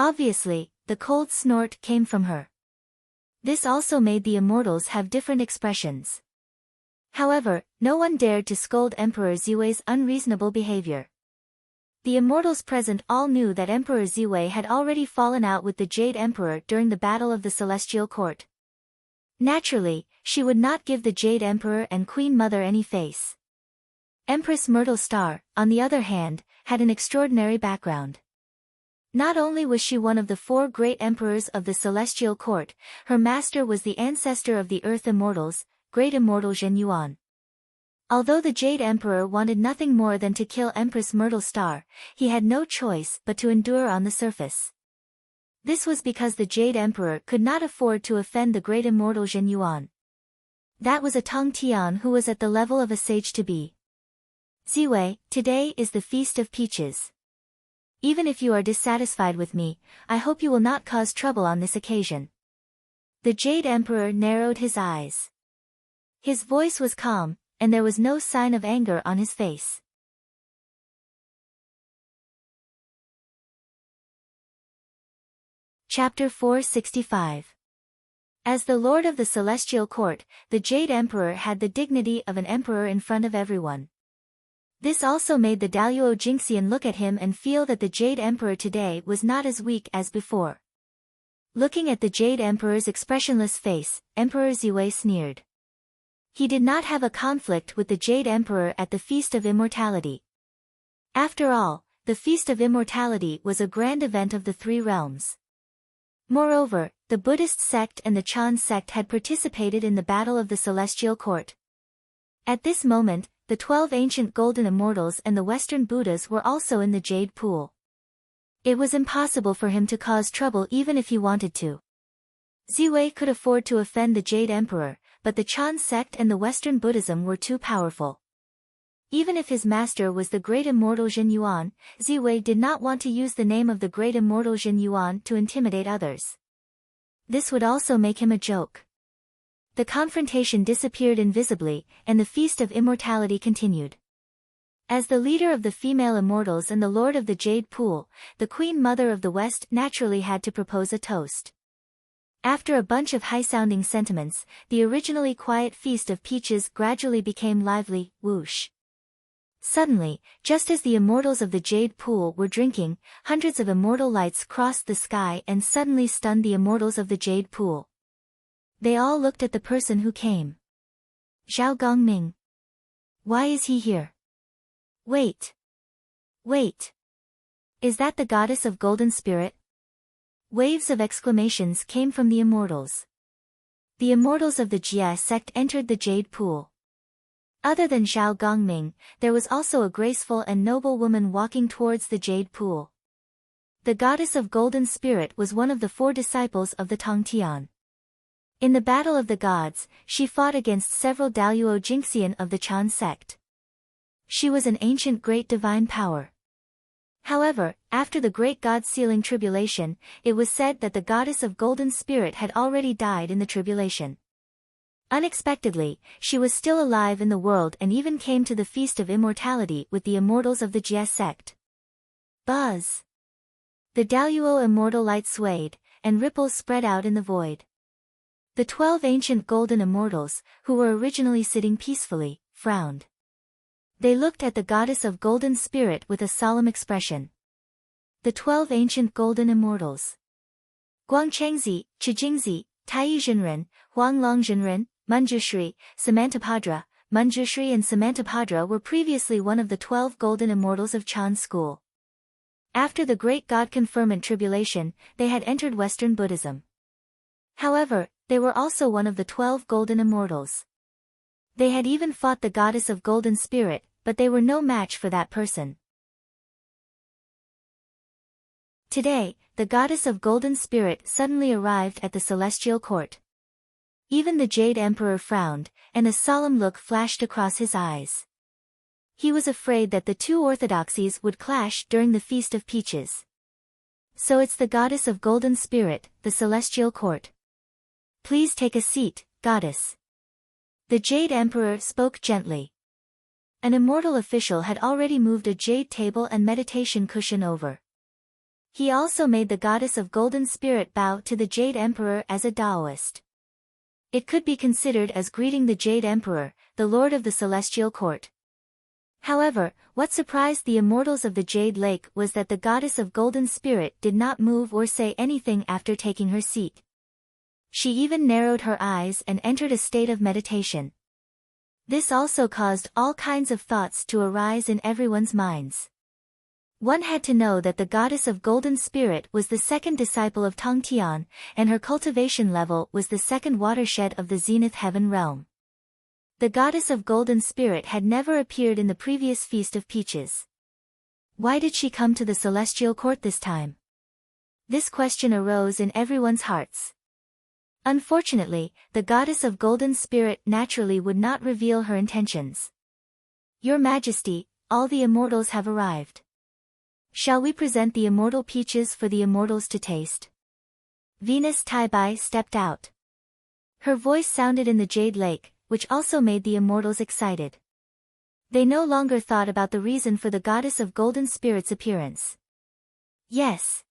Obviously, the cold snort came from her. This also made the immortals have different expressions. However, no one dared to scold Emperor Ziwei's unreasonable behavior. The immortals present all knew that Emperor Ziwei had already fallen out with the Jade Emperor during the Battle of the Celestial Court. Naturally, she would not give the Jade Emperor and Queen Mother any face. Empress Myrtle Star, on the other hand, had an extraordinary background. Not only was she one of the 4 great emperors of the Celestial Court, her master was the ancestor of the Earth Immortals, Great Immortal Zhen Yuan. Although the Jade Emperor wanted nothing more than to kill Empress Myrtle Star, he had no choice but to endure on the surface. This was because the Jade Emperor could not afford to offend the Great Immortal Zhen Yuan. That was a Tong Tian who was at the level of a sage-to-be. Ziwei, today is the Feast of Peaches. Even if you are dissatisfied with me, I hope you will not cause trouble on this occasion. The Jade Emperor narrowed his eyes. His voice was calm, and there was no sign of anger on his face. Chapter 465. As the Lord of the Celestial Court, the Jade Emperor had the dignity of an emperor in front of everyone. This also made the Daluo Jingxian look at him and feel that the Jade Emperor today was not as weak as before. Looking at the Jade Emperor's expressionless face, Emperor Ziwei sneered. He did not have a conflict with the Jade Emperor at the Feast of Immortality. After all, the Feast of Immortality was a grand event of the 3 realms. Moreover, the Buddhist sect and the Chan sect had participated in the Battle of the Celestial Court. At this moment, the 12 ancient golden immortals and the Western Buddhas were also in the Jade Pool. It was impossible for him to cause trouble even if he wanted to. Ziwei could afford to offend the Jade Emperor, but the Chan sect and the Western Buddhism were too powerful. Even if his master was the Great Immortal Zhen Yuan, Ziwei did not want to use the name of the Great Immortal Zhen Yuan to intimidate others. This would also make him a joke. The confrontation disappeared invisibly, and the Feast of Immortality continued. As the leader of the female immortals and the lord of the Jade Pool, the Queen Mother of the West naturally had to propose a toast. After a bunch of high-sounding sentiments, the originally quiet Feast of Peaches gradually became lively, whoosh. Suddenly, just as the immortals of the Jade Pool were drinking, hundreds of immortal lights crossed the sky and suddenly stunned the immortals of the Jade Pool. They all looked at the person who came. Zhao Gongming. Why is he here? Wait. Wait. Is that the goddess of golden spirit? Waves of exclamations came from the immortals. The immortals of the Jie sect entered the Jade Pool. Other than Zhao Gongming, there was also a graceful and noble woman walking towards the Jade Pool. The goddess of golden spirit was one of the 4 disciples of the Tong Tian. In the Battle of the Gods, she fought against several Daluo Jingxian of the Chan sect. She was an ancient great divine power. However, after the great God-sealing tribulation, it was said that the goddess of golden spirit had already died in the tribulation. Unexpectedly, she was still alive in the world and even came to the Feast of Immortality with the immortals of the Jie sect. Buzz! The Daluo immortal light swayed, and ripples spread out in the void. The 12 ancient golden immortals, who were originally sitting peacefully, frowned. They looked at the goddess of golden spirit with a solemn expression. The 12 ancient golden immortals. Guangchengzi, Chijingzi, Taizhenren, Huanglongzhenren, Munjushri, Samantapadra, Munjushri and Samantapadra were previously one of the 12 golden immortals of Chan school. After the great God conferment tribulation, they had entered Western Buddhism. However, they were also one of the 12 golden immortals. They had even fought the goddess of golden spirit, but they were no match for that person. Today, the goddess of golden spirit suddenly arrived at the celestial court. Even the Jade Emperor frowned, and a solemn look flashed across his eyes. He was afraid that the 2 orthodoxies would clash during the Feast of Peaches. So it's the goddess of golden spirit, the celestial court. Please take a seat, goddess. The Jade Emperor spoke gently. An immortal official had already moved a jade table and meditation cushion over. He also made the goddess of golden spirit bow to the Jade Emperor as a Taoist. It could be considered as greeting the Jade Emperor, the lord of the celestial court. However, what surprised the immortals of the Jade Lake was that the goddess of golden spirit did not move or say anything after taking her seat. She even narrowed her eyes and entered a state of meditation. This also caused all kinds of thoughts to arise in everyone's minds. One had to know that the goddess of golden spirit was the second disciple of Tongtian, and her cultivation level was the second watershed of the zenith heaven realm. The goddess of golden spirit had never appeared in the previous Feast of Peaches. Why did she come to the celestial court this time? This question arose in everyone's hearts. Unfortunately, the goddess of golden spirit naturally would not reveal her intentions. Your Majesty, all the immortals have arrived. Shall we present the immortal peaches for the immortals to taste? Venus Taibai stepped out. Her voice sounded in the Jade Lake, which also made the immortals excited. They no longer thought about the reason for the goddess of golden spirit's appearance. Yes.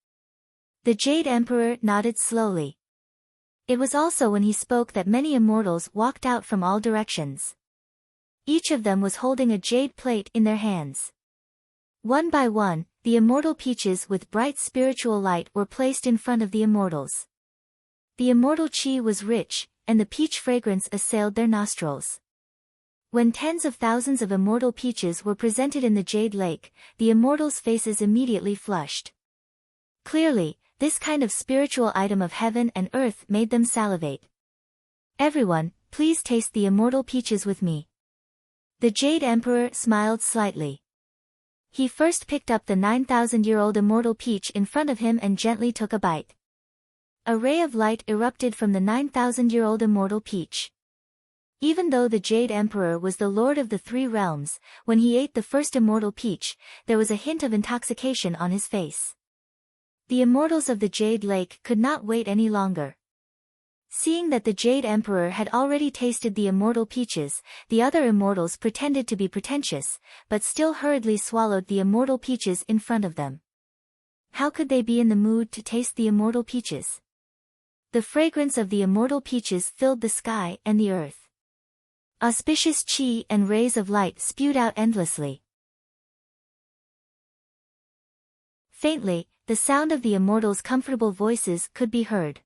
The Jade Emperor nodded slowly. It was also when he spoke that many immortals walked out from all directions. Each of them was holding a jade plate in their hands. One by one, the immortal peaches with bright spiritual light were placed in front of the immortals. The immortal chi was rich, and the peach fragrance assailed their nostrils. When tens of thousands of immortal peaches were presented in the Jade Lake, the immortals' faces immediately flushed. Clearly, this kind of spiritual item of heaven and earth made them salivate. Everyone, please taste the immortal peaches with me. The Jade Emperor smiled slightly. He first picked up the 9,000-year-old immortal peach in front of him and gently took a bite. A ray of light erupted from the 9,000-year-old immortal peach. Even though the Jade Emperor was the lord of the three realms, when he ate the first immortal peach, there was a hint of intoxication on his face. The immortals of the Jade Lake could not wait any longer. Seeing that the Jade Emperor had already tasted the immortal peaches, the other immortals pretended to be pretentious, but still hurriedly swallowed the immortal peaches in front of them. How could they be in the mood to taste the immortal peaches? The fragrance of the immortal peaches filled the sky and the earth. Auspicious chi and rays of light spewed out endlessly. Faintly, the sound of the immortals' comfortable voices could be heard.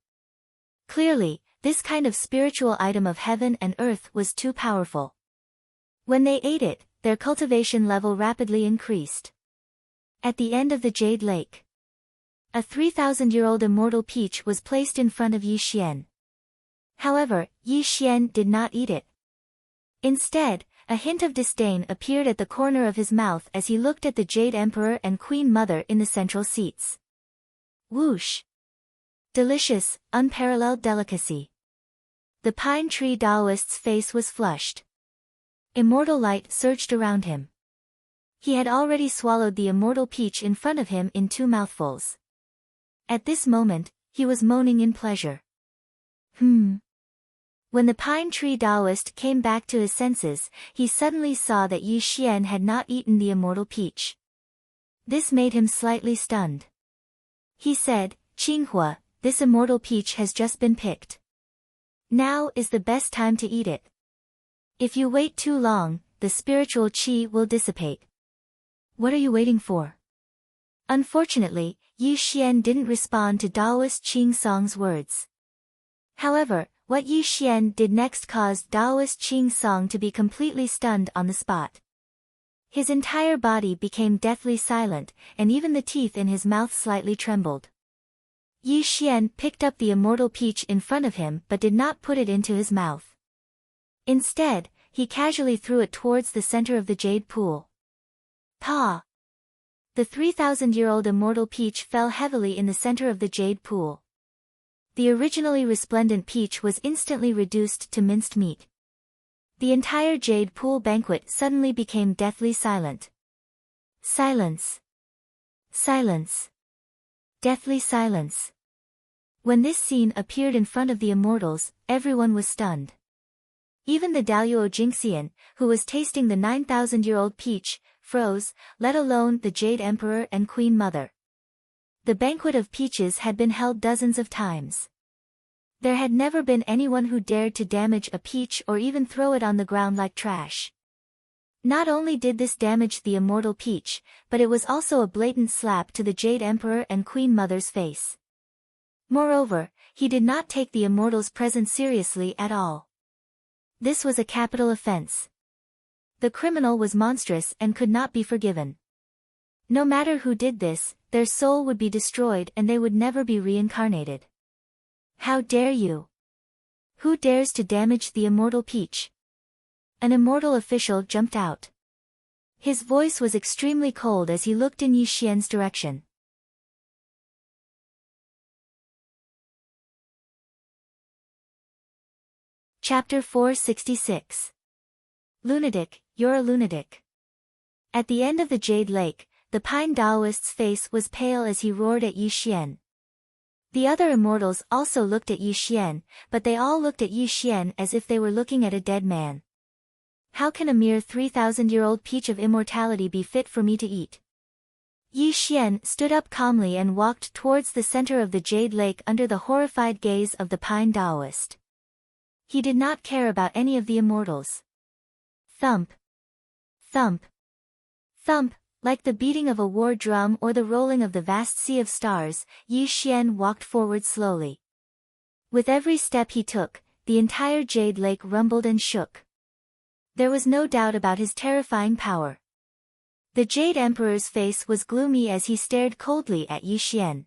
Clearly, this kind of spiritual item of heaven and earth was too powerful. When they ate it, their cultivation level rapidly increased. At the end of the Jade Lake, a 3,000-year-old immortal peach was placed in front of Yi Xian. However, Yi Xian did not eat it. Instead, a hint of disdain appeared at the corner of his mouth as he looked at the Jade Emperor and Queen Mother in the central seats. Whoosh! Delicious, unparalleled delicacy. The pine tree Taoist's face was flushed. Immortal light surged around him. He had already swallowed the immortal peach in front of him in 2 mouthfuls. At this moment, he was moaning in pleasure. When the pine tree Taoist came back to his senses, he suddenly saw that Yi Xian had not eaten the immortal peach. This made him slightly stunned. He said, "Qinghua, this immortal peach has just been picked. Now is the best time to eat it. If you wait too long, the spiritual qi will dissipate. What are you waiting for?" Unfortunately, Yi Xian didn't respond to Taoist Qing Song's words. However, what Yi Xian did next caused Taoist Qing Song to be completely stunned on the spot. His entire body became deathly silent, and even the teeth in his mouth slightly trembled. Yi Xian picked up the immortal peach in front of him but did not put it into his mouth. Instead, he casually threw it towards the center of the jade pool. Pa! The 3,000-year-old immortal peach fell heavily in the center of the jade pool. The originally resplendent peach was instantly reduced to minced meat. The entire jade pool banquet suddenly became deathly silent. Silence. Silence. Deathly silence. When this scene appeared in front of the immortals, everyone was stunned. Even the Daluo Jingxian, who was tasting the 9,000-year-old peach, froze, let alone the Jade Emperor and Queen Mother. The banquet of peaches had been held dozens of times. There had never been anyone who dared to damage a peach or even throw it on the ground like trash. Not only did this damage the immortal peach, but it was also a blatant slap to the Jade Emperor and Queen Mother's face. Moreover, he did not take the immortal's presence seriously at all. This was a capital offense. The criminal was monstrous and could not be forgiven. No matter who did this, their soul would be destroyed and they would never be reincarnated. How dare you? Who dares to damage the immortal peach? An immortal official jumped out. His voice was extremely cold as he looked in Yi Xian's direction. Chapter 466. Lunatic, you're a lunatic. At the end of the Jade Lake, the Pine Taoist's face was pale as he roared at Yi Xian. The other immortals also looked at Yi Xian, but they all looked at Yi Xian as if they were looking at a dead man. How can a mere 3,000-year-old peach of immortality be fit for me to eat? Yi Xian stood up calmly and walked towards the center of the Jade Lake under the horrified gaze of the Pine Taoist. He did not care about any of the immortals. Thump. Thump. Thump, like the beating of a war drum or the rolling of the vast sea of stars, Yi Xian walked forward slowly. With every step he took, the entire Jade Lake rumbled and shook. There was no doubt about his terrifying power. The Jade Emperor's face was gloomy as he stared coldly at Yi Xian.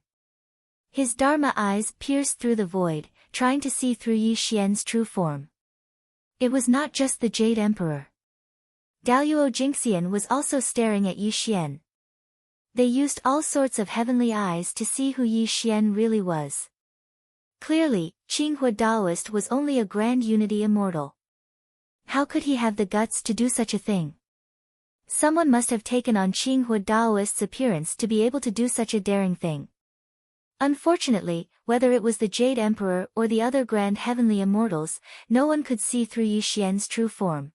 His Dharma eyes pierced through the void, trying to see through Yi Xian's true form. It was not just the Jade Emperor. Daluo Jingxian was also staring at Yi Xian. They used all sorts of heavenly eyes to see who Yi Xian really was. Clearly, Qinghua Daoist was only a grand unity immortal. How could he have the guts to do such a thing? Someone must have taken on Qinghua Daoist's appearance to be able to do such a daring thing. Unfortunately, whether it was the Jade Emperor or the other grand heavenly immortals, no one could see through Yi Xian's true form.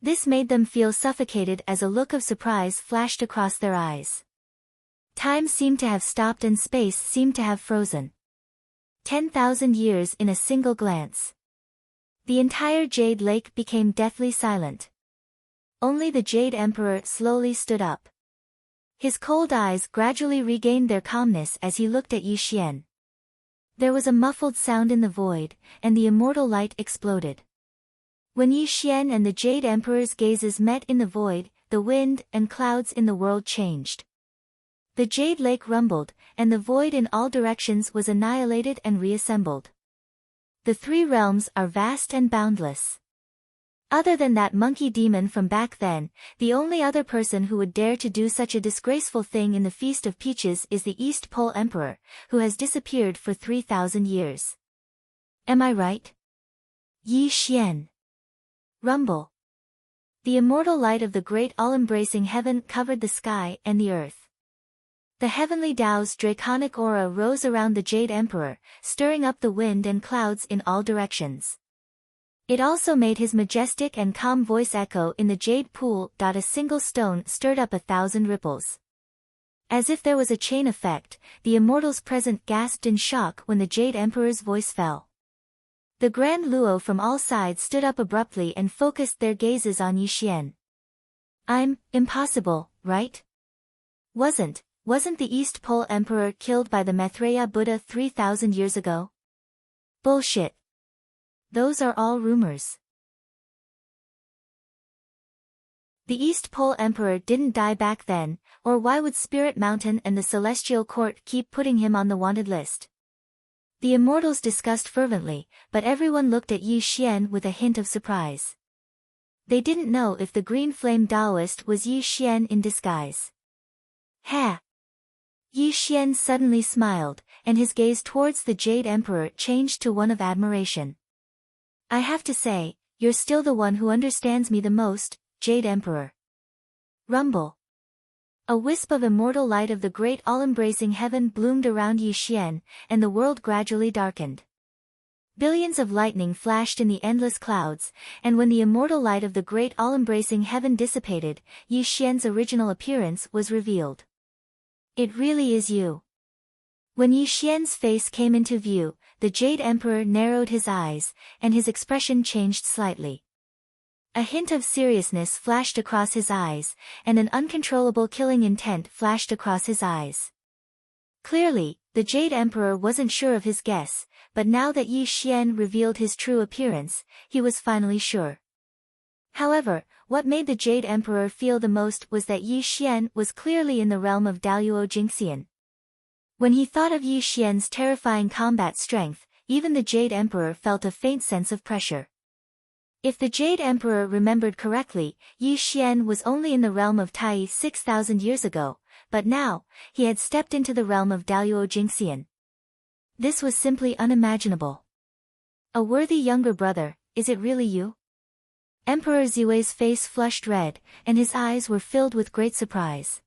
This made them feel suffocated as a look of surprise flashed across their eyes. Time seemed to have stopped and space seemed to have frozen. 10,000 years in a single glance. The entire Jade Lake became deathly silent. Only the Jade Emperor slowly stood up. His cold eyes gradually regained their calmness as he looked at Yi Xian. There was a muffled sound in the void, and the immortal light exploded. When Yi Xian and the Jade Emperor's gazes met in the void, the wind and clouds in the world changed. The Jade Lake rumbled, and the void in all directions was annihilated and reassembled. The three realms are vast and boundless. Other than that monkey demon from back then, the only other person who would dare to do such a disgraceful thing in the Feast of Peaches is the East Pole Emperor, who has disappeared for 3,000 years. Am I right? Yi Xian. Rumble. The immortal light of the great all-embracing heaven covered the sky and the earth. The heavenly Tao's draconic aura rose around the Jade Emperor, stirring up the wind and clouds in all directions. It also made his majestic and calm voice echo in the jade pool. A single stone stirred up 1,000 ripples. As if there was a chain effect, the immortals present gasped in shock when the Jade Emperor's voice fell. The Grand Luo from all sides stood up abruptly and focused their gazes on Yi Xian. Impossible, right? Wasn't the East Pole Emperor killed by the Maitreya Buddha 3,000 years ago? Bullshit. Those are all rumors. The East Pole Emperor didn't die back then, or why would Spirit Mountain and the Celestial Court keep putting him on the wanted list? The immortals discussed fervently, but everyone looked at Yi Xian with a hint of surprise. They didn't know if the Green Flame Taoist was Yi Xian in disguise. Ha! Yi Xian suddenly smiled, and his gaze towards the Jade Emperor changed to one of admiration. I have to say, you're still the one who understands me the most, Jade Emperor. Rumble. A wisp of immortal light of the great all-embracing heaven bloomed around Yi Xian, and the world gradually darkened. Billions of lightning flashed in the endless clouds, and when the immortal light of the great all-embracing heaven dissipated, Yi Xian's original appearance was revealed. It really is you. When Yi Xian's face came into view, the Jade Emperor narrowed his eyes, and his expression changed slightly. A hint of seriousness flashed across his eyes, and an uncontrollable killing intent flashed across his eyes. Clearly, the Jade Emperor wasn't sure of his guess, but now that Yi Xian revealed his true appearance, he was finally sure. However, what made the Jade Emperor feel the most was that Yi Xian was clearly in the realm of Daluo Jingxian. When he thought of Yi Xian's terrifying combat strength, even the Jade Emperor felt a faint sense of pressure. If the Jade Emperor remembered correctly, Yi Xian was only in the realm of Tai 6,000 years ago, but now, he had stepped into the realm of Daluo Jingxian. This was simply unimaginable. A worthy younger brother, is it really you? Emperor Ziwei's face flushed red, and his eyes were filled with great surprise.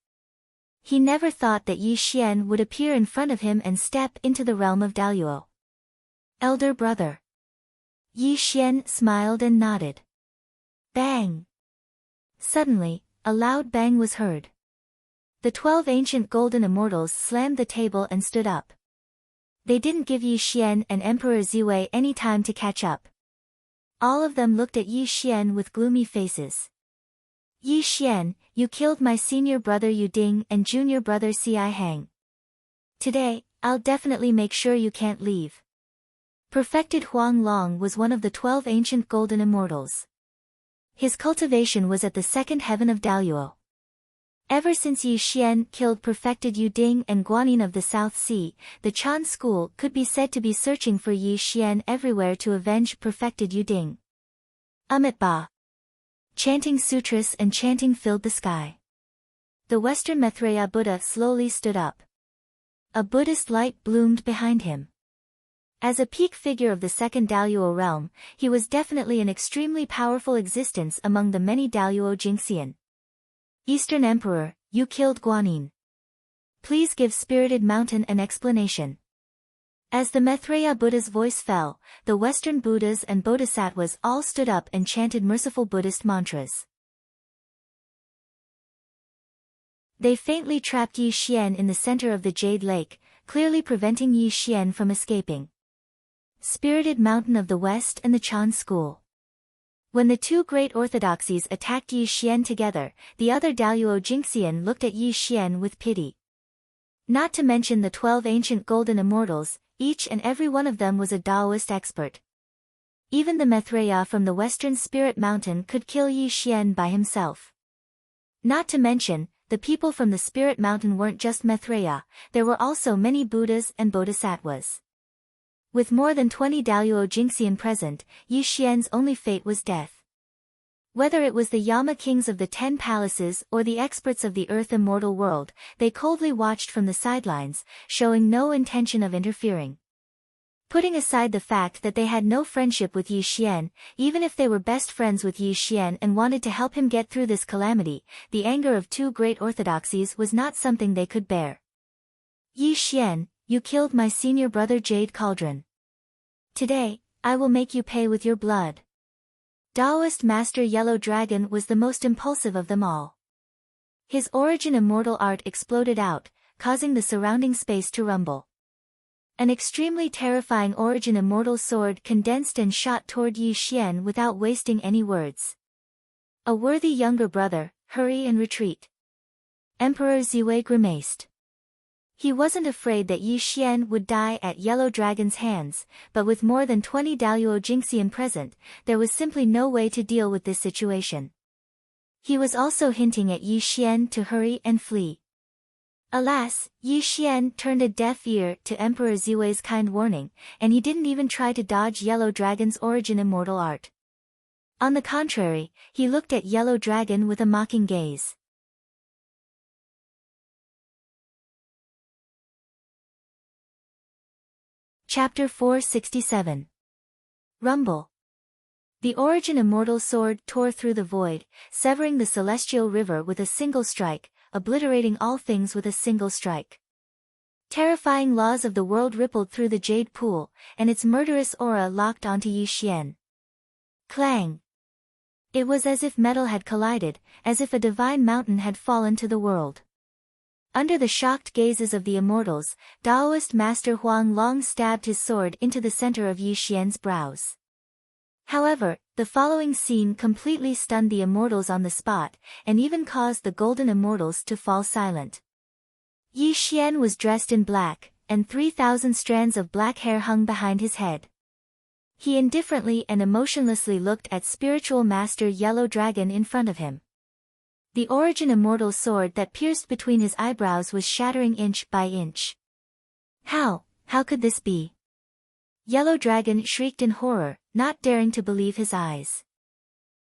He never thought that Yi Xian would appear in front of him and step into the realm of Daluo. Elder brother. Yi Xian smiled and nodded. Bang! Suddenly, a loud bang was heard. The 12 ancient golden immortals slammed the table and stood up. They didn't give Yi Xian and Emperor Ziwei any time to catch up. All of them looked at Yi Xian with gloomy faces. Yi Xian, you killed my senior brother Yu Ding and junior brother Ci Hang. Today, I'll definitely make sure you can't leave. Perfected Huang Long was one of the 12 ancient golden immortals. His cultivation was at the second heaven of Daluo. Ever since Yi Xian killed perfected Yu Ding and Guanyin of the South Sea, the Chan school could be said to be searching for Yi Xian everywhere to avenge perfected Yu Ding. Ba. Chanting sutras and chanting filled the sky. The Western Maitreya Buddha slowly stood up. A Buddhist light bloomed behind him. As a peak figure of the second Daluo realm, he was definitely an extremely powerful existence among the many Daluo Jingxian. Eastern Emperor, you killed Guanyin. Please give Spirited Mountain an explanation. As the Maitreya Buddha's voice fell, the Western Buddhas and Bodhisattvas all stood up and chanted merciful Buddhist mantras. They faintly trapped Yi Xian in the center of the Jade Lake, clearly preventing Yi Xian from escaping. Spirited Mountain of the West and the Chan School. When the two great orthodoxies attacked Yi Xian together, the other Daluo Jingxian looked at Yi Xian with pity. Not to mention the 12 ancient golden immortals, each and every one of them was a Daoist expert. Even the Maitreya from the Western Spirit Mountain could kill Yi Xian by himself. Not to mention, the people from the Spirit Mountain weren't just Maitreya, there were also many Buddhas and Bodhisattvas. With more than 20 Daluo Jingxian present, Yi Xian's only fate was death. Whether it was the Yama kings of the 10 palaces or the experts of the Earth Immortal world, they coldly watched from the sidelines, showing no intention of interfering. Putting aside the fact that they had no friendship with Yi Xian, even if they were best friends with Yi Xian and wanted to help him get through this calamity, the anger of two great orthodoxies was not something they could bear. Yi Xian, you killed my senior brother Jade Cauldron. Today, I will make you pay with your blood. Daoist Master Yellow Dragon was the most impulsive of them all. His origin immortal art exploded out, causing the surrounding space to rumble. An extremely terrifying origin immortal sword condensed and shot toward Yi Xian without wasting any words. A worthy younger brother, hurry and retreat. Emperor Ziwei grimaced. He wasn't afraid that Yi Xian would die at Yellow Dragon's hands, but with more than 20 Daluo Jingxian present, there was simply no way to deal with this situation. He was also hinting at Yi Xian to hurry and flee. Alas, Yi Xian turned a deaf ear to Emperor Ziwei's kind warning, and he didn't even try to dodge Yellow Dragon's origin immortal art. On the contrary, he looked at Yellow Dragon with a mocking gaze. Chapter 467. Rumble. The origin immortal sword tore through the void, severing the celestial river with a single strike, obliterating all things with a single strike. Terrifying laws of the world rippled through the jade pool, and its murderous aura locked onto Yi Xian. Clang! It was as if metal had collided, as if a divine mountain had fallen to the world. Under the shocked gazes of the immortals, Taoist Master Huang Long stabbed his sword into the center of Yi Xian's brows. However, the following scene completely stunned the immortals on the spot, and even caused the golden immortals to fall silent. Yi Xian was dressed in black, and 3,000 strands of black hair hung behind his head. He indifferently and emotionlessly looked at spiritual master Yellow Dragon in front of him. The origin immortal sword that pierced between his eyebrows was shattering inch by inch. How could this be? Yellow Dragon shrieked in horror, not daring to believe his eyes.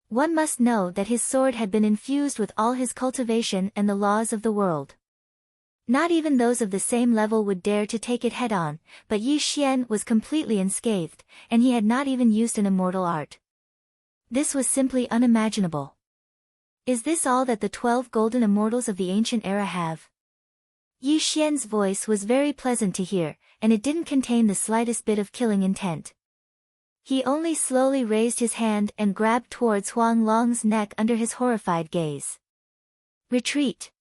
One must know that his sword had been infused with all his cultivation and the laws of the world. Not even those of the same level would dare to take it head-on, but Yi Xian was completely unscathed, and he had not even used an immortal art. This was simply unimaginable. Is this all that the 12 golden immortals of the ancient era have? Yi Xian's voice was very pleasant to hear, and it didn't contain the slightest bit of killing intent. He only slowly raised his hand and grabbed towards Huang Long's neck under his horrified gaze. Retreat!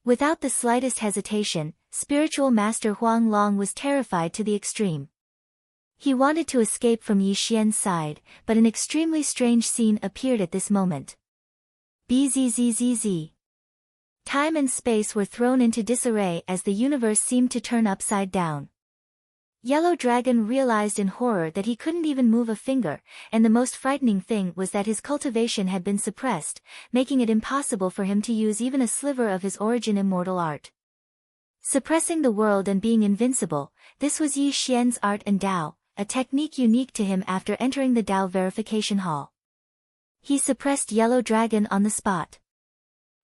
Without the slightest hesitation, spiritual master Huang Long was terrified to the extreme. He wanted to escape from Yi Xian's side, but an extremely strange scene appeared at this moment. Bzzz. Time and space were thrown into disarray as the universe seemed to turn upside down. Yellow Dragon realized in horror that he couldn't even move a finger, and the most frightening thing was that his cultivation had been suppressed, making it impossible for him to use even a sliver of his origin immortal art. Suppressing the world and being invincible, this was Yi Xian's art and Dao, a technique unique to him after entering the Dao verification hall. He suppressed Yellow Dragon on the spot.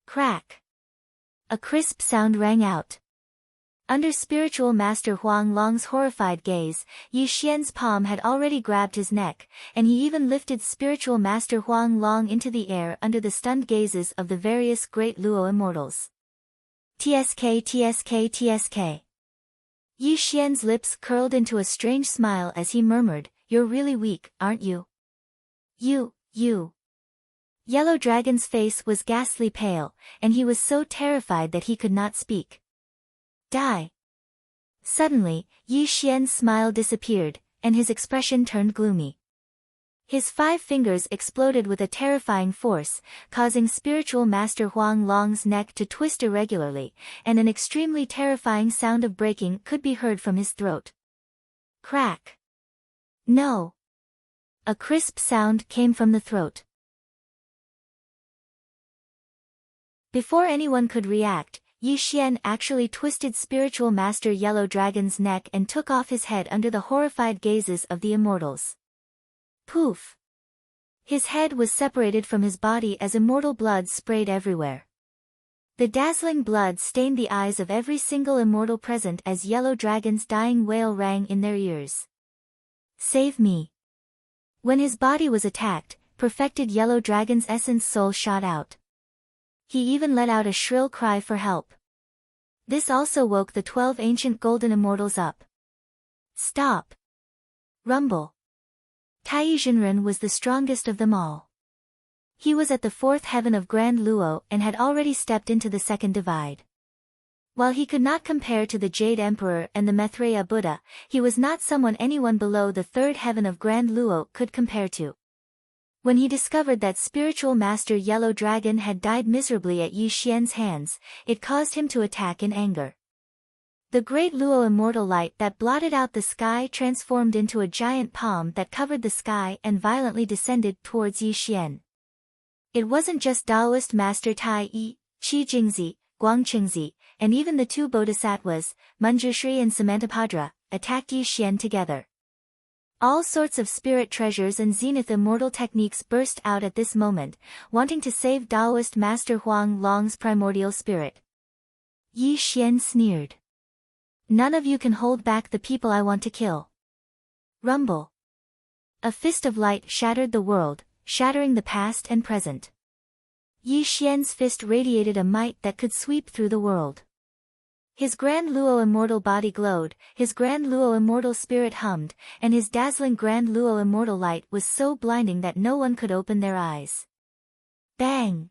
Crack! A crisp sound rang out. Under spiritual master Huang Long's horrified gaze, Yi Xian's palm had already grabbed his neck, and he even lifted spiritual master Huang Long into the air under the stunned gazes of the various great Luo immortals. TSK. Yi Xian's lips curled into a strange smile as he murmured, "You're really weak, aren't you?" You. Yellow Dragon's face was ghastly pale, and he was so terrified that he could not speak. Die! Suddenly, Yi Xian's smile disappeared, and his expression turned gloomy. His 5 fingers exploded with a terrifying force, causing spiritual master Huang Long's neck to twist irregularly, and an extremely terrifying sound of breaking could be heard from his throat. Crack! No! A crisp sound came from the throat. Before anyone could react, Yi Xian actually twisted spiritual master Yellow Dragon's neck and took off his head under the horrified gazes of the immortals. Poof! His head was separated from his body as immortal blood sprayed everywhere. The dazzling blood stained the eyes of every single immortal present as Yellow Dragon's dying wail rang in their ears. Save me! When his body was attacked, perfected Yellow Dragon's essence soul shot out. He even let out a shrill cry for help. This also woke the 12 ancient golden immortals up. Stop! Rumble! Tai Zhenren was the strongest of them all. He was at the 4th heaven of Grand Luo and had already stepped into the 2nd divide. While he could not compare to the Jade Emperor and the Maitreya Buddha, he was not someone anyone below the 3rd heaven of Grand Luo could compare to. When he discovered that spiritual master Yellow Dragon had died miserably at Yi Xian's hands, it caused him to attack in anger. The great Luo immortal light that blotted out the sky transformed into a giant palm that covered the sky and violently descended towards Yi Xian. It wasn't just Taoist master Tai Yi, Qi Jingzi, Guangqingzi, and even the 2 bodhisattvas, Manjushri and Samantabhadra, attacked Yi Xian together. All sorts of spirit treasures and zenith immortal techniques burst out at this moment, wanting to save Taoist master Huang Long's primordial spirit. Yi Xian sneered. None of you can hold back the people I want to kill. Rumble. A fist of light shattered the world, shattering the past and present. Yi Xian's fist radiated a might that could sweep through the world. His Grand Luo immortal body glowed, his Grand Luo immortal spirit hummed, and his dazzling Grand Luo immortal light was so blinding that no one could open their eyes. Bang!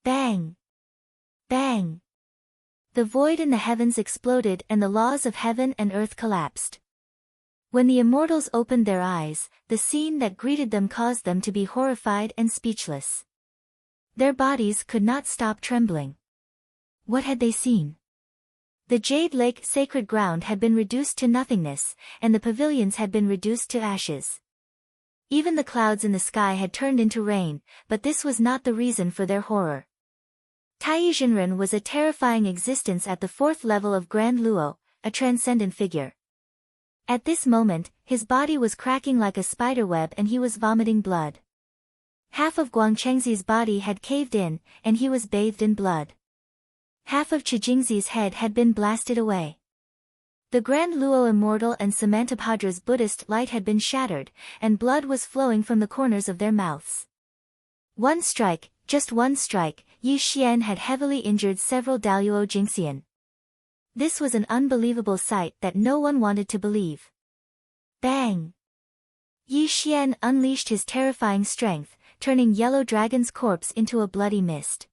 Bang! Bang! The void in the heavens exploded and the laws of heaven and earth collapsed. When the immortals opened their eyes, the scene that greeted them caused them to be horrified and speechless. Their bodies could not stop trembling. What had they seen? The Jade Lake sacred ground had been reduced to nothingness, and the pavilions had been reduced to ashes. Even the clouds in the sky had turned into rain, but this was not the reason for their horror. Taizhenren was a terrifying existence at the fourth level of Grand Luo, a transcendent figure. At this moment, his body was cracking like a spiderweb and he was vomiting blood. Half of Guangchengzi's body had caved in, and he was bathed in blood. Half of Chijingzi's head had been blasted away. The Grand Luo Immortal and Samantabhadra's Buddhist light had been shattered, and blood was flowing from the corners of their mouths. One strike, just one strike, Yi Xian had heavily injured several Daluo Jingxian. This was an unbelievable sight that no one wanted to believe. Bang! Yi Xian unleashed his terrifying strength, turning Yellow Dragon's corpse into a bloody mist.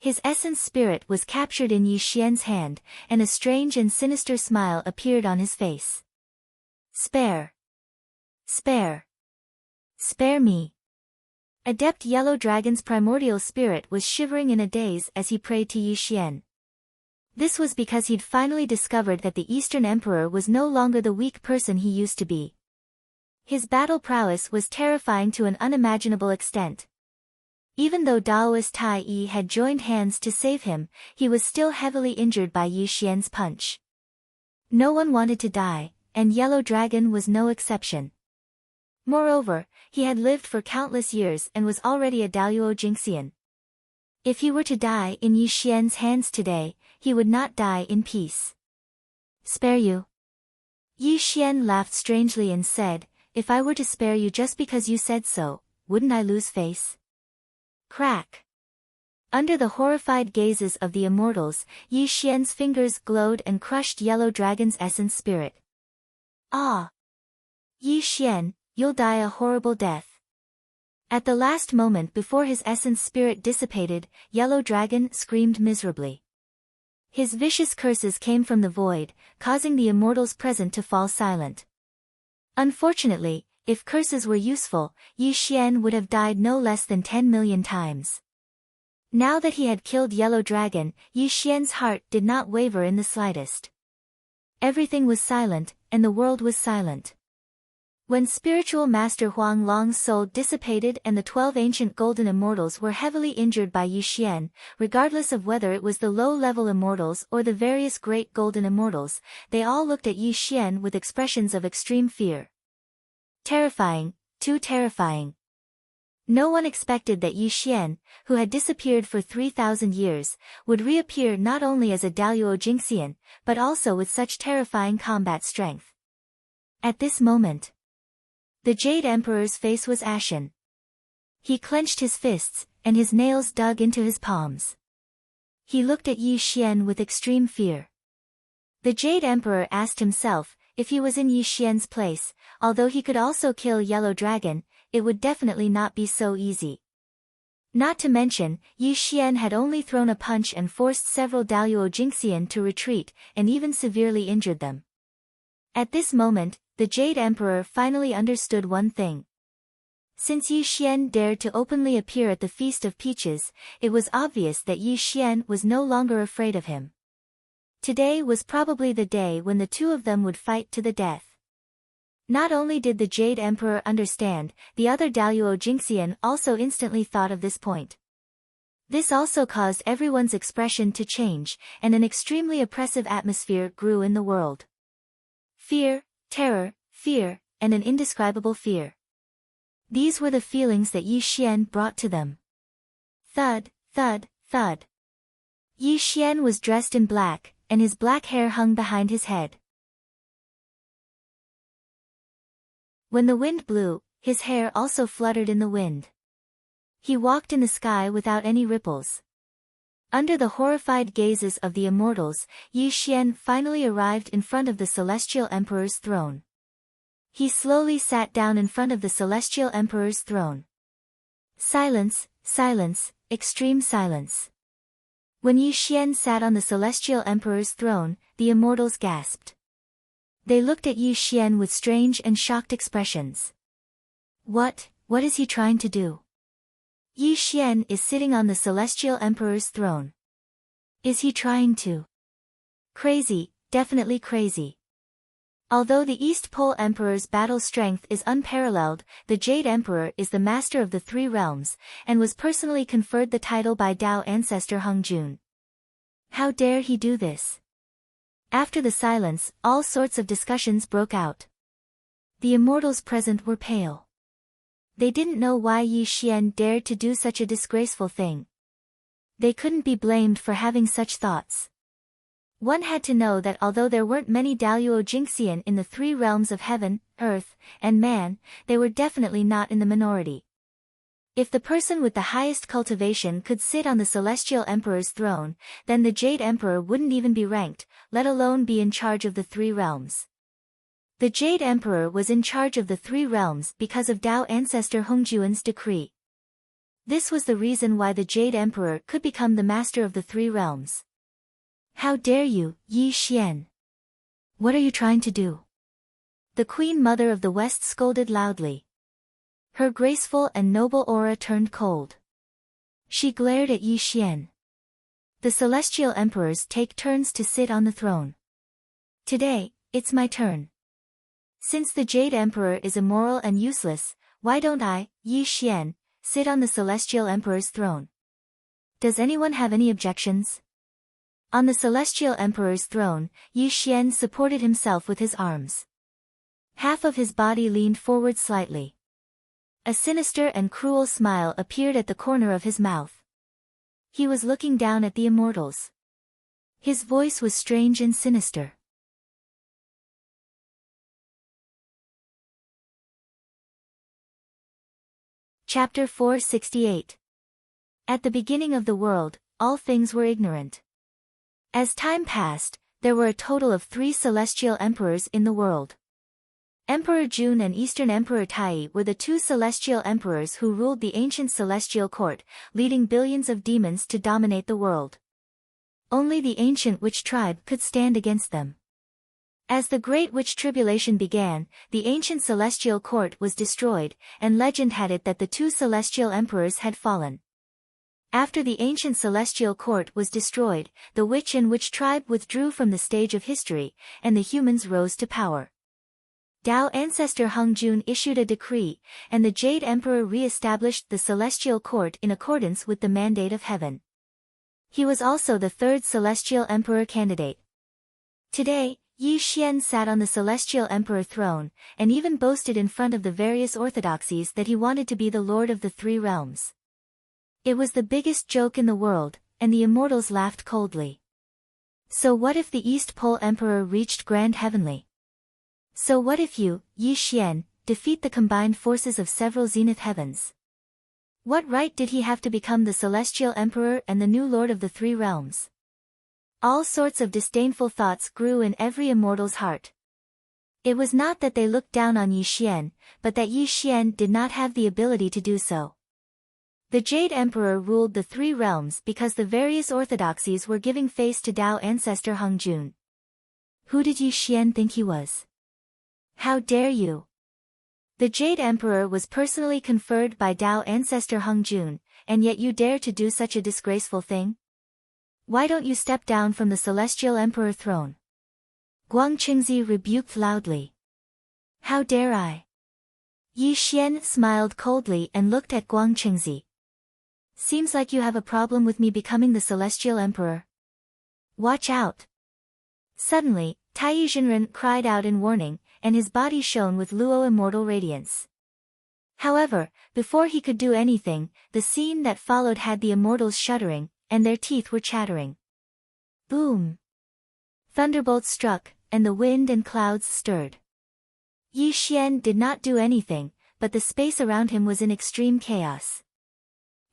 His essence spirit was captured in Yi Xian's hand, and a strange and sinister smile appeared on his face. Spare! Spare! Spare me! Adept Yellow Dragon's primordial spirit was shivering in a daze as he prayed to Yi Xian. This was because he'd finally discovered that the Eastern Emperor was no longer the weak person he used to be. His battle prowess was terrifying to an unimaginable extent. Even though Daoist Tai Yi had joined hands to save him, he was still heavily injured by Yi Xian's punch. No one wanted to die, and Yellow Dragon was no exception. Moreover, he had lived for countless years and was already a Daluo Jingxian. If he were to die in Yi Xian's hands today, he would not die in peace. Spare you? Yi Xian laughed strangely and said, if I were to spare you just because you said so, wouldn't I lose face? Crack! Under the horrified gazes of the immortals, Yi Xian's fingers glowed and crushed Yellow Dragon's essence spirit. Ah! Yi Xian, you'll die a horrible death. At the last moment before his essence spirit dissipated, Yellow Dragon screamed miserably. His vicious curses came from the void, causing the immortals present to fall silent. Unfortunately, if curses were useful, Yi Xian would have died no less than 10 million times. Now that he had killed Yellow Dragon, Yi Xian's heart did not waver in the slightest. Everything was silent, and the world was silent. When spiritual master Huang Long's soul dissipated and the 12 ancient golden immortals were heavily injured by Yi Xian, regardless of whether it was the low-level immortals or the various great golden immortals, they all looked at Yi Xian with expressions of extreme fear. Terrifying, too terrifying. No one expected that Yi Xian, who had disappeared for 3,000 years, would reappear not only as a Daluo Jingxian, but also with such terrifying combat strength. At this moment, the Jade Emperor's face was ashen. He clenched his fists, and his nails dug into his palms. He looked at Yi Xian with extreme fear. The Jade Emperor asked himself, if he was in Yi Xian's place, although he could also kill Yellow Dragon, it would definitely not be so easy. Not to mention, Yi Xian had only thrown a punch and forced several Daluo Jingxian to retreat, and even severely injured them. At this moment, the Jade Emperor finally understood one thing. Since Yi Xian dared to openly appear at the Feast of Peaches, it was obvious that Yi Xian was no longer afraid of him. Today was probably the day when the two of them would fight to the death. Not only did the Jade Emperor understand, the other Daluo Jingxian also instantly thought of this point. This also caused everyone's expression to change, and an extremely oppressive atmosphere grew in the world. Fear, terror, fear, and an indescribable fear. These were the feelings that Yi Xian brought to them. Thud, thud, thud. Yi Xian was dressed in black, and his black hair hung behind his head. When the wind blew, his hair also fluttered in the wind. He walked in the sky without any ripples. Under the horrified gazes of the immortals, Yi Xian finally arrived in front of the Celestial Emperor's throne. He slowly sat down in front of the Celestial Emperor's throne. Silence, Silence, extreme silence. When Yi Xian sat on the Celestial Emperor's throne, the immortals gasped. They looked at Yi Xian with strange and shocked expressions. What is he trying to do? Yi Xian is sitting on the Celestial Emperor's throne. Is he trying to? Crazy, definitely crazy. Although the East Pole Emperor's battle strength is unparalleled, the Jade Emperor is the master of the three realms, and was personally conferred the title by Tao ancestor Hung Jun. How dare he do this? After the silence, all sorts of discussions broke out. The immortals present were pale. They didn't know why Yi Xian dared to do such a disgraceful thing. They couldn't be blamed for having such thoughts. One had to know that although there weren't many Daluo Jingxian in the three realms of heaven, earth, and man, they were definitely not in the minority. If the person with the highest cultivation could sit on the Celestial Emperor's throne, then the Jade Emperor wouldn't even be ranked, let alone be in charge of the three realms. The Jade Emperor was in charge of the three realms because of Tao ancestor Hongjuan's decree. This was the reason why the Jade Emperor could become the master of the three realms. How dare you, Yi Xian? What are you trying to do? The Queen Mother of the West scolded loudly. Her graceful and noble aura turned cold. She glared at Yi Xian. The Celestial Emperors take turns to sit on the throne. Today, it's my turn. Since the Jade Emperor is immoral and useless, why don't I, Yi Xian, sit on the Celestial Emperor's throne? Does anyone have any objections? On the Celestial Emperor's throne, Yi Xian supported himself with his arms. Half of his body leaned forward slightly. A sinister and cruel smile appeared at the corner of his mouth. He was looking down at the immortals. His voice was strange and sinister. Chapter 468. At the beginning of the world, all things were ignorant. As time passed, there were a total of 3 celestial emperors in the world. Emperor Jun and Eastern Emperor Tai were the 2 celestial emperors who ruled the ancient celestial court, leading billions of demons to dominate the world. Only the ancient witch tribe could stand against them. As the Great Witch Tribulation began, the ancient celestial court was destroyed, and legend had it that the 2 celestial emperors had fallen. After the ancient celestial court was destroyed, the witch and witch tribe withdrew from the stage of history, and the humans rose to power. Tao ancestor Hung Jun issued a decree, and the Jade Emperor re-established the celestial court in accordance with the mandate of heaven. He was also the 3rd celestial emperor candidate. Today, Yi Xian sat on the celestial emperor throne, and even boasted in front of the various orthodoxies that he wanted to be the lord of the 3 realms. It was the biggest joke in the world, and the immortals laughed coldly. So what if the East Pole Emperor reached Grand Heavenly? So what if you, Yi Xian, defeat the combined forces of several zenith heavens? What right did he have to become the Celestial Emperor and the new Lord of the 3 realms? All sorts of disdainful thoughts grew in every immortal's heart. It was not that they looked down on Yi Xian, but that Yi Xian did not have the ability to do so. The Jade Emperor ruled the 3 realms because the various orthodoxies were giving face to Tao ancestor Hung Jun. Who did Yi Xian think he was? How dare you? The Jade Emperor was personally conferred by Tao ancestor Hung Jun, and yet you dare to do such a disgraceful thing? Why don't you step down from the Celestial Emperor throne? Guang Qingzi rebuked loudly. How dare I? Yi Xian smiled coldly and looked at Guang Qingzi. Seems like you have a problem with me becoming the Celestial Emperor. Watch out! Suddenly, Tai Jinren cried out in warning, and his body shone with Luo immortal radiance. However, before he could do anything, the scene that followed had the immortals shuddering, and their teeth were chattering. Boom! Thunderbolts struck, and the wind and clouds stirred. Yi Xian did not do anything, but the space around him was in extreme chaos.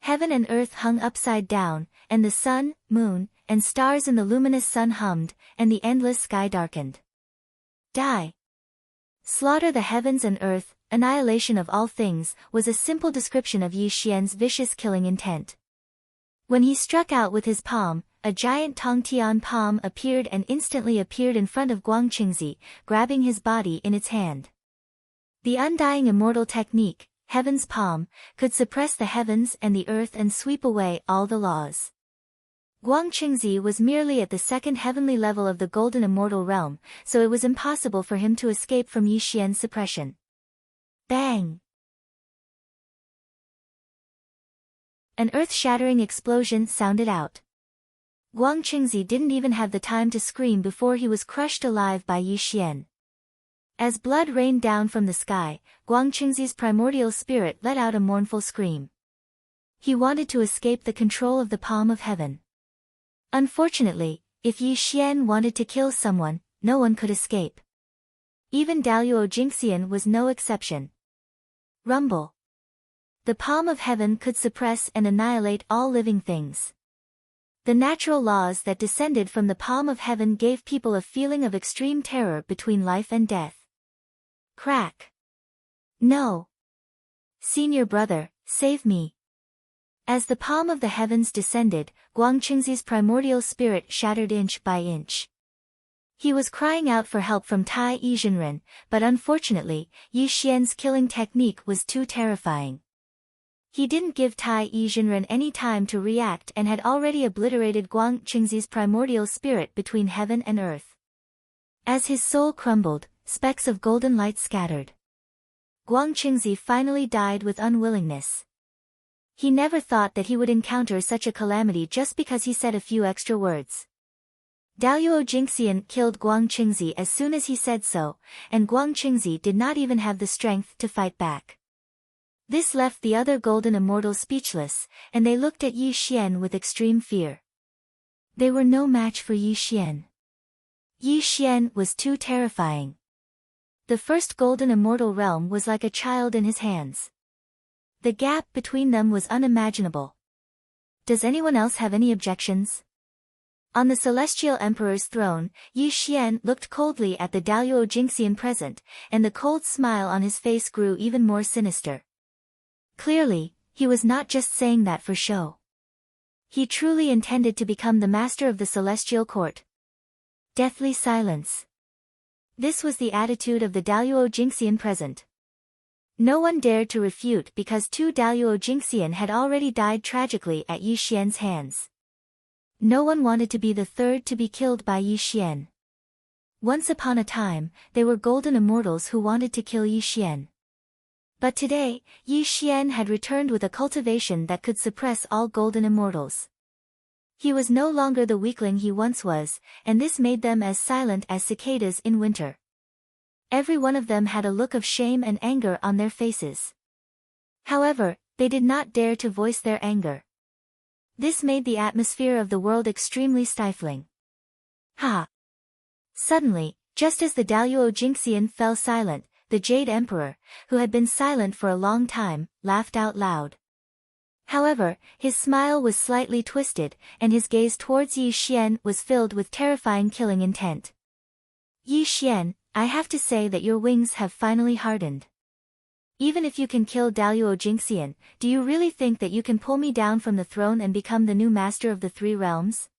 Heaven and earth hung upside down, and the sun, moon, and stars in the luminous sun hummed, and the endless sky darkened. Die! Slaughter the heavens and earth, annihilation of all things, was a simple description of Yi Xian's vicious killing intent. When he struck out with his palm, a giant Tongtian palm appeared and instantly appeared in front of Guang Qingzi, grabbing his body in its hand. The undying immortal technique, Heaven's Palm, could suppress the heavens and the earth and sweep away all the laws. Guang Qingzi was merely at the second heavenly level of the golden immortal realm, so it was impossible for him to escape from Yi Xian's suppression. Bang! An earth-shattering explosion sounded out. Guang Qingzi didn't even have the time to scream before he was crushed alive by Yi Xian. As blood rained down from the sky, Guang Qingzi's primordial spirit let out a mournful scream. He wanted to escape the control of the palm of heaven. Unfortunately, if Yi Xian wanted to kill someone, no one could escape. Even Daluo Jingxian was no exception. Rumble. The palm of heaven could suppress and annihilate all living things. The natural laws that descended from the palm of heaven gave people a feeling of extreme terror between life and death. Crack. No. Senior brother, save me. As the palm of the heavens descended, Guang Qingzi's primordial spirit shattered inch by inch. He was crying out for help from Tai Yizhenren, but unfortunately, Yi Xian's killing technique was too terrifying. He didn't give Tai Yizhenren any time to react and had already obliterated Guang Qingzi's primordial spirit between heaven and earth. As his soul crumbled, specks of golden light scattered. Guang Qingzi finally died with unwillingness. He never thought that he would encounter such a calamity just because he said a few extra words. Daluo Jingxian killed Guang Qingzi as soon as he said so, and Guang Qingzi did not even have the strength to fight back. This left the other golden immortals speechless, and they looked at Yi Xian with extreme fear. They were no match for Yi Xian. Yi Xian was too terrifying. The first golden immortal realm was like a child in his hands. The gap between them was unimaginable. Does anyone else have any objections? On the Celestial Emperor's throne, Yi Xian looked coldly at the Daluo Jingxian present, and the cold smile on his face grew even more sinister. Clearly, he was not just saying that for show. He truly intended to become the master of the Celestial Court. Deathly silence. This was the attitude of the Daluo Jingxian present. No one dared to refute because two Daluo Jingxian had already died tragically at Yi Xian's hands. No one wanted to be the third to be killed by Yi Xian. Once upon a time, they were golden immortals who wanted to kill Yi Xian. But today, Yi Xian had returned with a cultivation that could suppress all golden immortals. He was no longer the weakling he once was, and this made them as silent as cicadas in winter. Every one of them had a look of shame and anger on their faces. However, they did not dare to voice their anger. This made the atmosphere of the world extremely stifling. Ha! Suddenly, just as the Daluo Jingxian fell silent, the Jade Emperor, who had been silent for a long time, laughed out loud. However, his smile was slightly twisted, and his gaze towards Yi Xian was filled with terrifying killing intent. Yi Xian, I have to say that your wings have finally hardened. Even if you can kill Daluo Jingxian, do you really think that you can pull me down from the throne and become the new master of the three realms?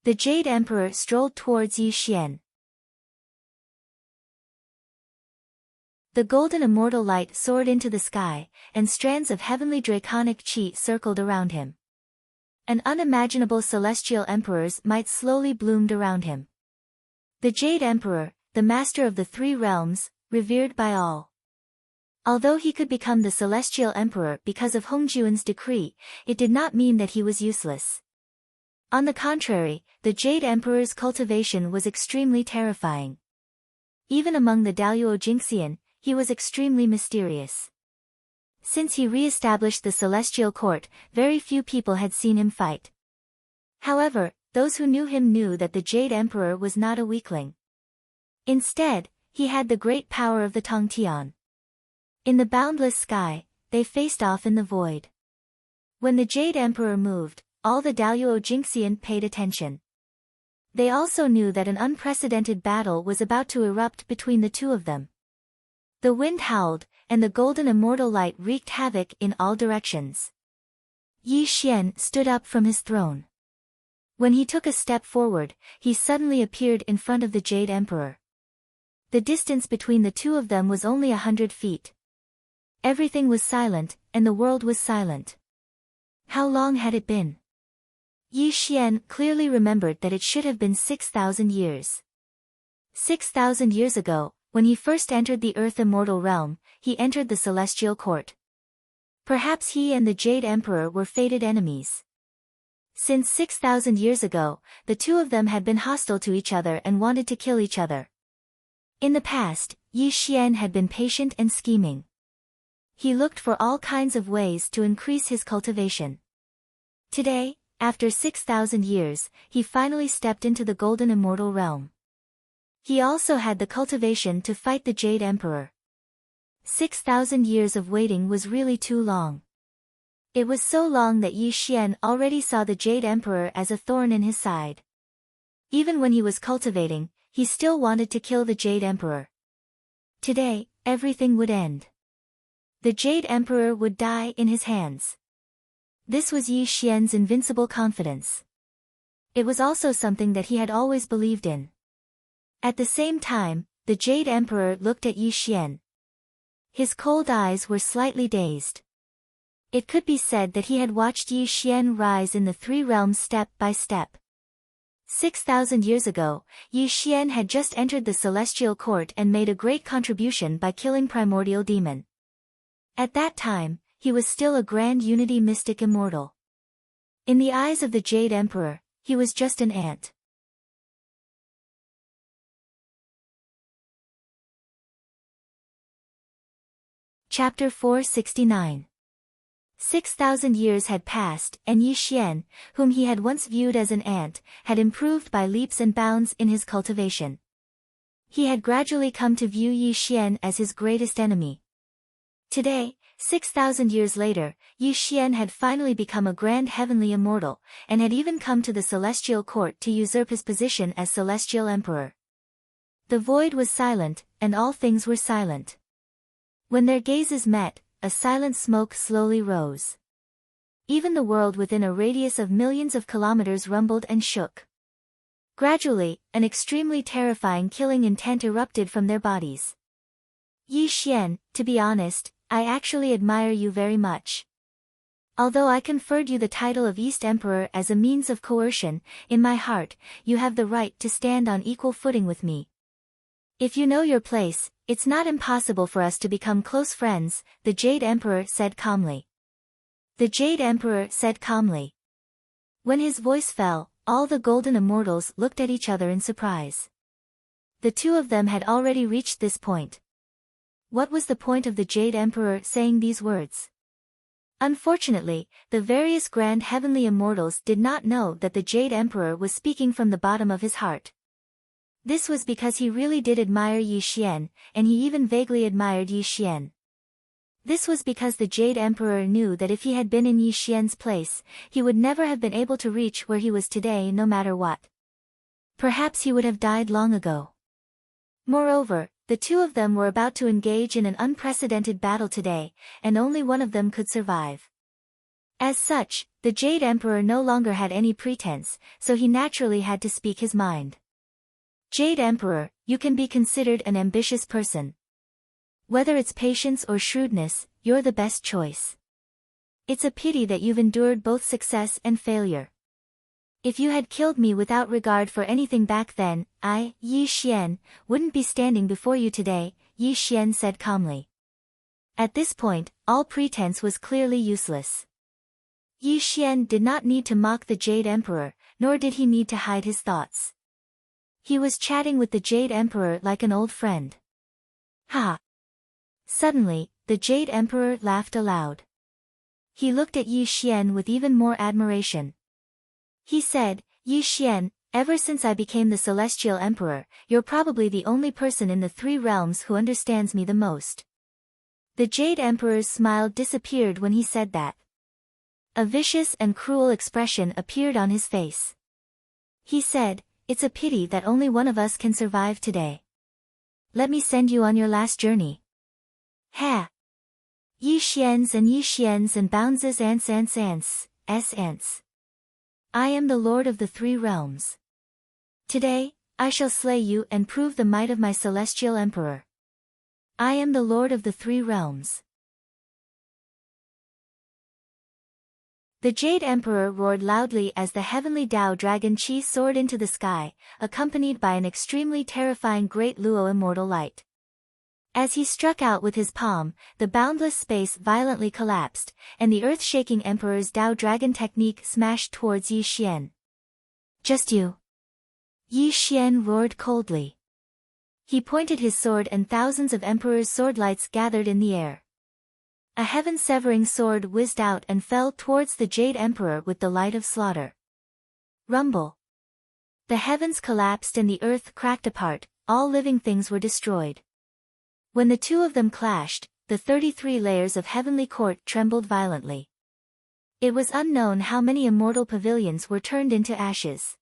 The Jade Emperor strolled towards Yi Xian. The golden immortal light soared into the sky, and strands of heavenly draconic chi circled around him. An unimaginable celestial emperor's might slowly bloomed around him. The Jade Emperor, the master of the three realms, revered by all. Although he could become the celestial emperor because of Hongjuan's decree, it did not mean that he was useless. On the contrary, the Jade Emperor's cultivation was extremely terrifying. Even among the Daluo Jingxian, he was extremely mysterious. Since he re-established the Celestial Court, very few people had seen him fight. However, those who knew him knew that the Jade Emperor was not a weakling. Instead, he had the great power of the Tongtian. In the boundless sky, they faced off in the void. When the Jade Emperor moved, all the Daluo Jingxian paid attention. They also knew that an unprecedented battle was about to erupt between the two of them. The wind howled, and the golden immortal light wreaked havoc in all directions. Yi Xian stood up from his throne. When he took a step forward, he suddenly appeared in front of the Jade Emperor. The distance between the two of them was only 100 feet. Everything was silent, and the world was silent. How long had it been? Yi Xian clearly remembered that it should have been 6,000 years. 6,000 years ago, when he first entered the Earth Immortal realm, he entered the Celestial Court. Perhaps he and the Jade Emperor were fated enemies. Since 6,000 years ago, the two of them had been hostile to each other and wanted to kill each other. In the past, Yi Xian had been patient and scheming. He looked for all kinds of ways to increase his cultivation. Today, after 6,000 years, he finally stepped into the Golden Immortal realm. He also had the cultivation to fight the Jade Emperor. 6,000 years of waiting was really too long. It was so long that Yi Xian already saw the Jade Emperor as a thorn in his side. Even when he was cultivating, he still wanted to kill the Jade Emperor. Today, everything would end. The Jade Emperor would die in his hands. This was Yi Xian's invincible confidence. It was also something that he had always believed in. At the same time, the Jade Emperor looked at Yi Xian. His cold eyes were slightly dazed. It could be said that he had watched Yi Xian rise in the three realms step by step. 6,000 years ago, Yi Xian had just entered the Celestial Court and made a great contribution by killing Primordial Demon. At that time, he was still a grand unity mystic immortal. In the eyes of the Jade Emperor, he was just an ant. Chapter 469. 6,000 years had passed, and Yi Xian, whom he had once viewed as an ant, had improved by leaps and bounds in his cultivation. He had gradually come to view Yi Xian as his greatest enemy. Today, 6,000 years later, Yi Xian had finally become a grand heavenly immortal, and had even come to the Celestial Court to usurp his position as Celestial Emperor. The void was silent, and all things were silent. When their gazes met, a silent smoke slowly rose. Even the world within a radius of millions of kilometers rumbled and shook. Gradually, an extremely terrifying killing intent erupted from their bodies. Yi Xian, to be honest, I actually admire you very much. Although I conferred you the title of East Emperor as a means of coercion, in my heart, you have the right to stand on equal footing with me. If you know your place, it's not impossible for us to become close friends, the Jade Emperor said calmly. The Jade Emperor said calmly. When his voice fell, all the Golden Immortals looked at each other in surprise. The two of them had already reached this point. What was the point of the Jade Emperor saying these words? Unfortunately, the various grand heavenly immortals did not know that the Jade Emperor was speaking from the bottom of his heart. This was because he really did admire Yi Xian, and he even vaguely admired Yi Xian. This was because the Jade Emperor knew that if he had been in Yi Xian's place, he would never have been able to reach where he was today no matter what. Perhaps he would have died long ago. Moreover, the two of them were about to engage in an unprecedented battle today, and only one of them could survive. As such, the Jade Emperor no longer had any pretense, so he naturally had to speak his mind. Jade Emperor, you can be considered an ambitious person. Whether it's patience or shrewdness, you're the best choice. It's a pity that you've endured both success and failure. If you had killed me without regard for anything back then, I, Yi Xian, wouldn't be standing before you today, Yi Xian said calmly. At this point, all pretense was clearly useless. Yi Xian did not need to mock the Jade Emperor, nor did he need to hide his thoughts. He was chatting with the Jade Emperor like an old friend. Ha! Suddenly, the Jade Emperor laughed aloud. He looked at Yi Xian with even more admiration. He said, Yi Xian, ever since I became the Celestial Emperor, you're probably the only person in the three realms who understands me the most. The Jade Emperor's smile disappeared when he said that. A vicious and cruel expression appeared on his face. He said, it's a pity that only one of us can survive today. Let me send you on your last journey. Ha! Yi xians and bounces ants. I am the Lord of the Three Realms. Today, I shall slay you and prove the might of my celestial emperor. I am the Lord of the Three Realms. The Jade Emperor roared loudly as the heavenly Tao Dragon Chi soared into the sky, accompanied by an extremely terrifying Great Luo Immortal light. As he struck out with his palm, the boundless space violently collapsed, and the earth-shaking Emperor's Tao Dragon technique smashed towards Yi Xian. Just you. Yi Xian roared coldly. He pointed his sword and thousands of Emperor's swordlights gathered in the air. A heaven-severing sword whizzed out and fell towards the Jade Emperor with the light of slaughter. Rumble. The heavens collapsed and the earth cracked apart, all living things were destroyed. When the two of them clashed, the 33 layers of heavenly court trembled violently. It was unknown how many immortal pavilions were turned into ashes.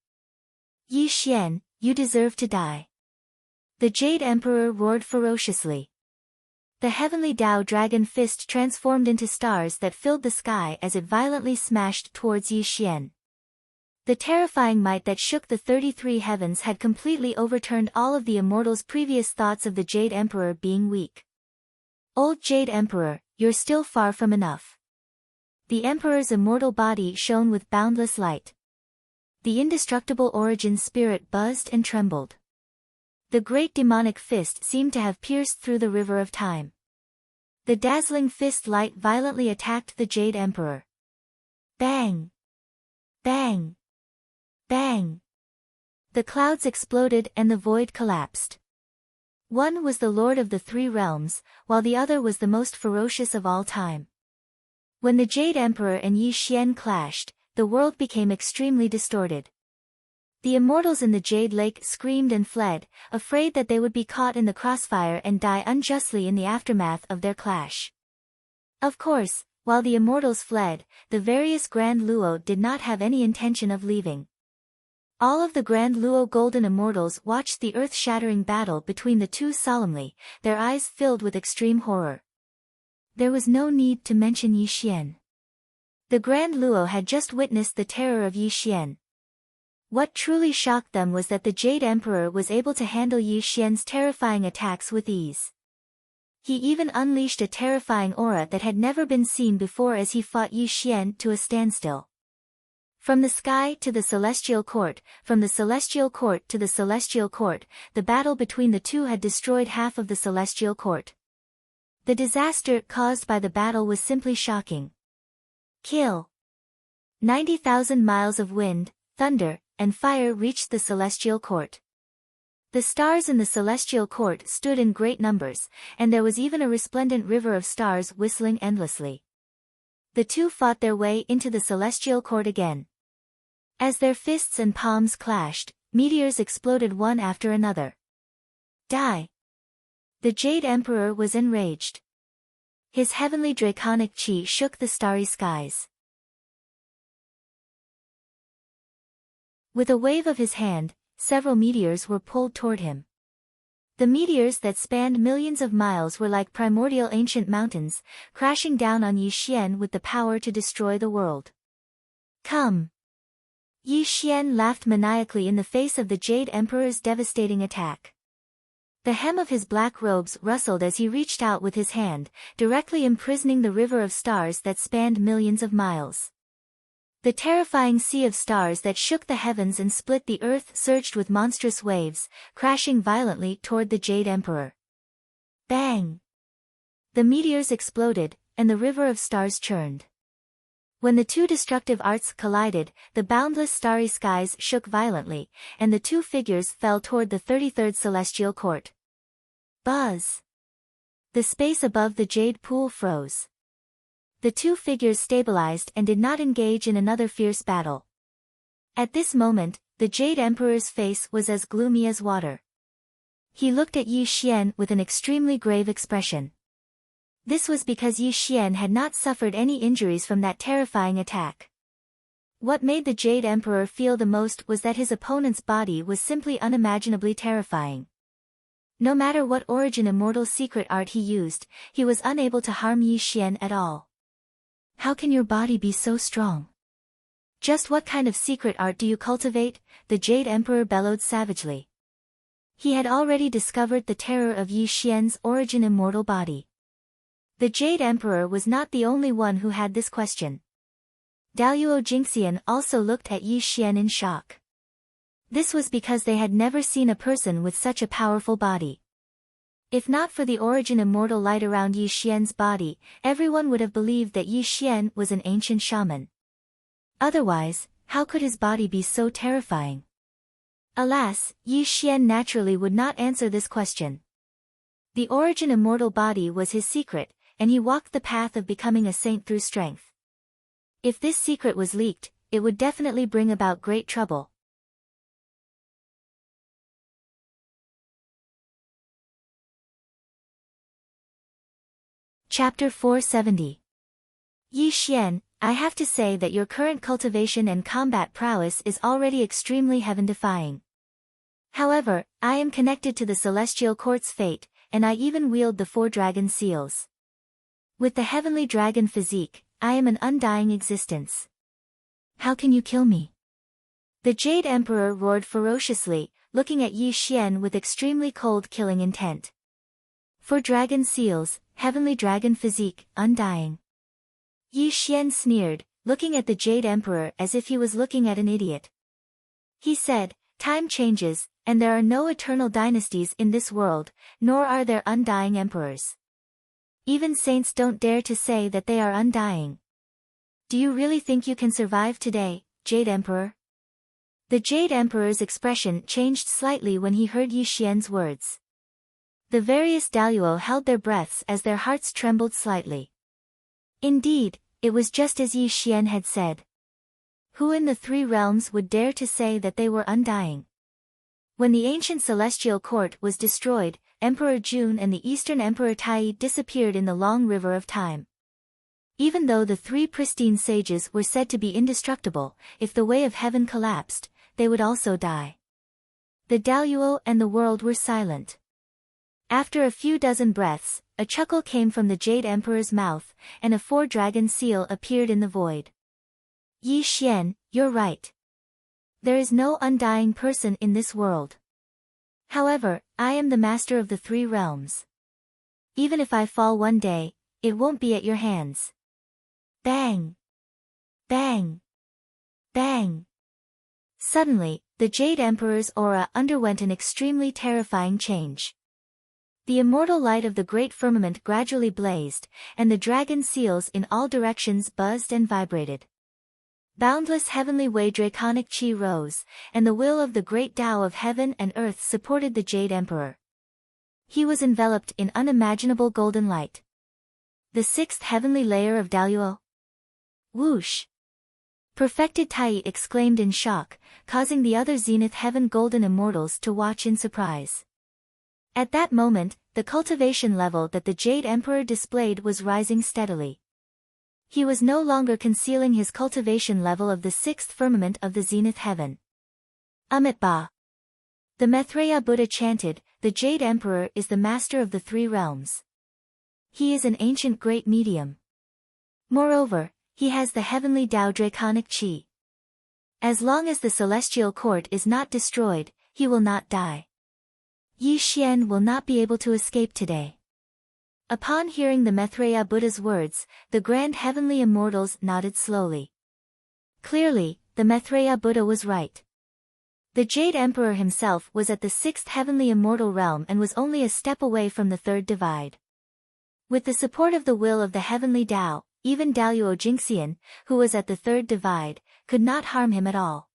Yi Xian, you deserve to die. The Jade Emperor roared ferociously. The heavenly Tao Dragon fist transformed into stars that filled the sky as it violently smashed towards Yi Xian. The terrifying might that shook the 33 heavens had completely overturned all of the immortals' previous thoughts of the Jade Emperor being weak. Old Jade Emperor, you're still far from enough. The Emperor's immortal body shone with boundless light. The indestructible origin spirit buzzed and trembled. The great demonic fist seemed to have pierced through the river of time. The dazzling fist light violently attacked the Jade Emperor. Bang! Bang! Bang! The clouds exploded and the void collapsed. One was the Lord of the Three Realms, while the other was the most ferocious of all time. When the Jade Emperor and Yi Xian clashed, the world became extremely distorted. The immortals in the Jade Lake screamed and fled, afraid that they would be caught in the crossfire and die unjustly in the aftermath of their clash. Of course, while the immortals fled, the various Grand Luo did not have any intention of leaving. All of the Grand Luo Golden Immortals watched the earth-shattering battle between the two solemnly, their eyes filled with extreme horror. There was no need to mention Yi Xian. The Grand Luo had just witnessed the terror of Yi Xian. What truly shocked them was that the Jade Emperor was able to handle Yi Xian's terrifying attacks with ease. He even unleashed a terrifying aura that had never been seen before as he fought Yi Xian to a standstill. From the sky to the celestial court, from the celestial court to the celestial court, the battle between the two had destroyed half of the celestial court. The disaster caused by the battle was simply shocking. Kill. 90,000 miles of wind, thunder, and fire reached the celestial court. The stars in the celestial court stood in great numbers, and there was even a resplendent river of stars whistling endlessly. The two fought their way into the celestial court again. As their fists and palms clashed, meteors exploded one after another. Die! The Jade Emperor was enraged. His heavenly draconic chi shook the starry skies. With a wave of his hand, several meteors were pulled toward him. The meteors that spanned millions of miles were like primordial ancient mountains, crashing down on Yi Xian with the power to destroy the world. Come! Yi Xian laughed maniacally in the face of the Jade Emperor's devastating attack. The hem of his black robes rustled as he reached out with his hand, directly imprisoning the river of stars that spanned millions of miles. The terrifying sea of stars that shook the heavens and split the earth surged with monstrous waves, crashing violently toward the Jade Emperor. Bang! The meteors exploded, and the river of stars churned. When the two destructive arts collided, the boundless starry skies shook violently, and the two figures fell toward the 33rd celestial court. Buzz! The space above the jade pool froze. The two figures stabilized and did not engage in another fierce battle. At this moment, the Jade Emperor's face was as gloomy as water. He looked at Yi Xian with an extremely grave expression. This was because Yi Xian had not suffered any injuries from that terrifying attack. What made the Jade Emperor feel the most was that his opponent's body was simply unimaginably terrifying. No matter what origin immortal secret art he used, he was unable to harm Yi Xian at all. How can your body be so strong? Just what kind of secret art do you cultivate? The Jade Emperor bellowed savagely. He had already discovered the terror of Yi Xian's origin immortal body. The Jade Emperor was not the only one who had this question. Daluo Jingxian also looked at Yi Xian in shock. This was because they had never seen a person with such a powerful body. If not for the origin immortal light around Yi Xian's body, everyone would have believed that Yi Xian was an ancient shaman. Otherwise, how could his body be so terrifying? Alas, Yi Xian naturally would not answer this question. The origin immortal body was his secret, and he walked the path of becoming a saint through strength. If this secret was leaked, it would definitely bring about great trouble. Chapter 470. Yi Xian, I have to say that your current cultivation and combat prowess is already extremely heaven-defying. However, I am connected to the Celestial Court's fate, and I even wield the 4 dragon seals. With the heavenly dragon physique, I am an undying existence. How can you kill me? The Jade Emperor roared ferociously, looking at Yi Xian with extremely cold killing intent. 4 dragon seals, heavenly dragon physique, undying. Yi Xian sneered, looking at the Jade Emperor as if he was looking at an idiot. He said, time changes, and there are no eternal dynasties in this world, nor are there undying emperors. Even saints don't dare to say that they are undying. Do you really think you can survive today, Jade Emperor? The Jade Emperor's expression changed slightly when he heard Yi Xian's words. The various Daluo held their breaths as their hearts trembled slightly. Indeed, it was just as Yi Xian had said. Who in the 3 realms would dare to say that they were undying? When the ancient celestial court was destroyed, Emperor Jun and the Eastern Emperor Tai disappeared in the long river of time. Even though the 3 pristine sages were said to be indestructible, if the way of heaven collapsed, they would also die. The Daluo and the world were silent. After a few dozen breaths, a chuckle came from the Jade Emperor's mouth, and a 4-dragon seal appeared in the void. Yi Xian, you're right. There is no undying person in this world. However, I am the master of the 3 realms. Even if I fall one day, it won't be at your hands. Bang! Bang! Bang! Suddenly, the Jade Emperor's aura underwent an extremely terrifying change. The immortal light of the great firmament gradually blazed, and the dragon seals in all directions buzzed and vibrated. Boundless heavenly way draconic chi rose, and the will of the great Tao of heaven and earth supported the Jade Emperor. He was enveloped in unimaginable golden light. The 6th heavenly layer of Daluo. Whoosh! Perfected Tai exclaimed in shock, causing the other Zenith Heaven Golden Immortals to watch in surprise. At that moment, the cultivation level that the Jade Emperor displayed was rising steadily. He was no longer concealing his cultivation level of the 6th firmament of the Zenith Heaven. Ba. The Maitreya Buddha chanted, the Jade Emperor is the master of the 3 realms. He is an ancient great medium. Moreover, he has the heavenly Tao draconic chi. As long as the celestial court is not destroyed, he will not die. Yi Xian will not be able to escape today. Upon hearing the Maitreya Buddha's words, the grand heavenly immortals nodded slowly. Clearly, the Maitreya Buddha was right. The Jade Emperor himself was at the 6th heavenly immortal realm and was only a step away from the 3rd divide. With the support of the will of the heavenly Tao, even Daluo Jingxian, who was at the 3rd divide, could not harm him at all.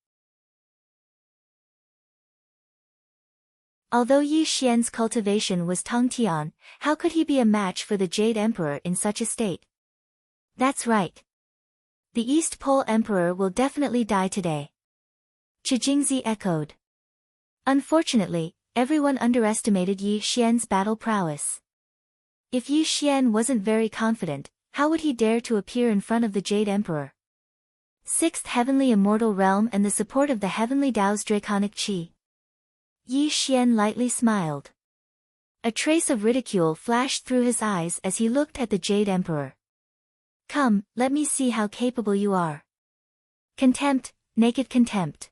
Although Yi Xian's cultivation was Tongtian, how could he be a match for the Jade Emperor in such a state? That's right. The East Pole Emperor will definitely die today. Chijingzi echoed. Unfortunately, everyone underestimated Yi Xian's battle prowess. If Yi Xian wasn't very confident, how would he dare to appear in front of the Jade Emperor? 6th heavenly immortal realm and the support of the heavenly Tao's draconic chi. Yi Xian lightly smiled. A trace of ridicule flashed through his eyes as he looked at the Jade Emperor. Come, let me see how capable you are. Contempt, naked contempt.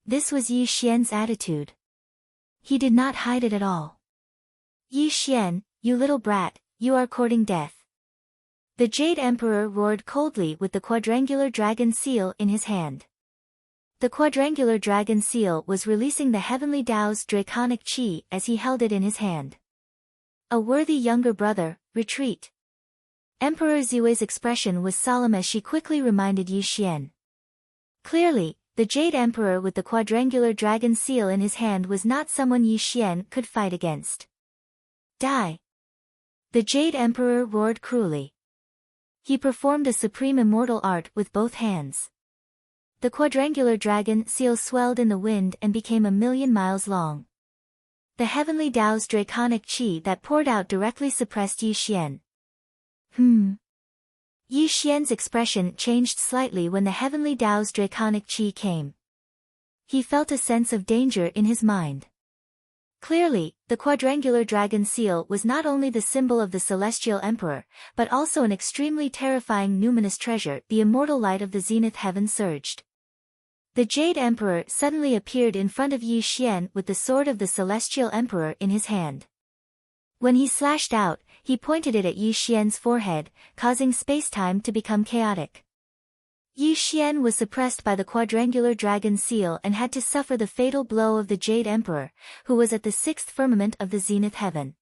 This was Yi Xian's attitude. He did not hide it at all. Yi Xian, you little brat, you are courting death. The Jade Emperor roared coldly with the quadrangular dragon seal in his hand. The quadrangular dragon seal was releasing the heavenly Tao's draconic qi as he held it in his hand. A worthy younger brother, retreat. Emperor Ziwei's expression was solemn as she quickly reminded Yi Xian. Clearly, the Jade Emperor with the quadrangular dragon seal in his hand was not someone Yi Xian could fight against. Die! The Jade Emperor roared cruelly. He performed a supreme immortal art with both hands. The quadrangular dragon seal swelled in the wind and became 1,000,000 miles long. The heavenly Tao's draconic qi that poured out directly suppressed Yi Xian. Yi Xian's expression changed slightly when the heavenly Tao's draconic qi came. He felt a sense of danger in his mind. Clearly, the quadrangular dragon seal was not only the symbol of the celestial emperor, but also an extremely terrifying numinous treasure. The immortal light of the zenith heaven surged. The Jade Emperor suddenly appeared in front of Yi Xian with the sword of the celestial emperor in his hand. When he slashed out, he pointed it at Yi Xian's forehead, causing space-time to become chaotic. Yi Xian was suppressed by the quadrangular dragon seal and had to suffer the fatal blow of the Jade Emperor, who was at the sixth firmament of the zenith heaven.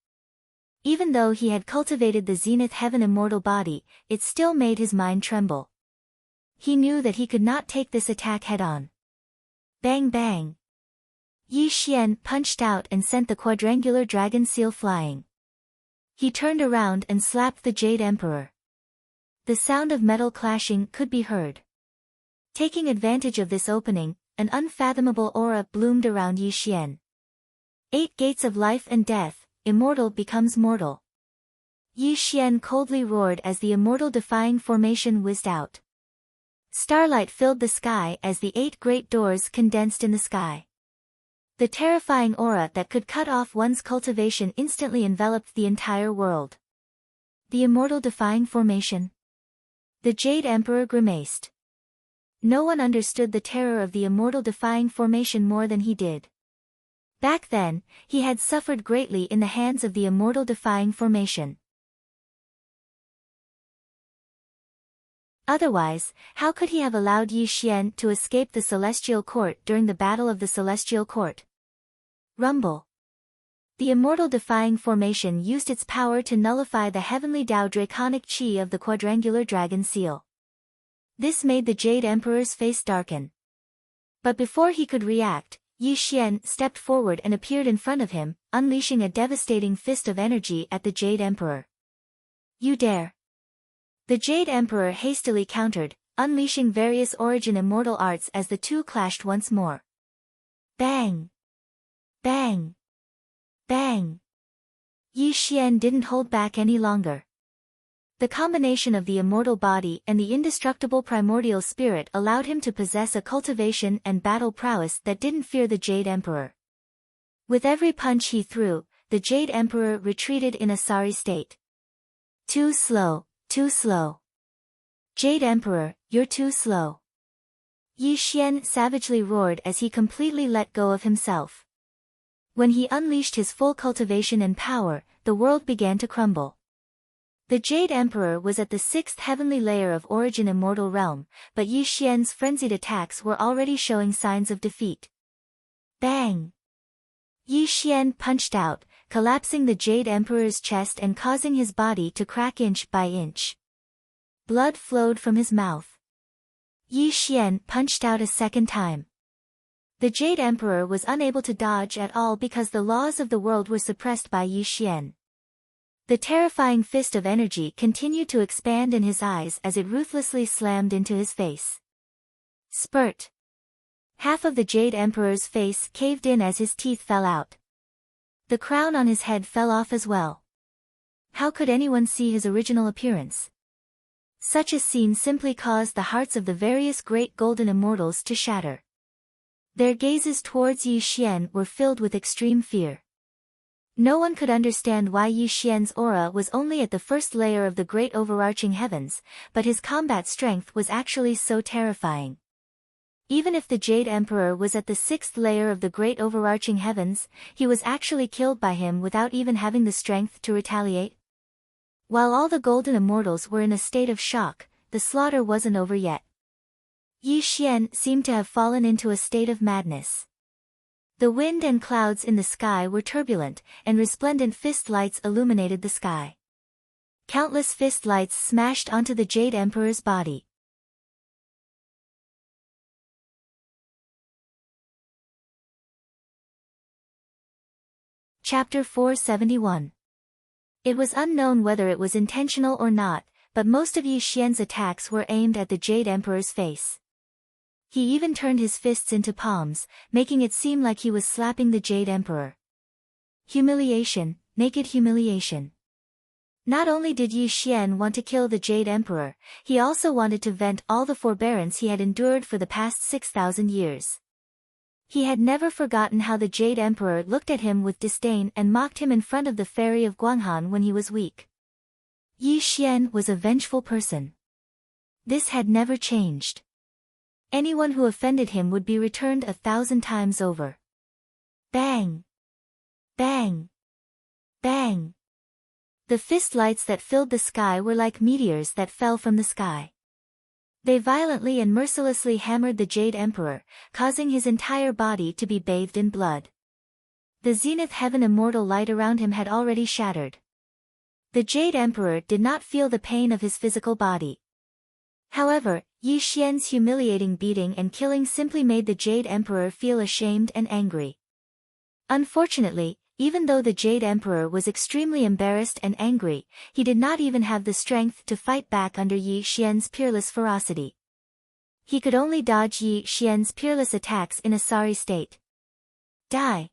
Even though he had cultivated the zenith heaven immortal body, it still made his mind tremble. He knew that he could not take this attack head-on. Bang bang! Yi Xian punched out and sent the quadrangular dragon seal flying. He turned around and slapped the Jade Emperor. The sound of metal clashing could be heard. Taking advantage of this opening, an unfathomable aura bloomed around Yi Xian. 8 gates of life and death, immortal becomes mortal. Yi Xian coldly roared as the immortal defying formation whizzed out. Starlight filled the sky as the 8 great doors condensed in the sky. The terrifying aura that could cut off one's cultivation instantly enveloped the entire world. The immortal defying formation. The Jade Emperor grimaced. No one understood the terror of the immortal defying formation more than he did. Back then, he had suffered greatly in the hands of the immortal defying formation. Otherwise, how could he have allowed Yi Xian to escape the Celestial Court during the Battle of the Celestial Court? Rumble. The immortal defying formation used its power to nullify the heavenly Tao draconic qi of the quadrangular dragon seal. This made the Jade Emperor's face darken. But before he could react, Yi Xian stepped forward and appeared in front of him, unleashing a devastating fist of energy at the Jade Emperor. You dare! The Jade Emperor hastily countered, unleashing various origin immortal arts as the two clashed once more. Bang! Bang! Bang! Yi Xian didn't hold back any longer. The combination of the immortal body and the indestructible primordial spirit allowed him to possess a cultivation and battle prowess that didn't fear the Jade Emperor. With every punch he threw, the Jade Emperor retreated in a sorry state. Too slow, too slow. Jade Emperor, you're too slow. Yi Xian savagely roared as he completely let go of himself. When he unleashed his full cultivation and power, the world began to crumble. The Jade Emperor was at the 6th heavenly layer of origin immortal realm, but Yi Xian's frenzied attacks were already showing signs of defeat. Bang! Yi Xian punched out, collapsing the Jade Emperor's chest and causing his body to crack inch by inch. Blood flowed from his mouth. Yi Xian punched out a second time. The Jade Emperor was unable to dodge at all because the laws of the world were suppressed by Yi Xian. The terrifying fist of energy continued to expand in his eyes as it ruthlessly slammed into his face. Spurt! Half of the Jade Emperor's face caved in as his teeth fell out. The crown on his head fell off as well. How could anyone see his original appearance? Such a scene simply caused the hearts of the various great golden immortals to shatter. Their gazes towards Yi Xian were filled with extreme fear. No one could understand why Yi Xian's aura was only at the first layer of the great overarching heavens, but his combat strength was actually so terrifying. Even if the Jade Emperor was at the sixth layer of the great overarching heavens, he was actually killed by him without even having the strength to retaliate. While all the golden immortals were in a state of shock, the slaughter wasn't over yet. Yi Xian seemed to have fallen into a state of madness. The wind and clouds in the sky were turbulent, and resplendent fist lights illuminated the sky. Countless fist lights smashed onto the Jade Emperor's body. Chapter 471. It was unknown whether it was intentional or not, but most of Yi Xian's attacks were aimed at the Jade Emperor's face. He even turned his fists into palms, making it seem like he was slapping the Jade Emperor. Humiliation, naked humiliation. Not only did Yi Xian want to kill the Jade Emperor, he also wanted to vent all the forbearance he had endured for the past 6,000 years. He had never forgotten how the Jade Emperor looked at him with disdain and mocked him in front of the ferry of Guanghan when he was weak. Yi Xian was a vengeful person. This had never changed. Anyone who offended him would be returned 1,000 times over. Bang! Bang! Bang! The fist lights that filled the sky were like meteors that fell from the sky. They violently and mercilessly hammered the Jade Emperor, causing his entire body to be bathed in blood. The zenith heaven immortal light around him had already shattered. The Jade Emperor did not feel the pain of his physical body. However, Yi Xian's humiliating beating and killing simply made the Jade Emperor feel ashamed and angry. Unfortunately, even though the Jade Emperor was extremely embarrassed and angry, he did not even have the strength to fight back under Yi Xian's peerless ferocity. He could only dodge Yi Xian's peerless attacks in a sorry state. Die!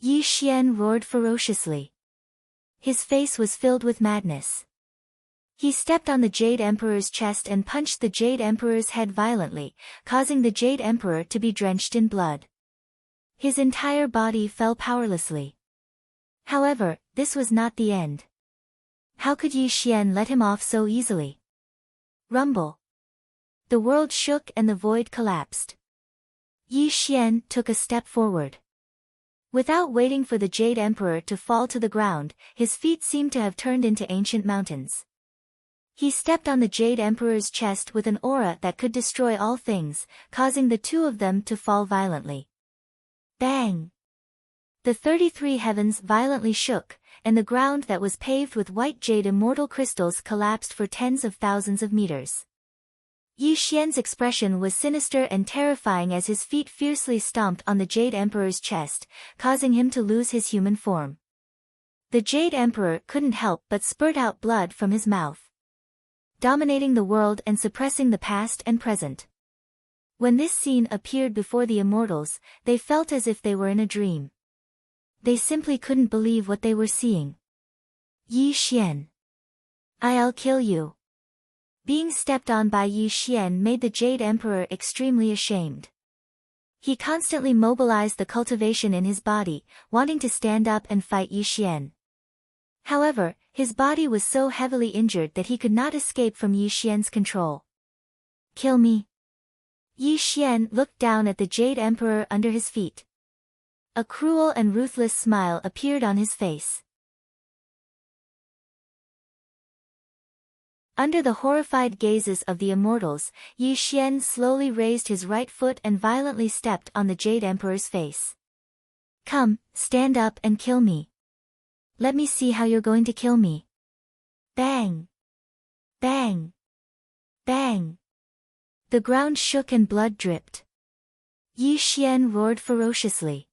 Yi Xian roared ferociously. His face was filled with madness. He stepped on the Jade Emperor's chest and punched the Jade Emperor's head violently, causing the Jade Emperor to be drenched in blood. His entire body fell powerlessly. However, this was not the end. How could Yi Xian let him off so easily? Rumble. The world shook and the void collapsed. Yi Xian took a step forward. Without waiting for the Jade Emperor to fall to the ground, his feet seemed to have turned into ancient mountains. He stepped on the Jade Emperor's chest with an aura that could destroy all things, causing the two of them to fall violently. Bang! The 33 heavens violently shook, and the ground that was paved with white jade immortal crystals collapsed for tens of thousands of meters. Yi Xian's expression was sinister and terrifying as his feet fiercely stomped on the Jade Emperor's chest, causing him to lose his human form. The Jade Emperor couldn't help but spurt out blood from his mouth, dominating the world and suppressing the past and present. When this scene appeared before the immortals, they felt as if they were in a dream. They simply couldn't believe what they were seeing. Yi Xian. I'll kill you. Being stepped on by Yi Xian made the Jade Emperor extremely ashamed. He constantly mobilized the cultivation in his body, wanting to stand up and fight Yi Xian. However, his body was so heavily injured that he could not escape from Yi Xian's control. Kill me. Yi Xian looked down at the Jade Emperor under his feet. A cruel and ruthless smile appeared on his face. Under the horrified gazes of the immortals, Yi Xian slowly raised his right foot and violently stepped on the Jade Emperor's face. Come, stand up and kill me. Let me see how you're going to kill me. Bang! Bang! Bang! The ground shook and blood dripped. Yi Xian roared ferociously.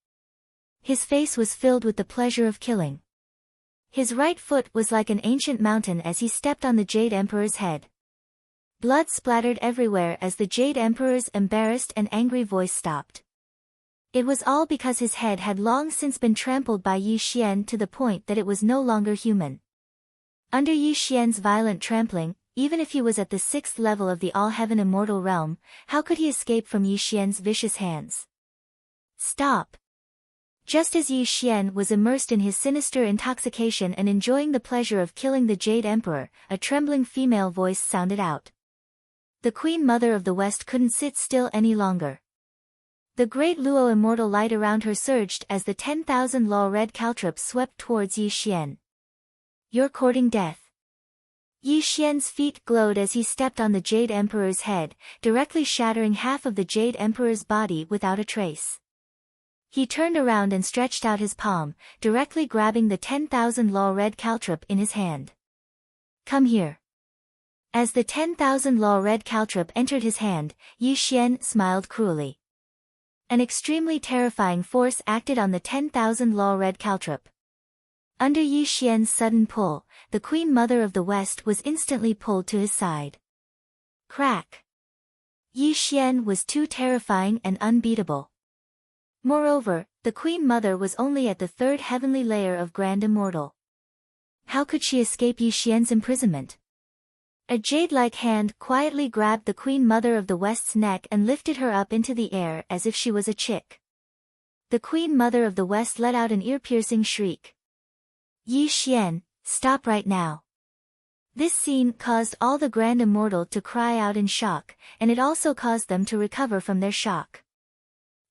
His face was filled with the pleasure of killing. His right foot was like an ancient mountain as he stepped on the Jade Emperor's head. Blood splattered everywhere as the Jade Emperor's embarrassed and angry voice stopped. It was all because his head had long since been trampled by Yi Xian to the point that it was no longer human. Under Yi Xian's violent trampling, even if he was at the 6th level of the all-heaven immortal realm, how could he escape from Yi Xian's vicious hands? Stop! Just as Yi Xian was immersed in his sinister intoxication and enjoying the pleasure of killing the Jade Emperor, a trembling female voice sounded out. The Queen Mother of the West couldn't sit still any longer. The great Luo immortal light around her surged as the 10,000 Luo red caltrops swept towards Yi Xian. You're courting death. Yi Xian's feet glowed as he stepped on the Jade Emperor's head, directly shattering half of the Jade Emperor's body without a trace. He turned around and stretched out his palm, directly grabbing the 10,000 Luo red caltrop in his hand. Come here. As the 10,000 Luo red caltrop entered his hand, Yi Xian smiled cruelly. An extremely terrifying force acted on the 10,000 Luo red caltrop. Under Yi Xian's sudden pull, the Queen Mother of the West was instantly pulled to his side. Crack! Yi Xian was too terrifying and unbeatable. Moreover, the Queen Mother was only at the third heavenly layer of Grand Immortal. How could she escape Yi Xian's imprisonment? A jade-like hand quietly grabbed the Queen Mother of the West's neck and lifted her up into the air as if she was a chick. The Queen Mother of the West let out an ear-piercing shriek. Yi Xian, stop right now. This scene caused all the Grand Immortal to cry out in shock, and it also caused them to recover from their shock.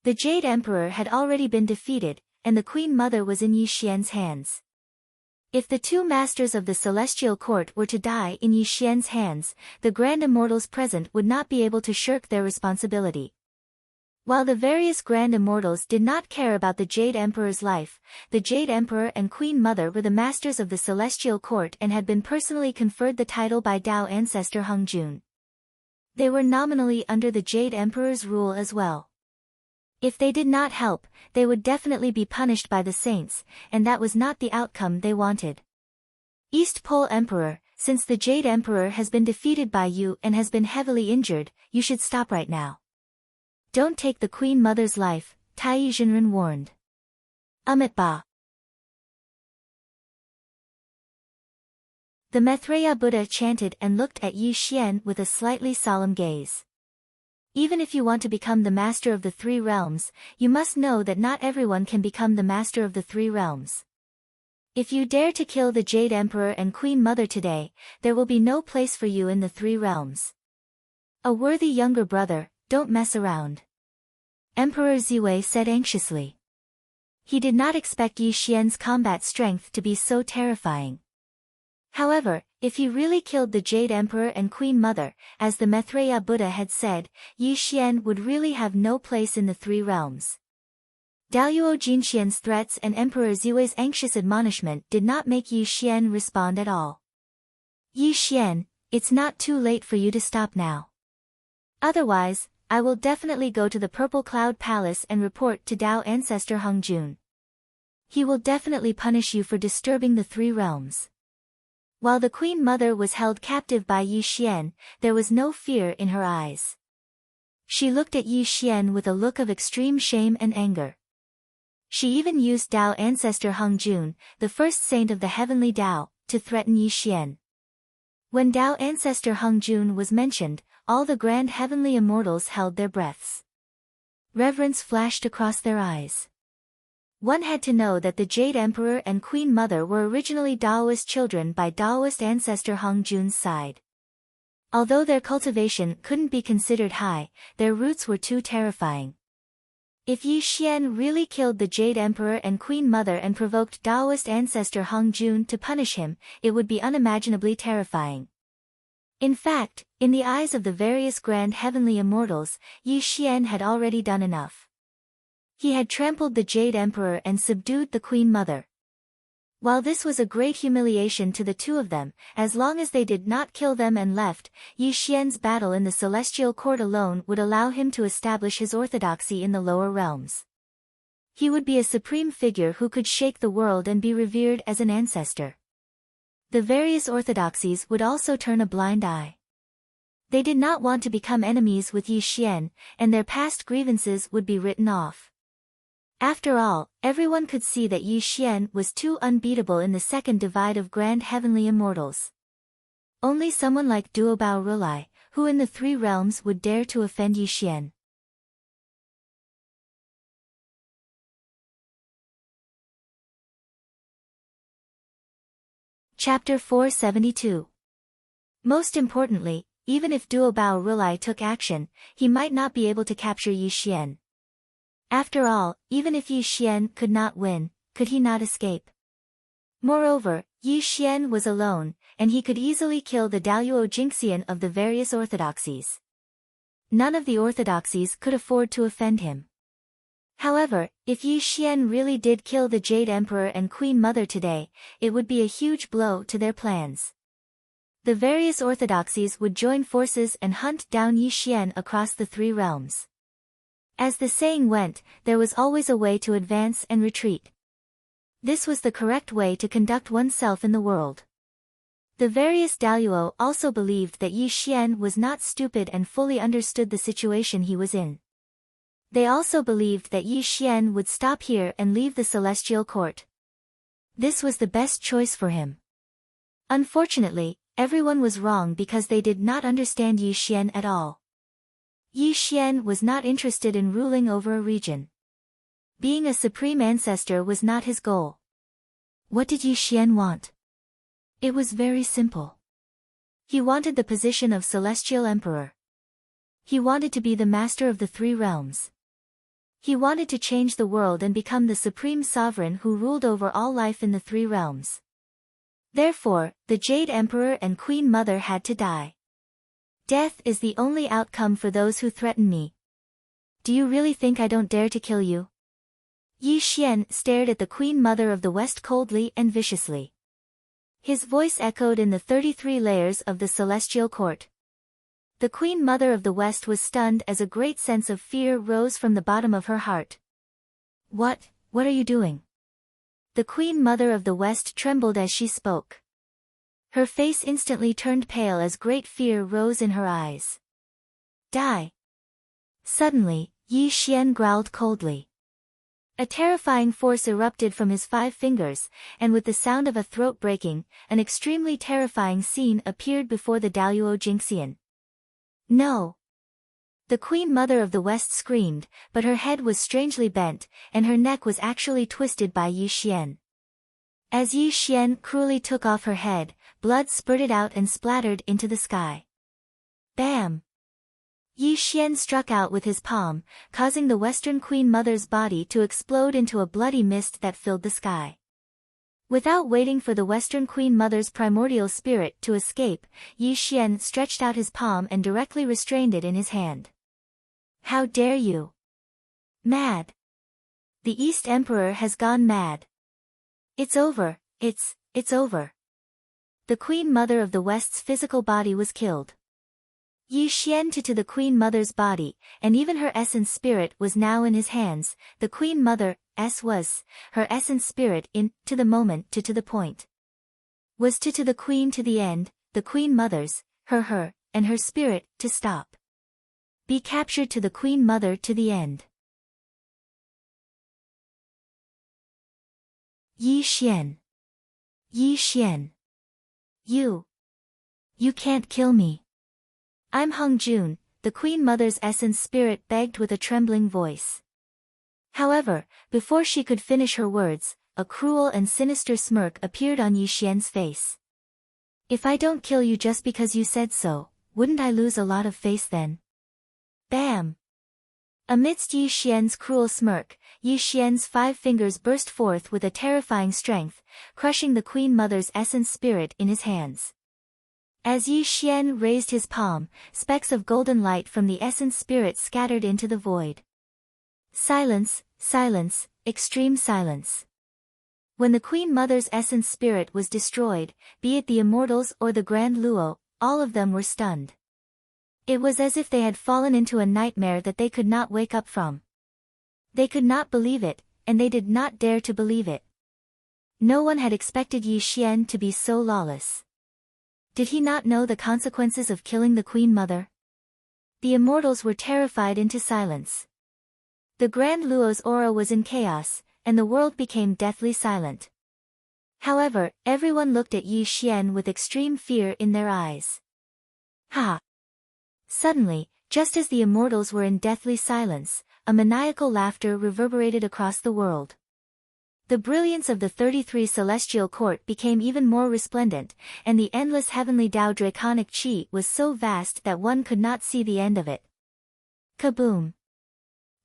The Jade Emperor had already been defeated, and the Queen Mother was in Yi Xian's hands. If the two masters of the Celestial Court were to die in Yi Xian's hands, the Grand Immortals present would not be able to shirk their responsibility. While the various Grand Immortals did not care about the Jade Emperor's life, the Jade Emperor and Queen Mother were the masters of the Celestial Court and had been personally conferred the title by Tao ancestor Hung Jun. They were nominally under the Jade Emperor's rule as well. If they did not help, they would definitely be punished by the saints, and that was not the outcome they wanted. East Pole Emperor, since the Jade Emperor has been defeated by you and has been heavily injured, you should stop right now. Don't take the Queen Mother's life, Tai Zhenren warned. Ba. The Maitreya Buddha chanted and looked at Yi Xian with a slightly solemn gaze. Even if you want to become the master of the three realms, you must know that not everyone can become the master of the three realms. If you dare to kill the Jade Emperor and Queen Mother today, there will be no place for you in the three realms. A worthy younger brother, don't mess around. Emperor Ziwei said anxiously. He did not expect Yi Xian's combat strength to be so terrifying. However, if he really killed the Jade Emperor and Queen Mother, as the Maitreya Buddha had said, Yi Xian would really have no place in the three realms. Daluo Jinxian's threats and Emperor Ziwei's anxious admonishment did not make Yi Xian respond at all. Yi Xian, it's not too late for you to stop now. Otherwise, I will definitely go to the Purple Cloud Palace and report to Tao ancestor Hung Jun. He will definitely punish you for disturbing the three realms. While the Queen Mother was held captive by Yi Xian, there was no fear in her eyes. She looked at Yi Xian with a look of extreme shame and anger. She even used Tao ancestor Hung Jun, the first saint of the heavenly Tao, to threaten Yi Xian. When Tao ancestor Hung Jun was mentioned, all the grand heavenly immortals held their breaths. Reverence flashed across their eyes. One had to know that the Jade Emperor and Queen Mother were originally Daoist children by Daoist ancestor Hung Jun's side. Although their cultivation couldn't be considered high, their roots were too terrifying. If Yi Xian really killed the Jade Emperor and Queen Mother and provoked Daoist ancestor Hung Jun to punish him, it would be unimaginably terrifying. In fact, in the eyes of the various grand heavenly immortals, Yi Xian had already done enough. He had trampled the Jade Emperor and subdued the Queen Mother. While this was a great humiliation to the two of them, as long as they did not kill them and left, Yi Xian's battle in the Celestial Court alone would allow him to establish his orthodoxy in the lower realms. He would be a supreme figure who could shake the world and be revered as an ancestor. The various orthodoxies would also turn a blind eye. They did not want to become enemies with Yi Xian, and their past grievances would be written off. After all, everyone could see that Yi Xian was too unbeatable in the second divide of grand heavenly immortals. Only someone like Duobao Rulai, who in the three realms would dare to offend Yi Xian. Chapter 472. Most importantly, even if Duo Bao Rulai took action, he might not be able to capture Yi Xian. After all, even if Yi Xian could not win, could he not escape? Moreover, Yi Xian was alone, and he could easily kill the Daluo Jingxian of the various orthodoxies. None of the orthodoxies could afford to offend him. However, if Yi Xian really did kill the Jade Emperor and Queen Mother today, it would be a huge blow to their plans. The various orthodoxies would join forces and hunt down Yi Xian across the three realms. As the saying went, there was always a way to advance and retreat. This was the correct way to conduct oneself in the world. The various Daluo also believed that Yi Xian was not stupid and fully understood the situation he was in. They also believed that Yi Xian would stop here and leave the celestial court. This was the best choice for him. Unfortunately, everyone was wrong because they did not understand Yi Xian at all. Yi Xian was not interested in ruling over a region. Being a supreme ancestor was not his goal. What did Yi Xian want? It was very simple. He wanted the position of Celestial Emperor. He wanted to be the master of the three realms. He wanted to change the world and become the supreme sovereign who ruled over all life in the three realms. Therefore, the Jade Emperor and Queen Mother had to die. Death is the only outcome for those who threaten me. Do you really think I don't dare to kill you? Yi Xian stared at the Queen Mother of the West coldly and viciously. His voice echoed in the 33 layers of the celestial court. The Queen Mother of the West was stunned as a great sense of fear rose from the bottom of her heart. What are you doing? The Queen Mother of the West trembled as she spoke. Her face instantly turned pale as great fear rose in her eyes. Die! Suddenly, Yi Xian growled coldly. A terrifying force erupted from his 5 fingers, and with the sound of a throat breaking, an extremely terrifying scene appeared before the Daluo Jingxian. No! The Queen Mother of the West screamed, but her head was strangely bent, and her neck was actually twisted by Yi Xian. As Yi Xian cruelly took off her head, blood spurted out and splattered into the sky. Bam! Yi Xian struck out with his palm, causing the Western Queen Mother's body to explode into a bloody mist that filled the sky. Without waiting for the Western Queen Mother's primordial spirit to escape, Yi Xian stretched out his palm and directly restrained it in his hand. How dare you! Mad! The East Emperor has gone mad. It's over, it's over. The Queen Mother of the West's physical body was killed. Yi Xian to the Queen Mother's body, and even her essence spirit was now in his hands. The Queen Mother's was, her essence spirit in, to the moment to the point. Was to the Queen to the end, the Queen Mother's, her, and her spirit, to stop. Be captured to the Queen Mother to the end. Yi Xian. Yi Xian. You can't kill me. I'm Hung Jun, the Queen Mother's essence spirit begged with a trembling voice. However, before she could finish her words, a cruel and sinister smirk appeared on Yi Xian's face. If I don't kill you just because you said so, wouldn't I lose a lot of face then? Bam! Amidst Yi Xian's cruel smirk, Yi Xian's 5 fingers burst forth with a terrifying strength, crushing the Queen Mother's essence spirit in his hands. As Yi Xian raised his palm, specks of golden light from the essence spirit scattered into the void. Silence, silence, extreme silence. When the Queen Mother's essence spirit was destroyed, be it the Immortals or the Grand Luo, all of them were stunned. It was as if they had fallen into a nightmare that they could not wake up from. They could not believe it, and they did not dare to believe it. No one had expected Yi Xian to be so lawless. Did he not know the consequences of killing the Queen Mother? The Immortals were terrified into silence. The Grand Luo's aura was in chaos, and the world became deathly silent. However, everyone looked at Yi Xian with extreme fear in their eyes. Ha! Suddenly, just as the Immortals were in deathly silence, a maniacal laughter reverberated across the world. The brilliance of the 33 celestial court became even more resplendent, and the endless heavenly Tao draconic chi was so vast that one could not see the end of it. Kaboom!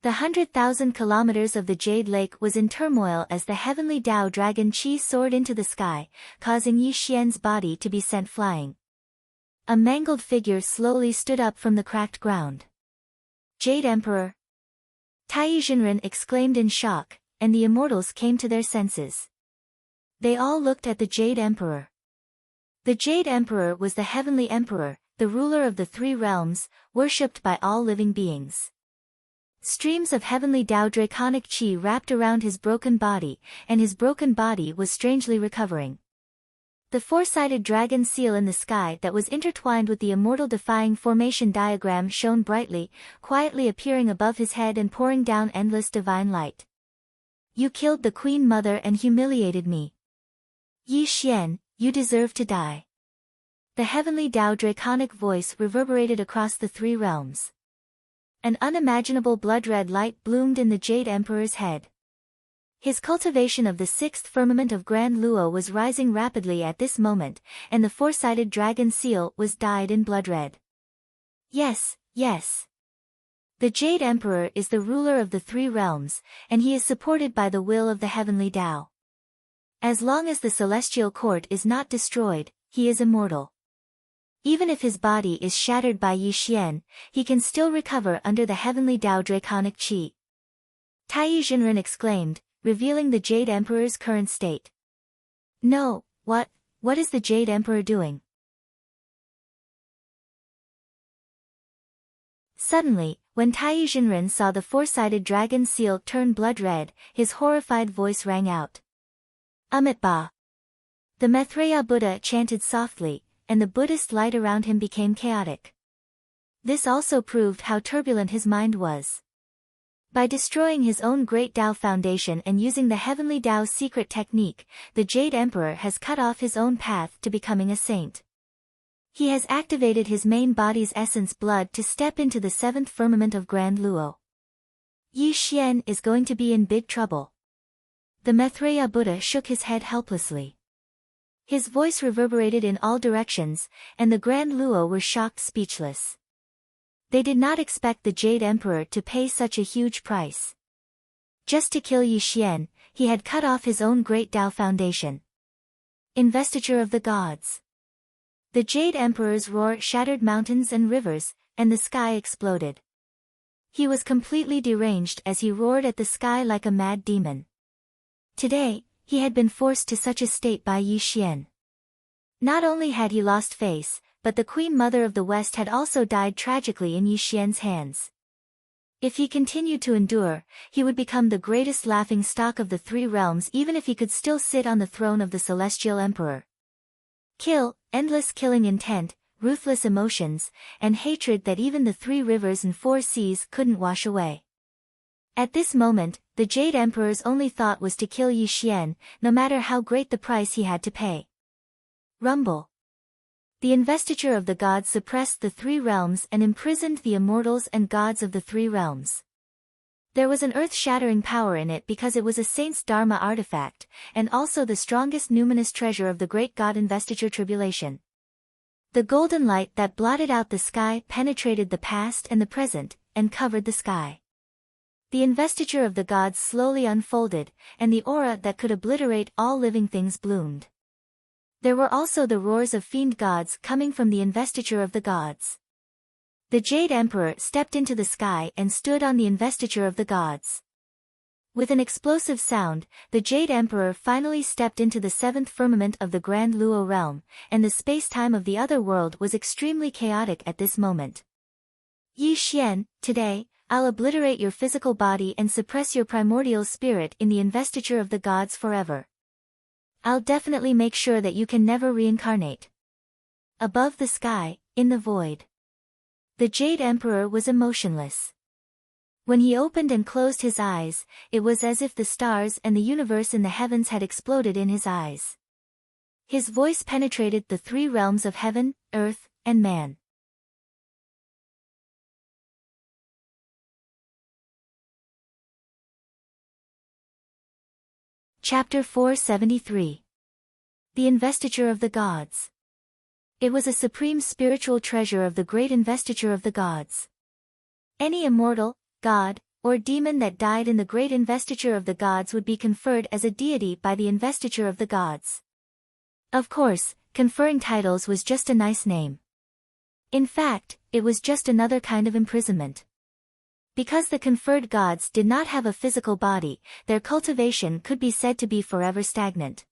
The 100,000 kilometers of the Jade Lake was in turmoil as the heavenly Tao dragon chi soared into the sky, causing Yi Xian's body to be sent flying. A mangled figure slowly stood up from the cracked ground. Jade Emperor! Tai Jinren exclaimed in shock, and the immortals came to their senses. They all looked at the Jade Emperor. The Jade Emperor was the heavenly emperor, the ruler of the three realms, worshipped by all living beings. Streams of heavenly Tao draconic chi wrapped around his broken body, and his broken body was strangely recovering. The four-sided dragon seal in the sky that was intertwined with the immortal defying formation diagram shone brightly, quietly appearing above his head and pouring down endless divine light. You killed the Queen Mother and humiliated me. Yi Xian, you deserve to die. The heavenly Tao draconic voice reverberated across the three realms. An unimaginable blood-red light bloomed in the Jade Emperor's head. His cultivation of the sixth firmament of Grand Luo was rising rapidly at this moment, and the four-sided dragon seal was dyed in blood red. Yes, yes. The Jade Emperor is the ruler of the three realms, and he is supported by the will of the heavenly Tao. As long as the celestial court is not destroyed, he is immortal. Even if his body is shattered by Yi Xian, he can still recover under the heavenly Tao draconic chi. Tai Jinren exclaimed, revealing the Jade Emperor's current state. No, what is the Jade Emperor doing? Suddenly, when Tai Jinren saw the four-sided dragon seal turn blood red, his horrified voice rang out. Amitabha! The Maitreya Buddha chanted softly, and the Buddhist light around him became chaotic. This also proved how turbulent his mind was. By destroying his own great Tao foundation and using the heavenly Tao's secret technique, the Jade Emperor has cut off his own path to becoming a saint. He has activated his main body's essence blood to step into the seventh firmament of Grand Luo. Yi Xian is going to be in big trouble. The Maitreya Buddha shook his head helplessly. His voice reverberated in all directions, and the Grand Luo were shocked speechless. They did not expect the Jade Emperor to pay such a huge price. Just to kill Yi Xian, he had cut off his own great Tao foundation. Investiture of the gods. The Jade Emperor's roar shattered mountains and rivers, and the sky exploded. He was completely deranged as he roared at the sky like a mad demon. Today, he had been forced to such a state by Yi Xian. Not only had he lost face, but the Queen Mother of the West had also died tragically in Yi Xian's hands. If he continued to endure, he would become the greatest laughing stock of the three realms even if he could still sit on the throne of the Celestial Emperor. Kill, endless killing intent, ruthless emotions, and hatred that even the three rivers and four seas couldn't wash away. At this moment, the Jade Emperor's only thought was to kill Yi Xian, no matter how great the price he had to pay. Rumble. The investiture of the gods suppressed the three realms and imprisoned the immortals and gods of the three realms. There was an earth-shattering power in it because it was a saint's dharma artifact, and also the strongest numinous treasure of the great god investiture tribulation. The golden light that blotted out the sky penetrated the past and the present, and covered the sky. The investiture of the gods slowly unfolded, and the aura that could obliterate all living things bloomed. There were also the roars of fiend gods coming from the investiture of the gods. The Jade Emperor stepped into the sky and stood on the investiture of the gods. With an explosive sound, the Jade Emperor finally stepped into the seventh firmament of the Grand Luo realm, and the space-time of the other world was extremely chaotic at this moment. Yi Xian, today, I'll obliterate your physical body and suppress your primordial spirit in the investiture of the gods forever. I'll definitely make sure that you can never reincarnate. Above the sky, in the void. The Jade Emperor was emotionless. When he opened and closed his eyes, it was as if the stars and the universe in the heavens had exploded in his eyes. His voice penetrated the three realms of heaven, earth, and man. Chapter 473. The Investiture of the Gods. It was a supreme spiritual treasure of the great investiture of the gods. Any immortal, god, or demon that died in the great investiture of the gods would be conferred as a deity by the investiture of the gods. Of course, conferring titles was just a nice name. In fact, it was just another kind of imprisonment. Because the conferred gods did not have a physical body, their cultivation could be said to be forever stagnant.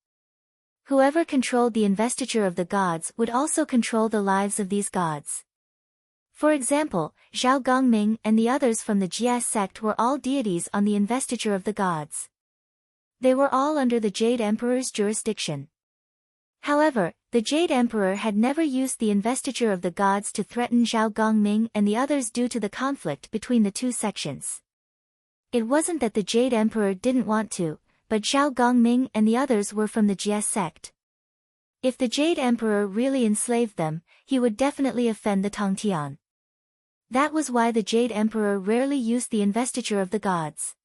Whoever controlled the investiture of the gods would also control the lives of these gods. For example, Zhao Gongming and the others from the Jia sect were all deities on the investiture of the gods. They were all under the Jade Emperor's jurisdiction. However, the Jade Emperor had never used the investiture of the gods to threaten Zhao Gongming and the others due to the conflict between the two sections. It wasn't that the Jade Emperor didn't want to, but Zhao Gongming and the others were from the Jia sect. If the Jade Emperor really enslaved them, he would definitely offend the Tongtian. That was why the Jade Emperor rarely used the investiture of the gods.